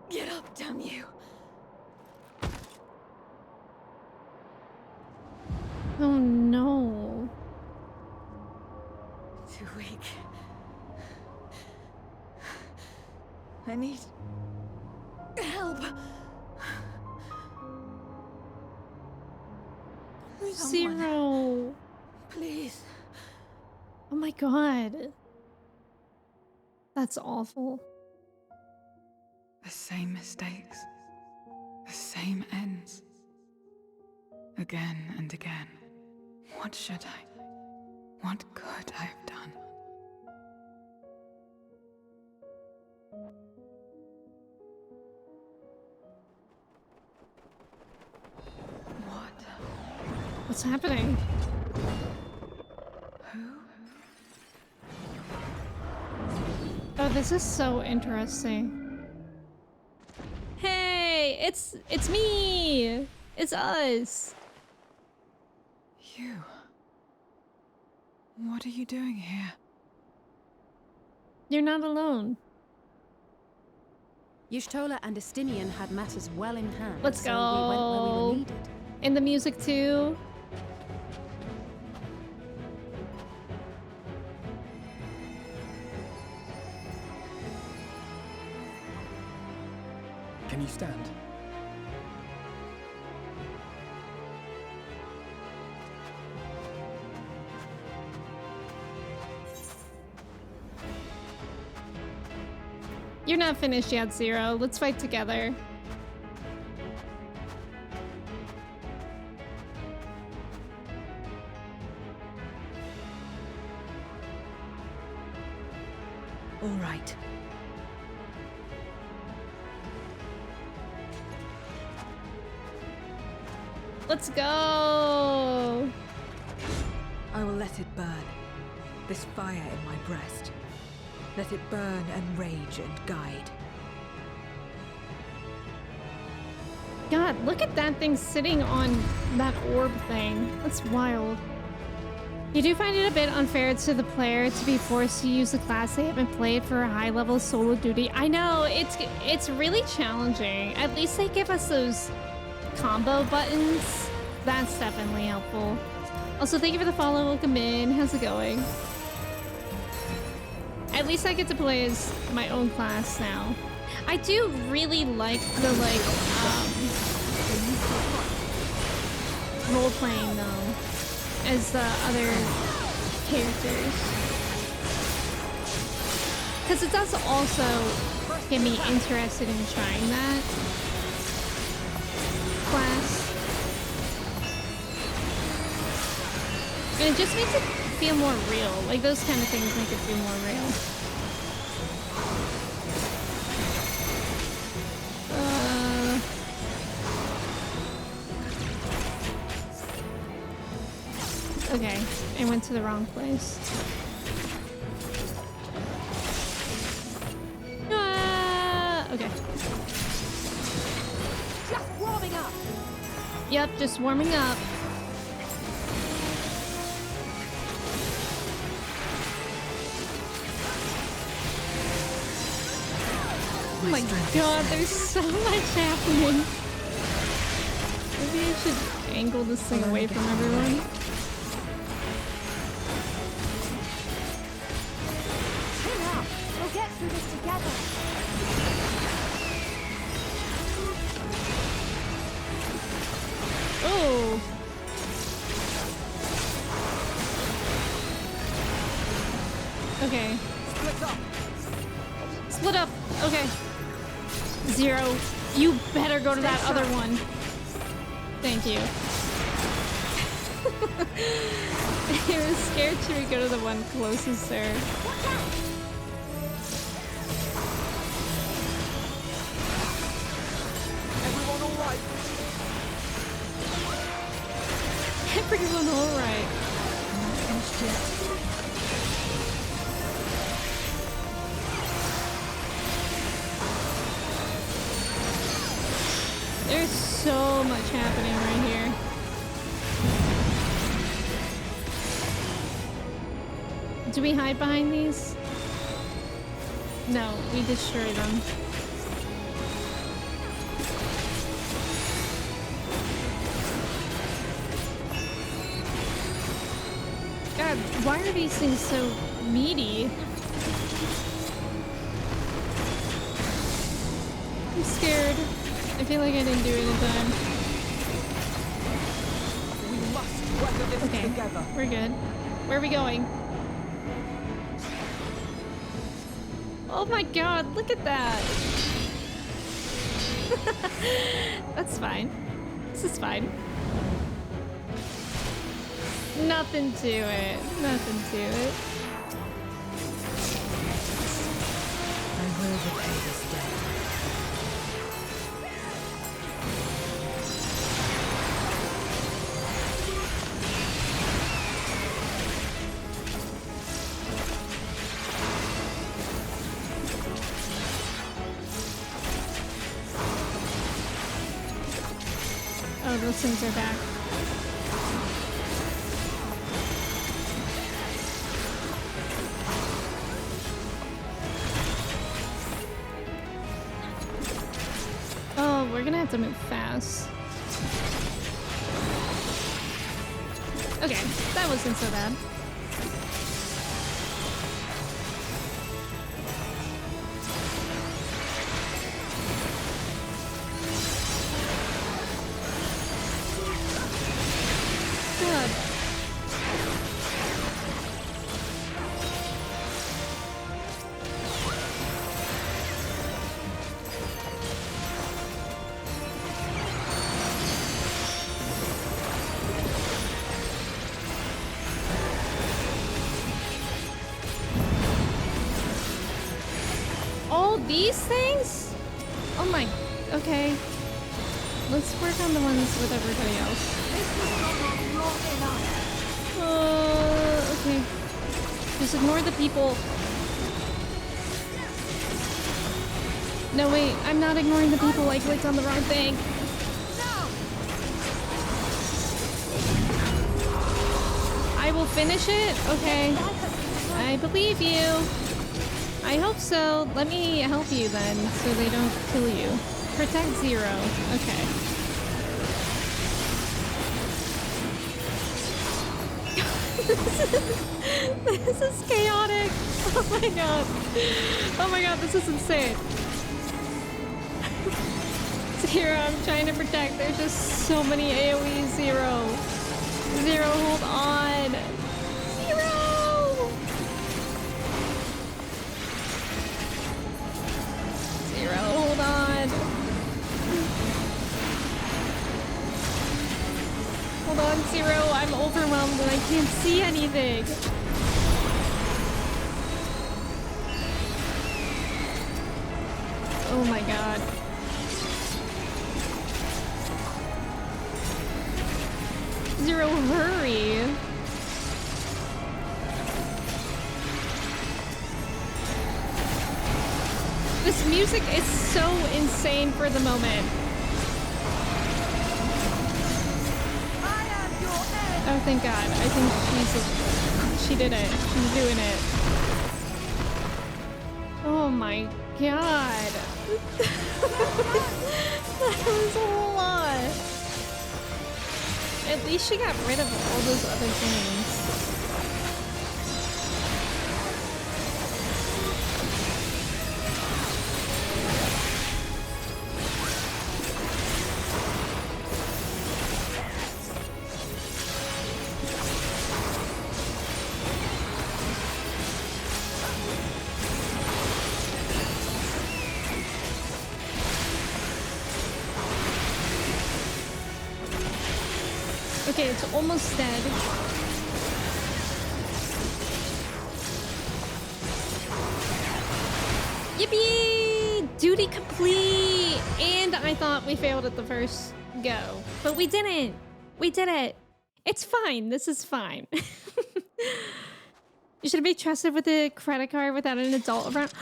Get up, damn you. Oh no. Too weak. I need help. Zero. Please. Oh my god. That's awful. The same mistakes. The same ends. Again and again. What should I? What could I have done? What? What's happening? Who? Oh, this is so interesting. Hey, it's me. It's us. You. What are you doing here? You're not alone. Y'shtola and Estinian had matters well in hand. Let's so we went where we were needed. And the music too. Can you stand? You're not finished yet, Zero. Let's fight together. All right. Let's go. I will let it burn. This fire in my breast. Let it burn and rage and guide. God, look at that thing sitting on that orb thing. That's wild. You do find it a bit unfair to the player to be forced to use a class they haven't played for a high-level solo duty. I know, it's really challenging. At least they give us those combo buttons. That's definitely helpful. Also, thank you for the follow. Welcome in. How's it going? At least I get to play as my own class now. I do really like the role-playing though as the other characters, because it does also get me interested in trying that class, and it just makes it feel more real. Like those kind of things make it feel more real. Okay, I went to the wrong place. Okay. Just warming up. Yep, just warming up. Oh my god, there's so much happening. Maybe I should angle this thing away from everyone. Chill out. We'll get through this together. Oh. Okay. Split up. Split up. Okay. Zero. You better go to that other one. Thank you. I was scared to go to the one closest there. Everyone all right? Everyone all right. Not finished yet. There's so much happening right here. Do we hide behind these? No, we destroy them. God, why are these things so meaty? I'm scared. I feel like I didn't do it in time. We must Okay, we're good. Where are we going? Oh my god, look at that! That's fine. This is fine. Nothing to it. Nothing to it. I will repay this debt. Oh, those things are back. Oh, we're gonna have to move fast. Okay, that wasn't so bad. Good. All these things? Oh my, okay. Let's work on the ones with everybody else. Okay. Just ignore the people. No, wait, I'm not ignoring the people. I clicked on the wrong thing. I will finish it? Okay. I believe you. I hope so. Let me help you then, so they don't kill you. Protect Zero. Okay. This is chaotic. Oh my god. Oh my god, this is insane. Zero, I'm trying to protect. There's just so many AoE. Zero. Zero, hold on. Zero! Zero, hold on. Hold on, Zero. I'm overwhelmed and I can't see anything. Oh my god. Zero, hurry. This music is so insane for the moment. Oh, thank God. I think she did it. She's doing it. Oh my God. That was a whole lot. At least she got rid of all those other things. Okay, it's almost dead. Yippee! Duty complete! And I thought we failed at the first go. But we didn't! We did it! It's fine. This is fine. You should be trusted with a credit card without an adult around.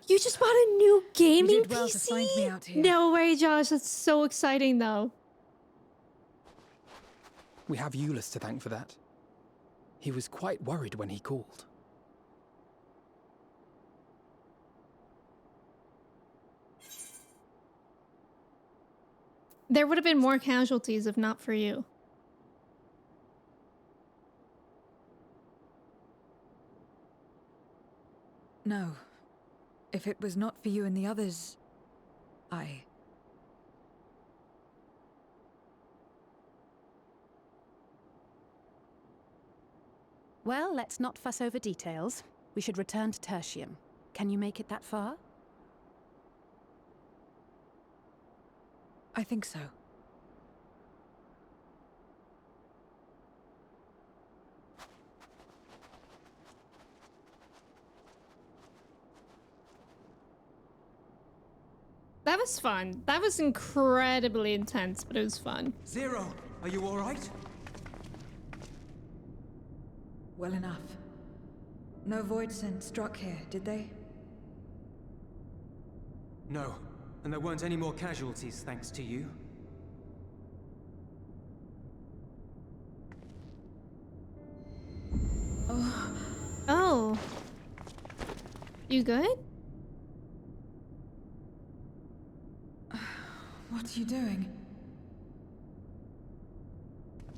You just bought a new gaming you did well PC? to find me out here. No way, Josh. That's so exciting, though. We have Euless to thank for that. He was quite worried when he called. There would have been more casualties if not for you. No. If it was not for you and the others, Well, let's not fuss over details. We should return to Tertium. Can you make it that far? I think so. That was fun. That was incredibly intense, but it was fun. Zero, are you all right? Well enough. No void scent struck here, did they? No, and there weren't any more casualties thanks to you. Oh. You good? What are you doing?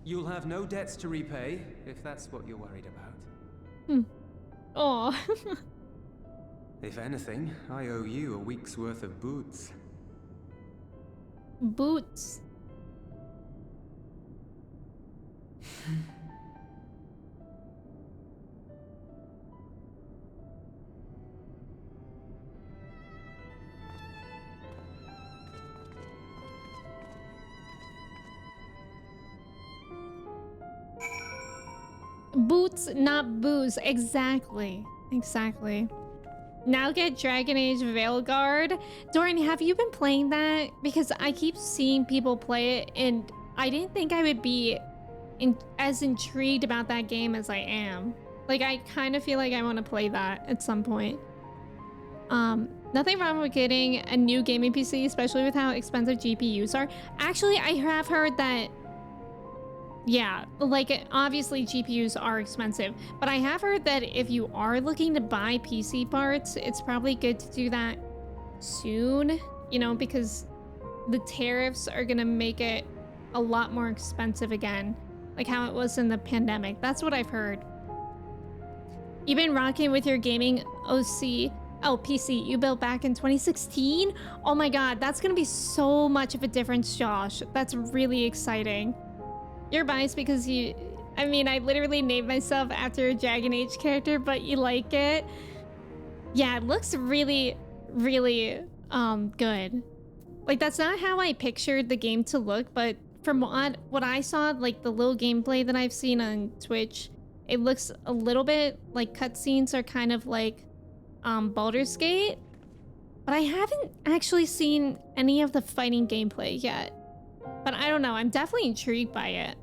You'll have no debts to repay, if that's what you're worried about. Oh. If anything, I owe you a week's worth of boots. Boots. Boots, not booze. Exactly. Exactly. Now get Dragon Age Veilguard. Dorian, have you been playing that? Because I keep seeing people play it, and I didn't think I would be as intrigued about that game as I am. Like, I kind of feel like I want to play that at some point. Nothing wrong with getting a new gaming PC, especially with how expensive GPUs are. Actually, I have heard that, yeah, like, obviously GPUs are expensive, but I have heard that if you are looking to buy PC parts, it's probably good to do that soon, you know, because the tariffs are gonna make it a lot more expensive again, like how it was in the pandemic. That's what I've heard. You've been rocking with your gaming PC you built back in 2016? Oh my god, that's gonna be so much of a difference, Josh. That's really exciting. You're biased because I mean, I literally named myself after a Dragon Age character, but you like it. Yeah, it looks really, really good. Like, that's not how I pictured the game to look, but from what I saw, like the little gameplay that I've seen on Twitch, it looks a little bit like cutscenes are kind of like Baldur's Gate, but I haven't actually seen any of the fighting gameplay yet. But I don't know, I'm definitely intrigued by it.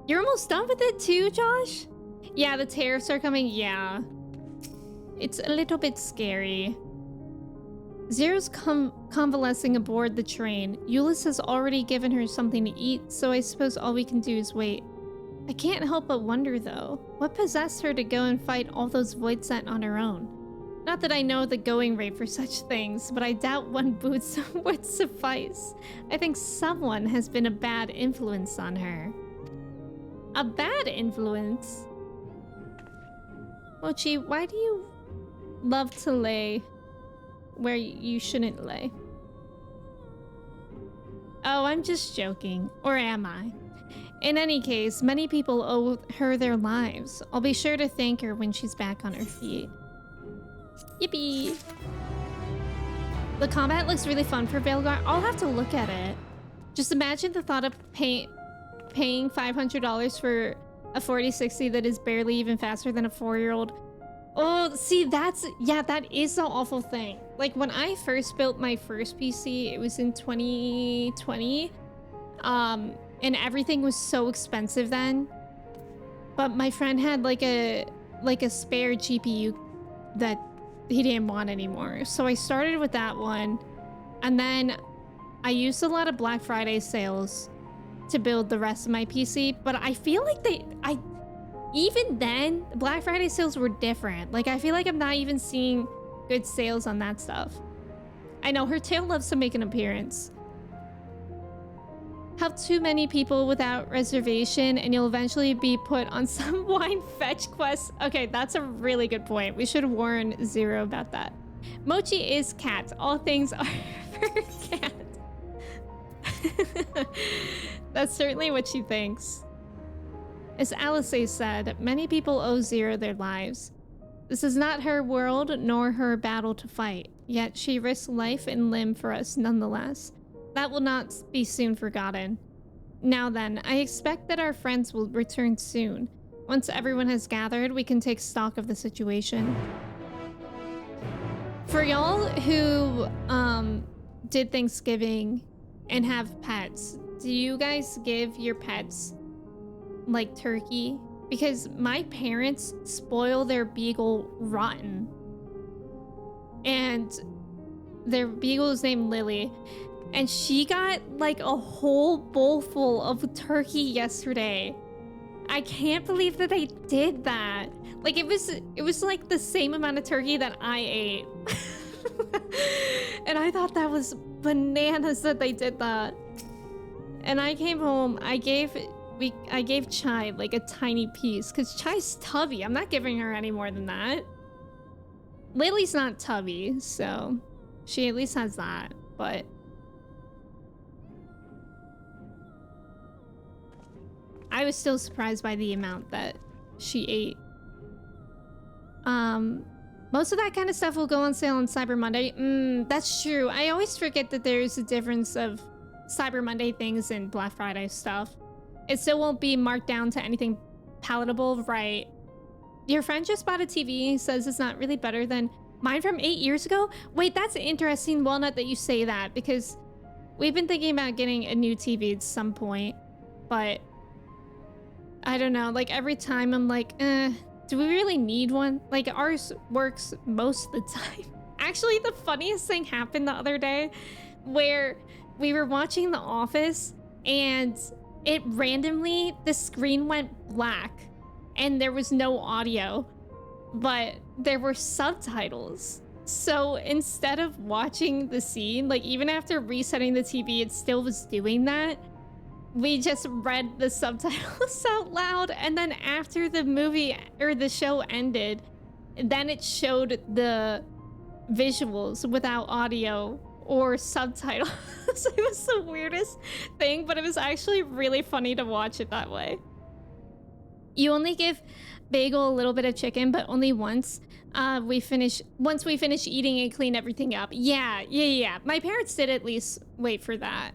You're almost done with it too, Josh? Yeah, the tariffs are coming, yeah. It's a little bit scary. Zero's convalescing aboard the train. Euless has already given her something to eat, so I suppose all we can do is wait. I can't help but wonder though, what possessed her to go and fight all those void scent on her own? Not that I know the going rate for such things, but I doubt one boot would suffice. I think someone has been a bad influence on her. A bad influence? Mochi, why do you love to lay where you shouldn't lay? Oh, I'm just joking. Or am I? In any case, many people owe her their lives. I'll be sure to thank her when she's back on her feet. Yippee! The combat looks really fun for Veilguard. I'll have to look at it. Just imagine the thought of paying $500 for a 4060 that is barely even faster than a 4-year-old. Oh, see, that is the awful thing. Like, when I first built my first PC, it was in 2020. And everything was so expensive then. But my friend had like a spare GPU that he didn't want anymore. So I started with that one. And then I used a lot of Black Friday sales to build the rest of my PC. But I feel like even then, Black Friday sales were different. Like, I feel like I'm not even seeing good sales on that stuff. I know, her tail loves to make an appearance. Help too many people without reservation and you'll eventually be put on some wine fetch quest. Okay, that's a really good point. We should warn Zero about that. Mochi is cat. All things are for cat. That's certainly what she thinks. As Alice said, many people owe Zero their lives. This is not her world nor her battle to fight, yet she risked life and limb for us nonetheless. That will not be soon forgotten. Now then, I expect that our friends will return soon. Once everyone has gathered, we can take stock of the situation. For y'all who did Thanksgiving and have pets, do you guys give your pets like turkey? Because my parents spoil their beagle rotten. And their beagle is named Lily. And she got like a whole bowl full of turkey yesterday. I can't believe that they did that. Like it was like the same amount of turkey that I ate. And I thought that was bananas that they did that. And I came home, I gave Chai like a tiny piece because Chai's tubby. I'm not giving her any more than that. Lily's not tubby, so she at least has that, but I was still surprised by the amount that she ate. Most of that kind of stuff will go on sale on Cyber Monday. That's true. I always forget that there's a difference of Cyber Monday things and Black Friday stuff. It still won't be marked down to anything palatable, right? Your friend just bought a TV, says it's not really better than mine from 8 years ago. Wait, that's interesting, Walnut, that you say that, because we've been thinking about getting a new TV at some point, but I don't know, like every time I'm like, do we really need one? Like ours works most of the time. Actually, the funniest thing happened the other day where we were watching The Office and it randomly, the screen went black and there was no audio, but there were subtitles. So instead of watching the scene, like even after resetting the TV, it still was doing that. We just read the subtitles out loud, and then after the movie or the show ended, then it showed the visuals without audio or subtitles. It was the weirdest thing, but it was actually really funny to watch it that way. You only give Bagel a little bit of chicken, but only once. Once we finish eating and clean everything up. Yeah. My parents did at least wait for that.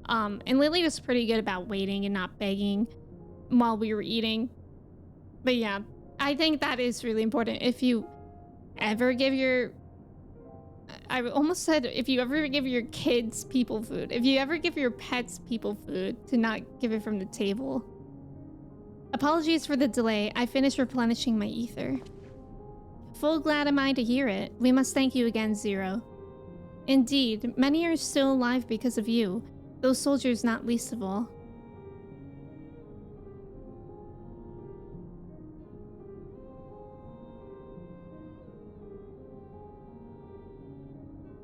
And Lily was pretty good about waiting and not begging while we were eating. But yeah, I think that is really important. If you ever give your... I almost said if you ever give your kids people food. If you ever give your pets people food, to not give it from the table. Apologies for the delay. I finished replenishing my ether. Full glad am I to hear it. We must thank you again, Zero. Indeed, many are still alive because of you. Those soldiers not least of all.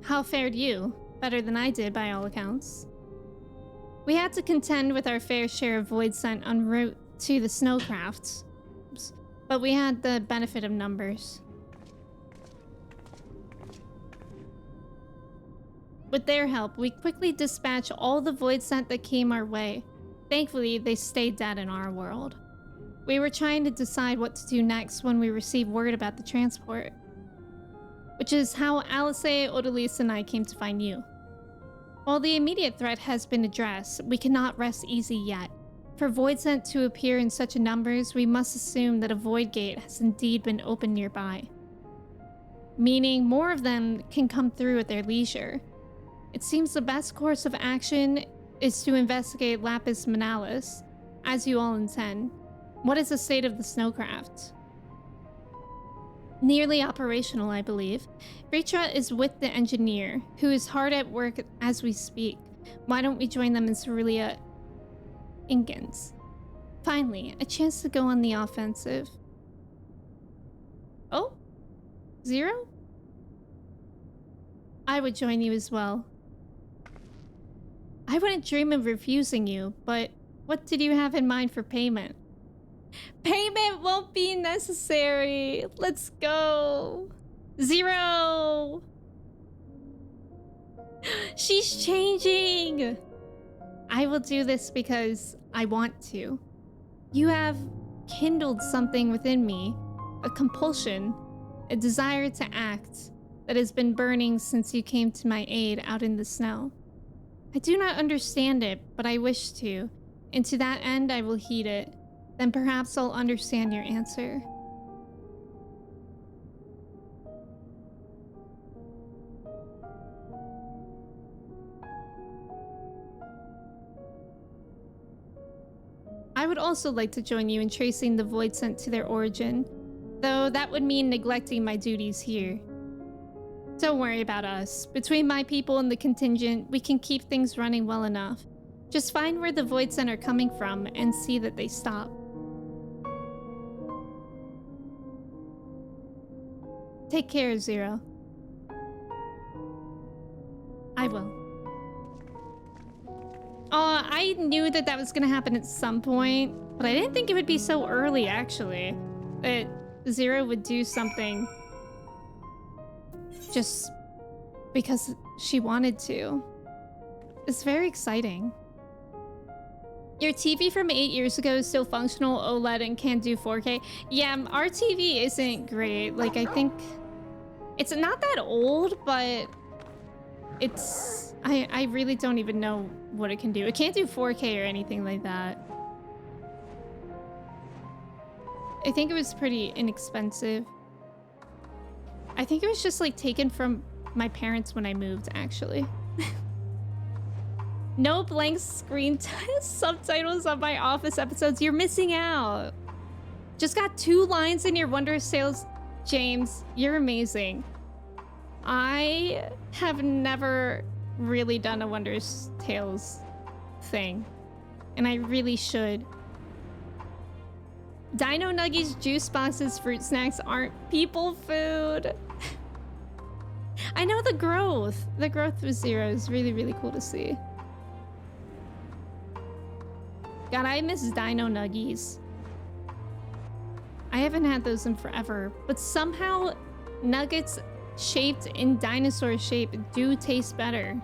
How fared you? Better than I did, by all accounts. We had to contend with our fair share of void sent en route to the snowcrafts, but we had the benefit of numbers. With their help, we quickly dispatched all the void sent that came our way. Thankfully, they stayed dead in our world. We were trying to decide what to do next when we received word about the transport. Which is how Alice, Odalise, and I came to find you. While the immediate threat has been addressed, we cannot rest easy yet. For void sent to appear in such numbers, we must assume that a void gate has indeed been opened nearby. Meaning more of them can come through at their leisure. It seems the best course of action is to investigate Lapis Manalis, as you all intend. What is the state of the snowcraft? Nearly operational, I believe. Ritra is with the engineer, who is hard at work as we speak. Why don't we join them in Cerulean Ingens? Finally, a chance to go on the offensive. Oh? Zero? I would join you as well. I wouldn't dream of refusing you, but what did you have in mind for payment? Payment won't be necessary. Let's go. Zero. She's changing. I will do this because I want to. You have kindled something within me, a compulsion, a desire to act that has been burning since you came to my aid out in the snow. I do not understand it, but I wish to, and to that end I will heed it. Then perhaps I'll understand your answer. I would also like to join you in tracing the void sent to their origin, though that would mean neglecting my duties here. Don't worry about us. Between my people and the contingent, we can keep things running well enough. Just find where the void sent are coming from and see that they stop. Take care, Zero. I will. I knew that that was gonna happen at some point, but I didn't think it would be so early, actually. That Zero would do something just because she wanted to. It's very exciting. Your TV from 8 years ago is still functional, OLED, and can do 4K. Yeah, our TV isn't great. Like, I think it's not that old, but it's... I really don't even know what it can do. It can't do 4K or anything like that. I think it was pretty inexpensive. I think it was just like taken from my parents when I moved, actually. No blank screen subtitles on my Office episodes. You're missing out. Just got 2 lines in your Wondrous Tales, James. You're amazing. I have never really done a Wondrous Tales thing, and I really should. Dino Nuggies, juice boxes, fruit snacks aren't people food. I know the growth. The growth with Zero is really, really cool to see. God, I miss Dino Nuggies. I haven't had those in forever, but somehow nuggets shaped in dinosaur shape do taste better.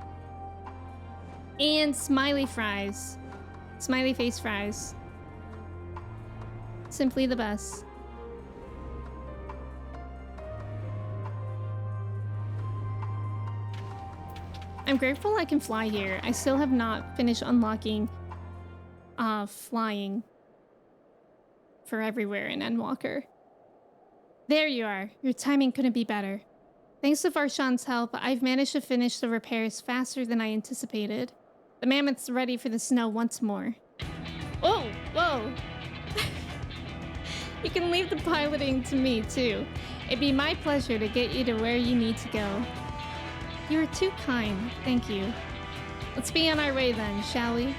And smiley fries. Smiley face fries. Simply the best. I'm grateful I can fly here. I still have not finished unlocking flying for everywhere in Endwalker. There you are. Your timing couldn't be better. Thanks to Varshan's help, I've managed to finish the repairs faster than I anticipated. The mammoth's ready for the snow once more. Oh, whoa! You can leave the piloting to me, too. It'd be my pleasure to get you to where you need to go. You are too kind, thank you. Let's be on our way then, shall we?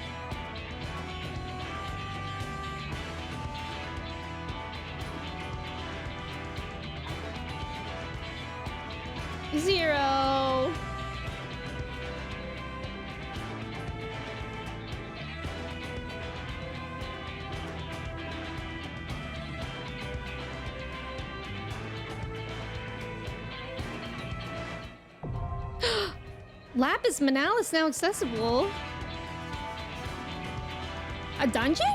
Zero! Lapis Manal is now accessible. A dungeon?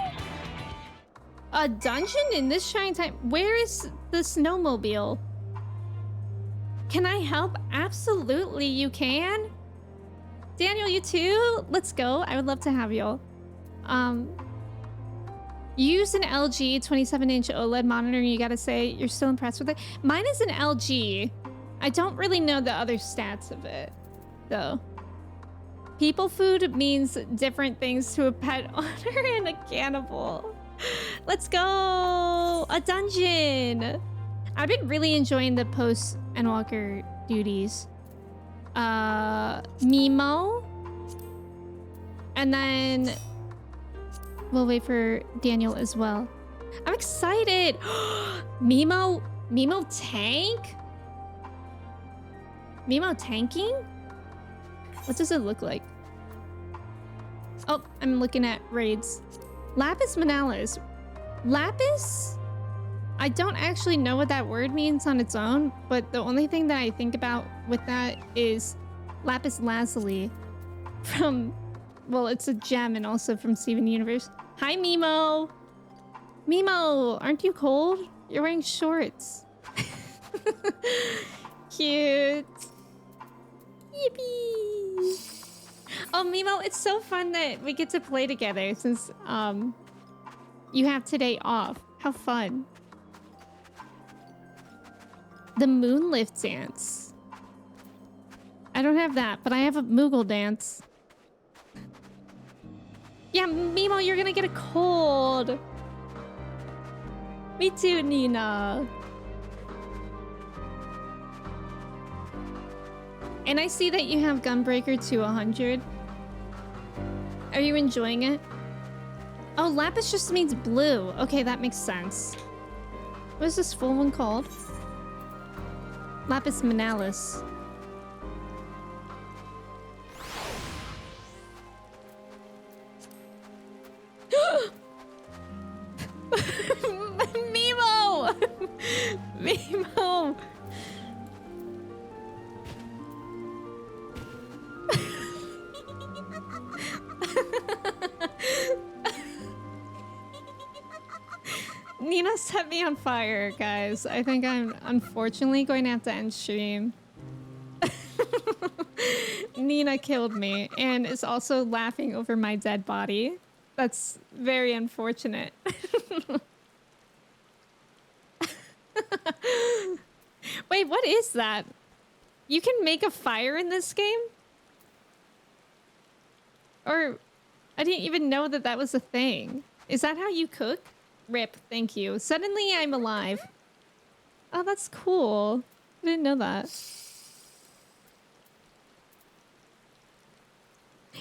A dungeon in this trying time? Where is the snowmobile? Can I help? Absolutely, you can. Daniel, you too? Let's go. I would love to have y'all. Use an LG 27-inch OLED monitor and you gotta say you're still impressed with it. Mine is an LG. I don't really know the other stats of it, though. People food means different things to a pet owner and a cannibal. Let's go! A dungeon! I've been really enjoying the Post-Endwalker duties. Mimo. And then we'll wait for Daniel as well. I'm excited! Mimo tank? Mimo tanking? What does it look like? Oh, I'm looking at raids. Lapis Manalis. Lapis? I don't actually know what that word means on its own, but the only thing that I think about with that is Lapis Lazuli from, well, it's a gem and also from Steven Universe. Hi, Mimo. Mimo, aren't you cold? You're wearing shorts. Cute. Yippee. Oh, Mimo, it's so fun that we get to play together since you have today off. How fun. The Moonlift dance. I don't have that, but I have a Moogle dance. Yeah, Mimo, you're gonna get a cold. Me too, Nina. And I see that you have Gunbreaker to 100. Are you enjoying it? Oh, Lapis just means blue. Okay, that makes sense. What is this full one called? Lapis Manalis. Mimo! Mimo! Nina set me on fire, guys. I think I'm unfortunately going to have to end stream. Nina killed me and is also laughing over my dead body. That's very unfortunate. Wait, what is that? You can make a fire in this game? Or I didn't even know that that was a thing. Is that how you cook? Rip, thank you. Suddenly I'm alive. Oh, that's cool. I didn't know that.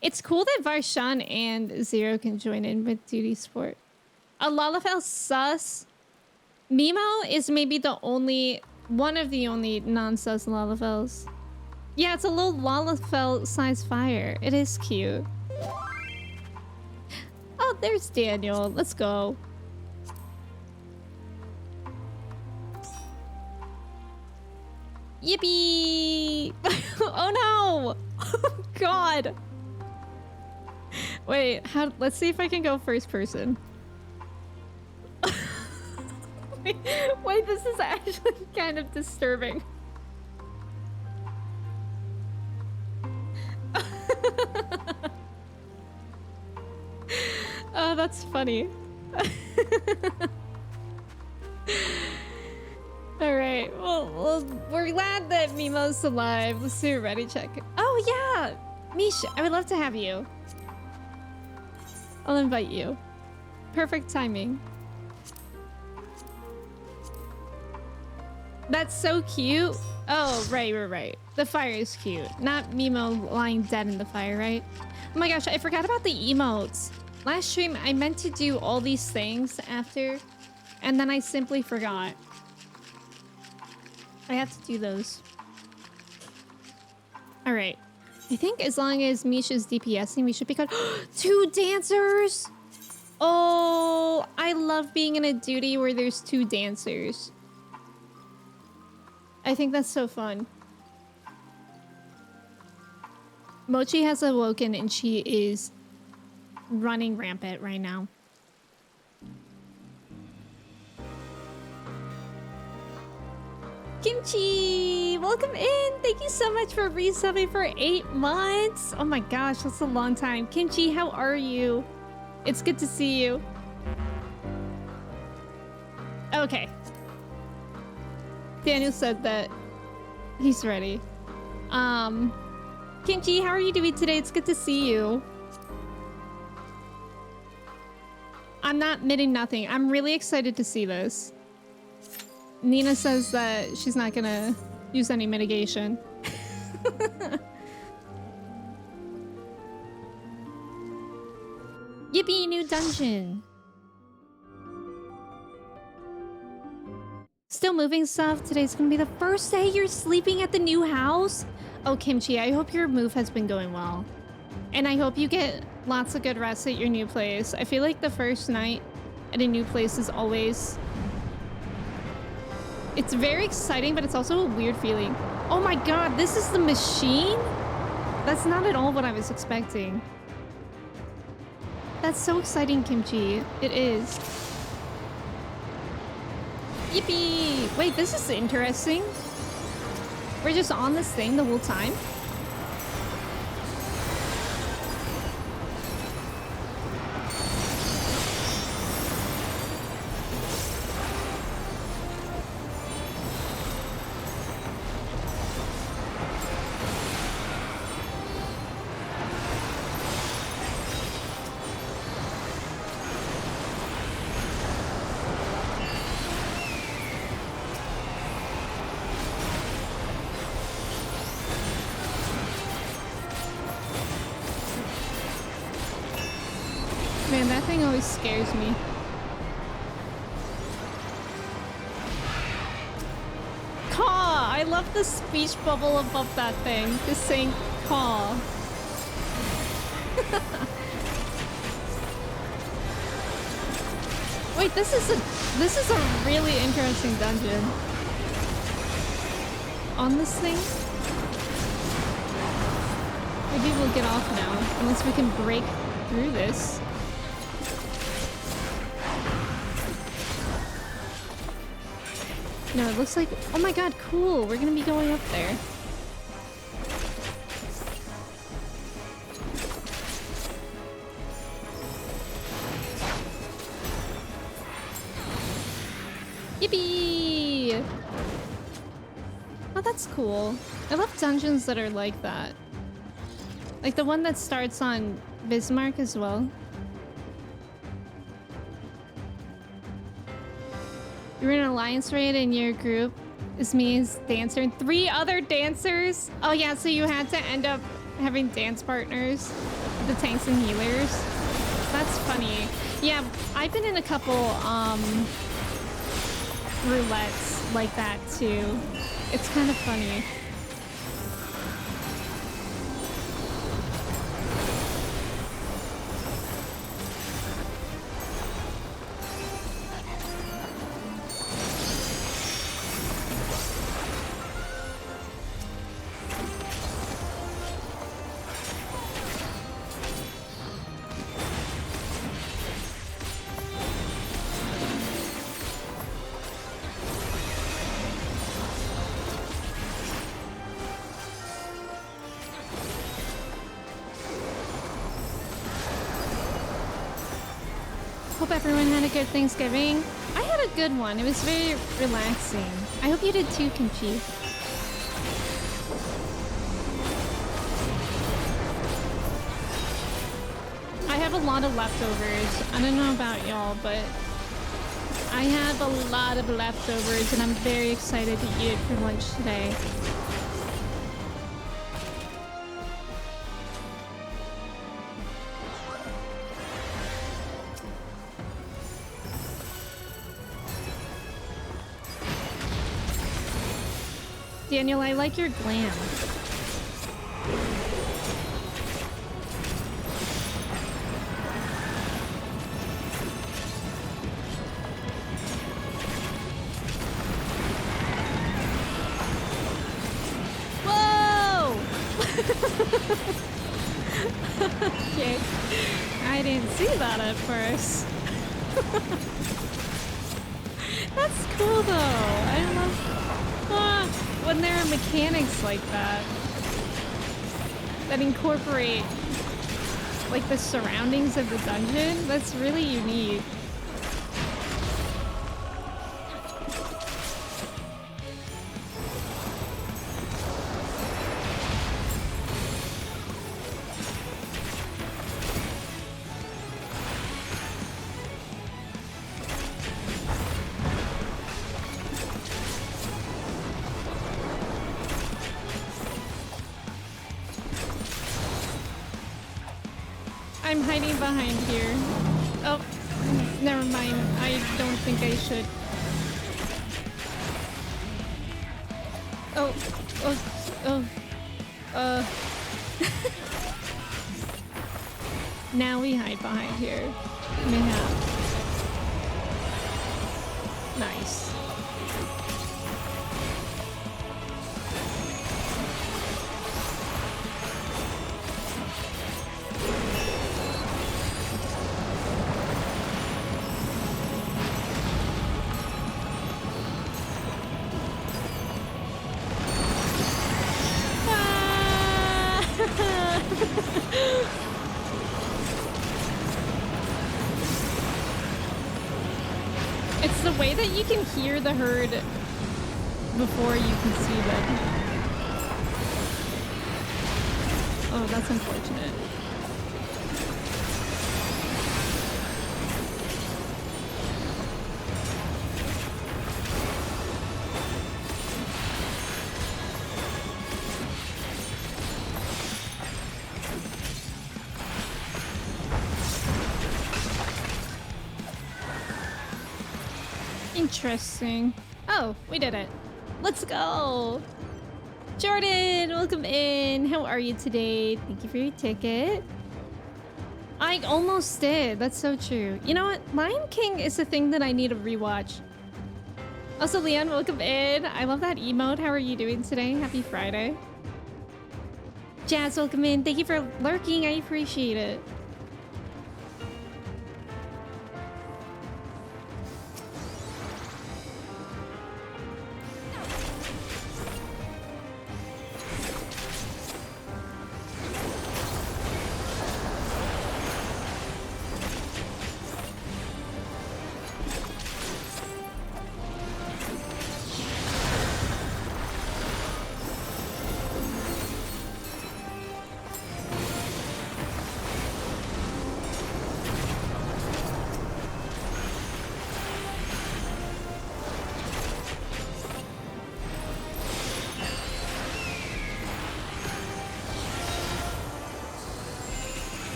It's cool that Varshan and Zero can join in with Duty Sport. A Lalafell sus. Mimo is maybe the only, one of the only non-sus Lalafells. Yeah, it's a little Lalafell size fire. It is cute. Oh, there's Daniel. Let's go. Yippee! Oh no! Oh god! Wait, let's see if I can go first person. wait, this is actually kind of disturbing. Oh, that's funny. Alright, well, we're glad that Mimo's alive. Let's do a ready check. Oh yeah! Misha, I would love to have you. I'll invite you. Perfect timing. That's so cute. Oh, right. The fire is cute. Not Mimo lying dead in the fire, right? Oh my gosh, I forgot about the emotes. Last stream, I meant to do all these things after, and then I simply forgot. I have to do those. All right. I think as long as Misha's DPSing, we should be good. 2 dancers! Oh, I love being in a duty where there's 2 dancers. I think that's so fun. Mochi has awoken and she is running rampant right now. Kimchi, welcome in. Thank you so much for resubbing for 8 months. Oh my gosh, that's a long time. Kimchi, how are you? It's good to see you. Okay. Daniel said that he's ready. Kimchi, how are you doing today? It's good to see you. I'm not admitting nothing. I'm really excited to see this. Nina says that she's not gonna use any mitigation. Yippee, new dungeon. Still moving stuff. Today's gonna be the first day you're sleeping at the new house. Oh, Kimchi, I hope your move has been going well. And I hope you get lots of good rest at your new place. I feel like the first night at a new place is always... It's very exciting, but it's also a weird feeling. Oh my god, this is the machine? That's not at all what I was expecting. That's so exciting, Kimchi. It is. Yippee! Wait, this is interesting. We're just on this thing the whole time? Man, that thing always scares me. Caw! I love the speech bubble above that thing. Just saying caw. Wait, this is a really interesting dungeon. On this thing? Maybe we'll get off now, unless we can break through this. No, it looks like... Oh my god, cool! We're gonna be going up there. Yippee! Oh, that's cool. I love dungeons that are like that. Like the one that starts on Bismarck as well. You're in an alliance raid and your group is me as dancer and 3 other dancers. Oh yeah, so you had to end up having dance partners, the tanks and healers. That's funny. Yeah, I've been in a couple roulettes like that too. It's kind of funny. Hope everyone had a good Thanksgiving. I had a good one. It was very relaxing. I hope you did too, Kimchi. I have a lot of leftovers. I don't know about y'all, but I have a lot of leftovers and I'm very excited to eat it for lunch today. Daniel, I like your glam. Whoa! Okay. I didn't see that at first. That's cool though. I love when there are mechanics like that that incorporate like the surroundings of the dungeon. That's really unique. I'm hiding behind here. Oh, never mind. I don't think I should. Now we hide behind here. Mayhap. Nice. way that you can hear the herd before you can see them. Oh, that's unfortunate. Interesting. Oh, we did it. Let's go. Jordan, welcome in. How are you today? Thank you for your ticket. I almost did. That's so true. You know what? Lion King is the thing that I need to rewatch. Also, Leon, welcome in. I love that emote. How are you doing today? Happy Friday. Jazz, welcome in. Thank you for lurking. I appreciate it.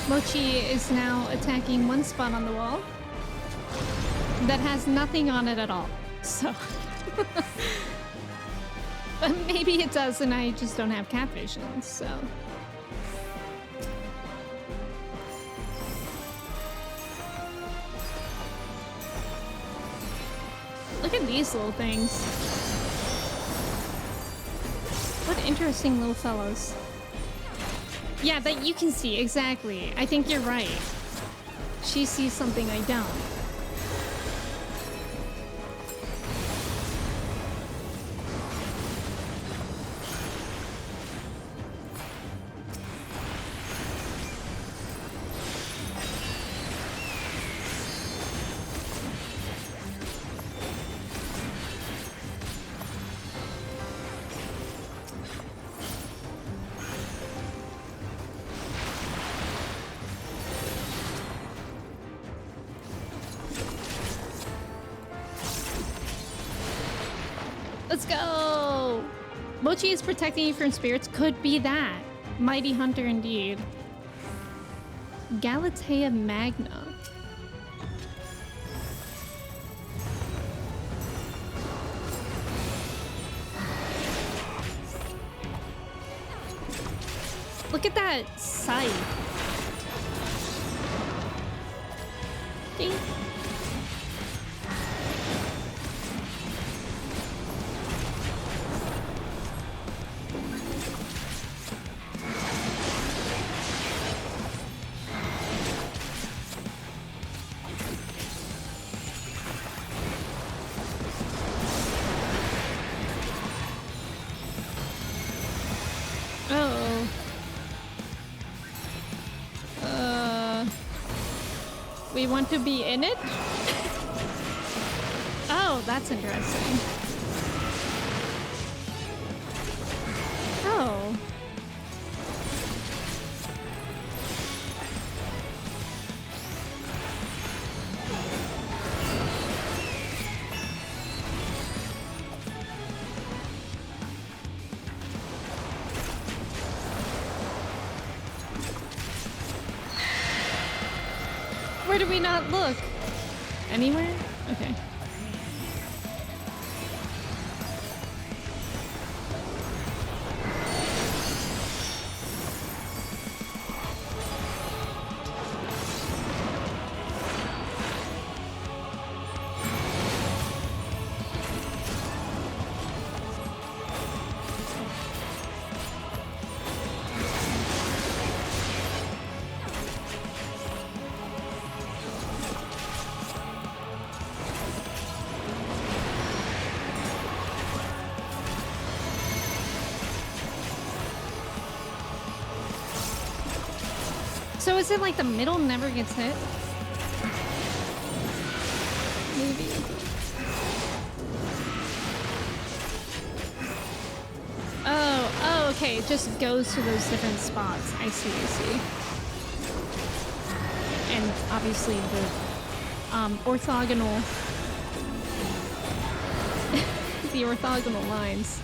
Mochi is now attacking one spot on the wall that has nothing on it at all. So, but maybe it does and I just don't have cat vision, so. Look at these little things. What interesting little fellows. Yeah, that you can see, exactly. I think you're right. She sees something I don't. Let's go! Mochi is protecting you from spirits. Could be that. Mighty hunter indeed. Galatea Magna. Look at that scythe. Okay. We want to be in it? Oh, that's interesting. Oh. Where do we not look? Anywhere? Okay. So is it like the middle never gets hit? Maybe. Oh, okay. It just goes to those different spots. I see. And obviously the orthogonal the orthogonal lines.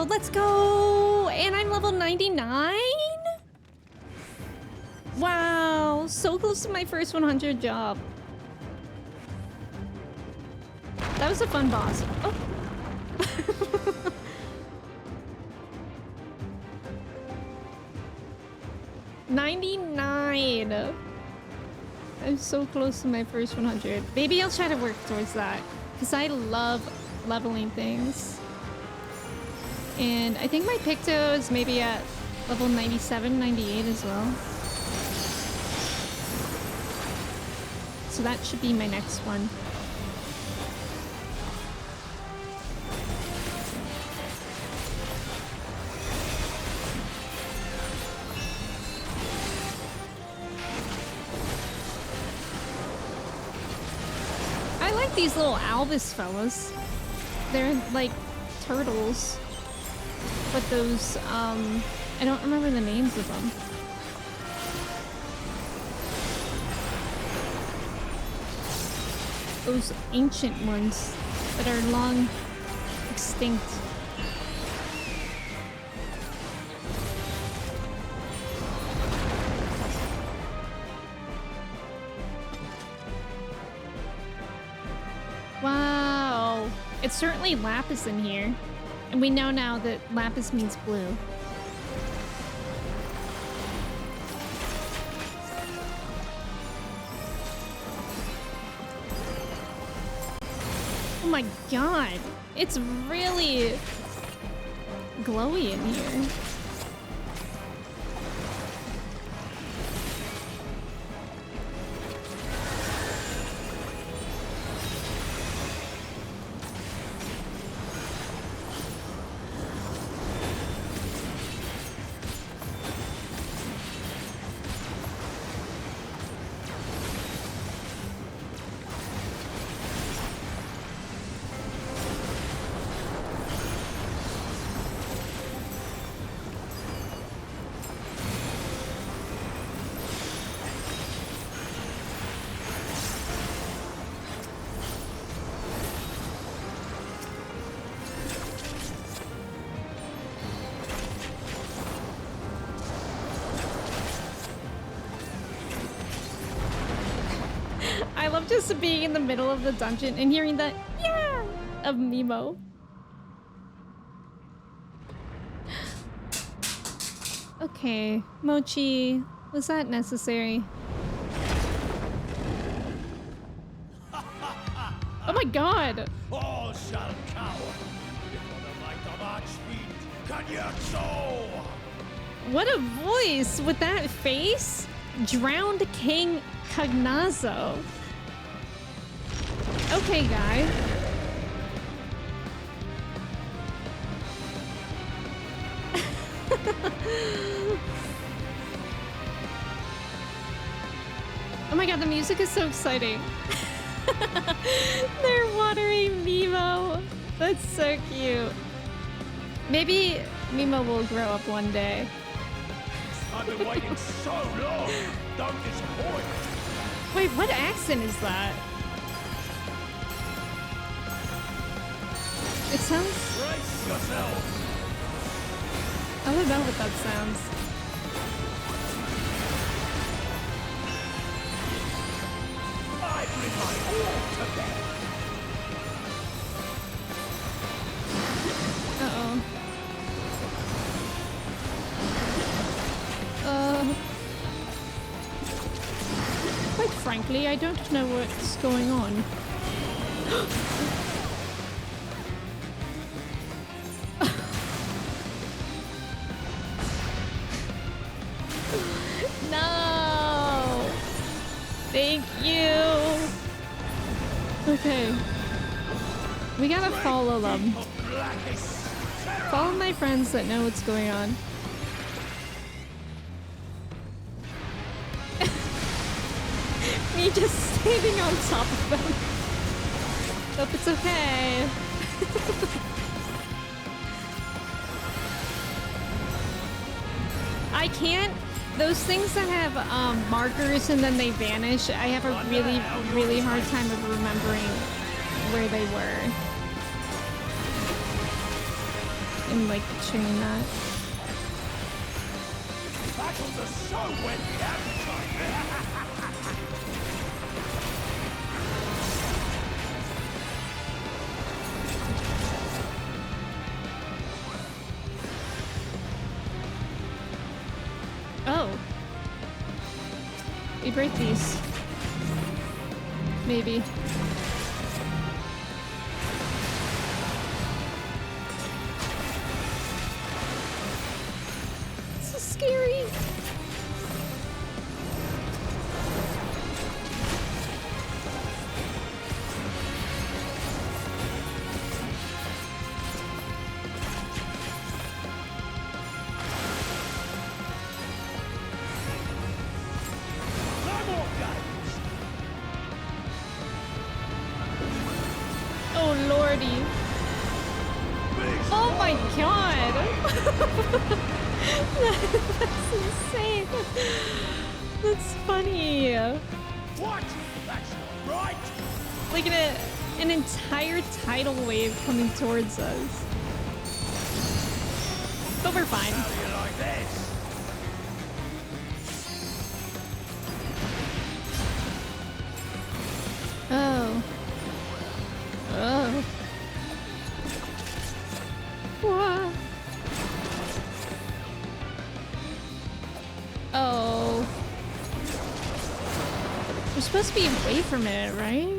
Let's go! And I'm level 99? Wow, so close to my first 100 job. That was a fun boss. Oh. 99. I'm so close to my first 100. Maybe I'll try to work towards that because I love leveling things. And I think my Picto is maybe at level 97, 98 as well. So that should be my next one. I like these little Albus fellas. They're like turtles. But those, I don't remember the names of them. Those ancient ones that are long extinct. Wow. It's certainly lapis in here. And we know now that lapis means blue. Oh my god. It's really glowy in here. I love just being in the middle of the dungeon and hearing that yeah of Mimo. Okay, Mochi, was that necessary? Oh my god! All shall cower before the might of Archfiend Kanyatso! What a voice with that face! Drowned King Cognazo. Okay, guy. Oh my god, the music is so exciting. They're watering Mimo. That's so cute. Maybe Mimo will grow up one day. I've been waiting so long. Don't disappoint. Wait, what accent is that? It sounds... Brace yourself. I don't know what that sounds. I bring my all to bear. Uh-oh. frankly, I don't know what's going on. No! Thank you! Okay. We gotta follow them. Follow my friends that know what's going on. Me just standing on top of them. Hope it's okay. I can't. Those things that have markers and then they vanish, I have a really, really hard time of remembering where they were. And like tuning that. Battles are so wet the appetite. Oh. We break these. Maybe. This is scary. Oh my god! That's insane. That's funny. What? That's not right. Like an entire tidal wave coming towards us. But we're fine. How do you like this? Oh. Oh. What? Oh. We're supposed to be away from it, right?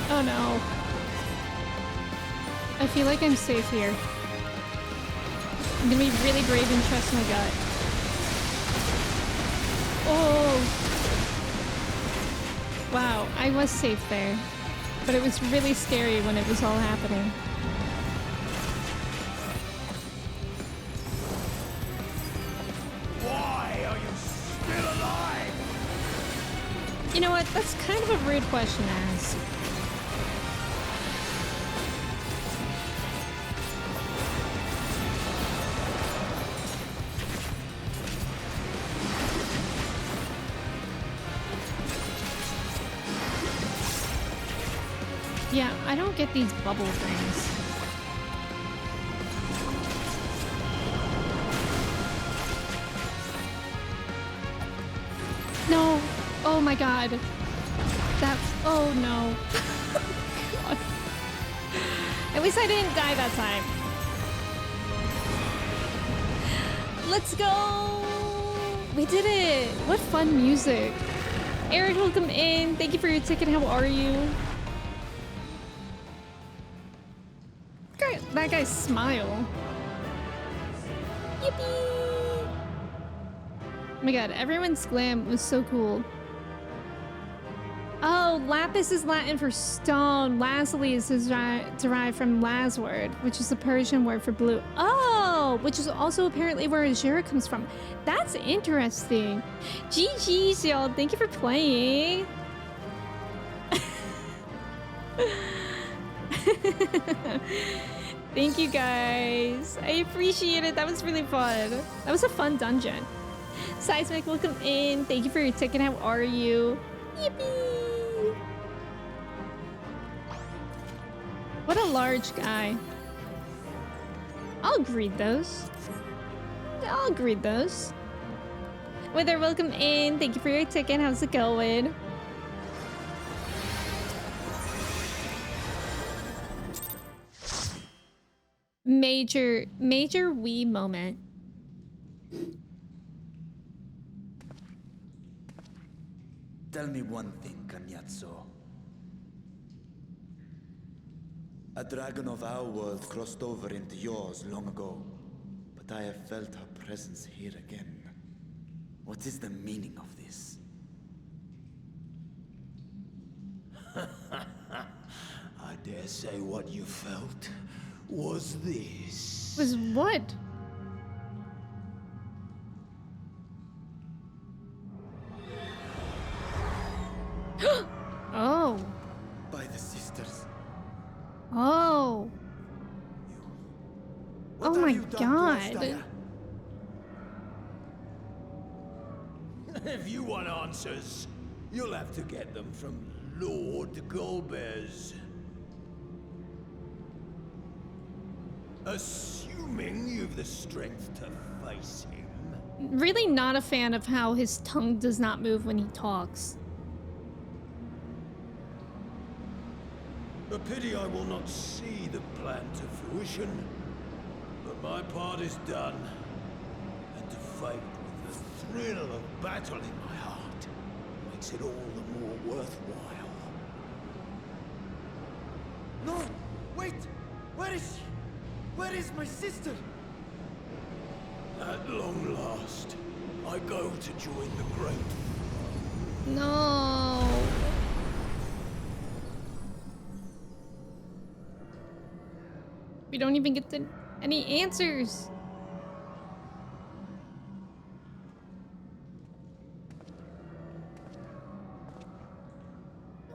Oh no. I feel like I'm safe here. I'm gonna be really brave and trust my gut. Oh! Wow, I was safe there. But it was really scary when it was all happening. Why are you still alive? You know what? That's kind of a rude question to ask. Yeah, I don't get these bubble things. No! Oh my god. That's... oh no. God. At least I didn't die that time. Let's go! We did it! What fun music. Eric, welcome in. Thank you for your ticket. How are you? That guy's smile. Yippee! Oh my god, everyone's glam was so cool. Oh, lapis is Latin for stone. Lazuli is derived from Lazward, which is the Persian word for blue. Oh, which is also apparently where Azure comes from. That's interesting. GG's, y'all. Thank you for playing. Thank you guys. I appreciate it. That was really fun. That was a fun dungeon. Seismic, welcome in. Thank you for your ticket. How are you? Yippee! What a large guy. I'll greet those. I'll read those. Wither, welcome in. Thank you for your ticket. How's it going? Major wee moment. Tell me one thing, Cagnazzo. A dragon of our world crossed over into yours long ago, but I have felt her presence here again. What is the meaning of this? I dare say what you felt was this. Was what? Oh. By the sisters. Oh. What oh have my you done to god. Astaya? If you want answers, you'll have to get them from Lord Golbez. Assuming you've the strength to face him. Really not a fan of how his tongue does not move when he talks. A pity I will not see the plan to fruition, but my part is done, and to fight with the thrill of battle in my heart makes it all the more worthwhile. No! Wait! Where is she? Where is my sister? At long last, I go to join the great. No. We don't even get any answers.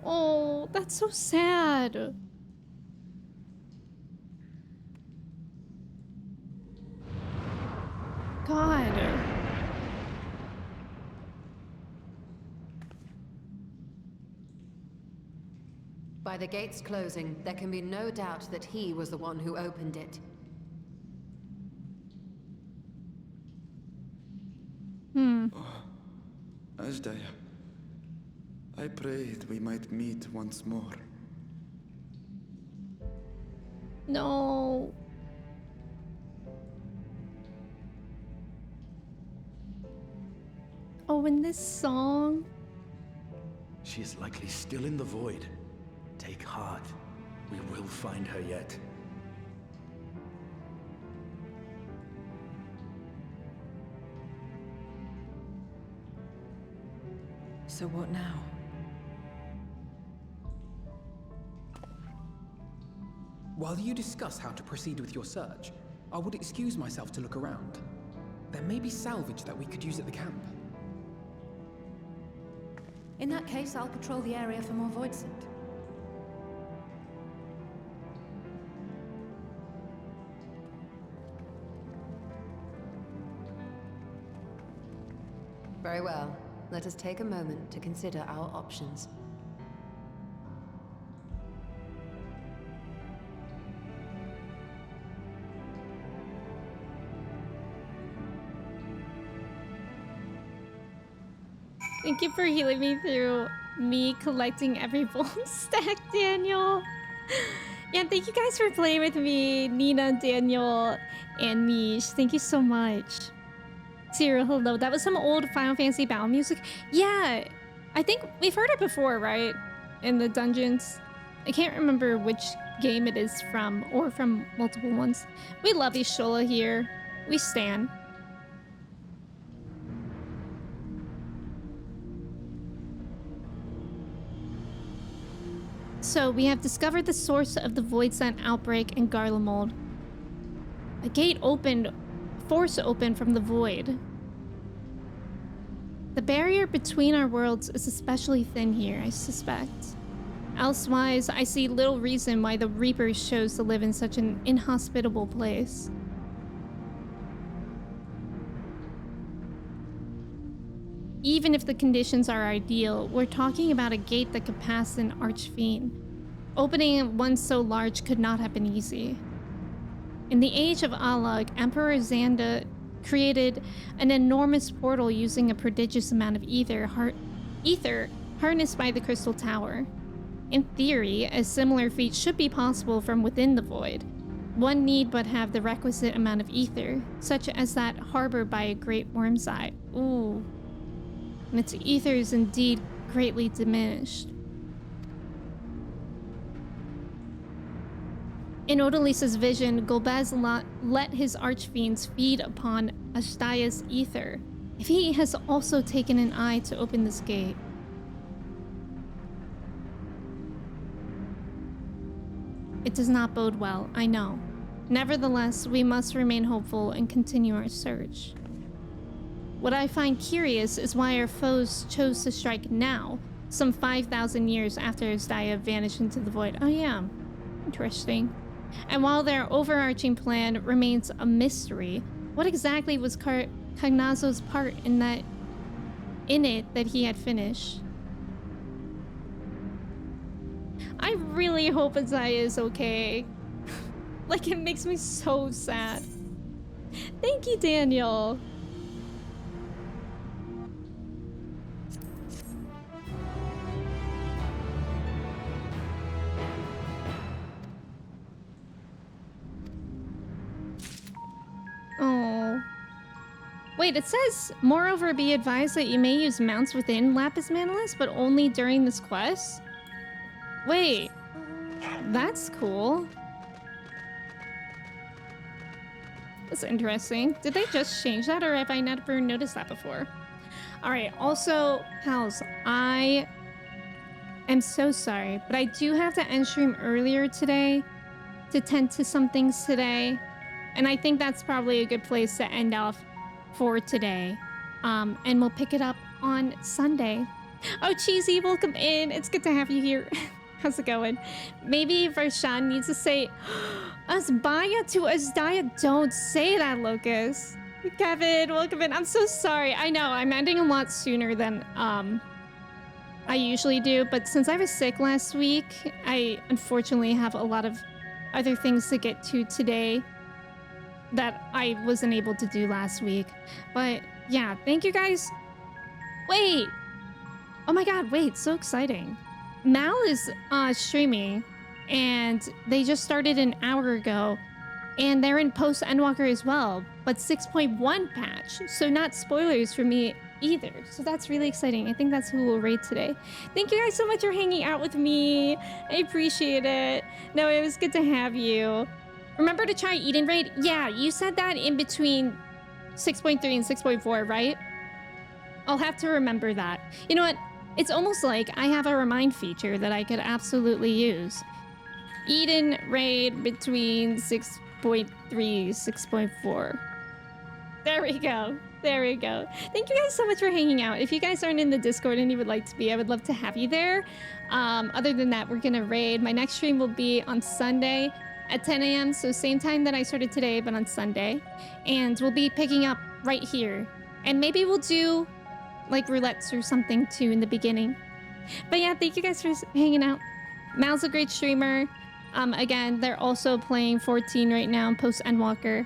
Oh, that's so sad. God. By the gates closing, there can be no doubt that he was the one who opened it. Ashdaya, I prayed we might meet once more. No. Oh, and this song. She is likely still in the void. Take heart. We will find her yet. So what now? While you discuss how to proceed with your search, I would excuse myself to look around. There may be salvage that we could use at the camp. In that case, I'll patrol the area for more voidsent. Very well. Let us take a moment to consider our options. Thank you for healing me through me collecting every bone stack, Daniel. Yeah, thank you guys for playing with me, Nina, Daniel, and Mish. Thank you so much. Cyril, hello. That was some old Final Fantasy battle music. Yeah, I think we've heard it before, right? In the dungeons. I can't remember which game it is from, or from multiple ones. We love Ishola here. We stan. So, we have discovered the source of the Voidsent outbreak in Garlemald. A gate opened, force open from the void. The barrier between our worlds is especially thin here, I suspect. Elsewise, I see little reason why the Reapers chose to live in such an inhospitable place. Even if the conditions are ideal, we're talking about a gate that could pass an archfiend. Opening one so large could not have been easy. In the age of Alag, Emperor Xanda created an enormous portal using a prodigious amount of ether harnessed by the Crystal Tower. In theory, a similar feat should be possible from within the void. One need but have the requisite amount of ether, such as that harbored by a great worm's eye. Ooh. And its ether is indeed greatly diminished. In Odalissa's vision, Golbez let his archfiends feed upon Ashtaya's ether. If he has also taken an eye to open this gate. It does not bode well, I know. Nevertheless, we must remain hopeful and continue our search. What I find curious is why our foes chose to strike now, some 5,000 years after Ashdaya vanished into the void. Oh yeah, interesting. And while their overarching plan remains a mystery, what exactly was Cagnazo's part in it that he had finished? I really hope Azaya is okay. Like, it makes me so sad. Thank you, Daniel. Oh. Wait, it says, moreover, be advised that you may use mounts within Lapis Manalus, but only during this quest? Wait, that's cool. That's interesting. Did they just change that, or have I never noticed that before? All right, also, pals, I am so sorry, but I do have to end stream earlier today to tend to some things today. And I think that's probably a good place to end off for today. And we'll pick it up on Sunday. Oh, Cheesy, welcome in. It's good to have you here. How's it going? Maybe Vershan needs to say Asbaya to Asdaya. Don't say that, Lucas. Kevin, welcome in. I'm so sorry. I know I'm ending a lot sooner than I usually do, but since I was sick last week, I unfortunately have a lot of other things to get to today that I wasn't able to do last week. But yeah, thank you guys. Wait. Oh my god, wait, so exciting. Mal is streaming, and they just started an hour ago, and they're in Post-Endwalker as well, but 6.1 patch, so not spoilers for me either. So that's really exciting. I think that's who we'll raid today. Thank you guys so much for hanging out with me. I appreciate it. No, it was good to have you. Remember to try Eden raid? Yeah, you said that in between 6.3 and 6.4, right? I'll have to remember that. You know what? It's almost like I have a remind feature that I could absolutely use. Eden raid between 6.3, 6.4. There we go. There we go. Thank you guys so much for hanging out. If you guys aren't in the Discord and you would like to be, I would love to have you there. Other than that, we're gonna raid. My next stream will be on Sunday at 10 a.m. So same time that I started today, but on Sunday. And we'll be picking up right here. And maybe we'll do like roulettes or something too in the beginning. But yeah, thank you guys for hanging out. Mal's a great streamer. Again, they're also playing 14 right now, Post-Endwalker.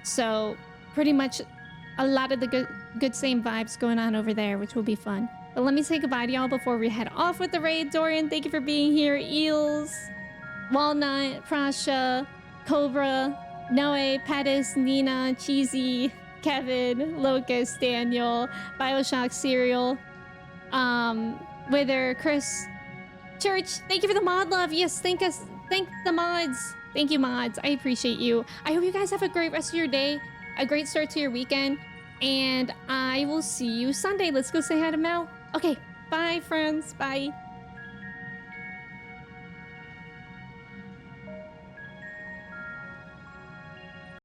So pretty much a lot of the good same vibes going on over there, which will be fun. But let me say goodbye to y'all before we head off with the raid. Dorian, thank you for being here. Eels, Walnut, Prasha, Cobra, Noe, Pettis, Nina, Cheesy, Kevin, Locust, Daniel, Bioshock Cereal, Wither, Chris, Church, thank you for the mod love. Yes, thank the mods. Thank you, mods. I appreciate you. I hope you guys have a great rest of your day, a great start to your weekend, and I will see you Sunday. Let's go say hi to Mel. Okay, bye, friends. Bye.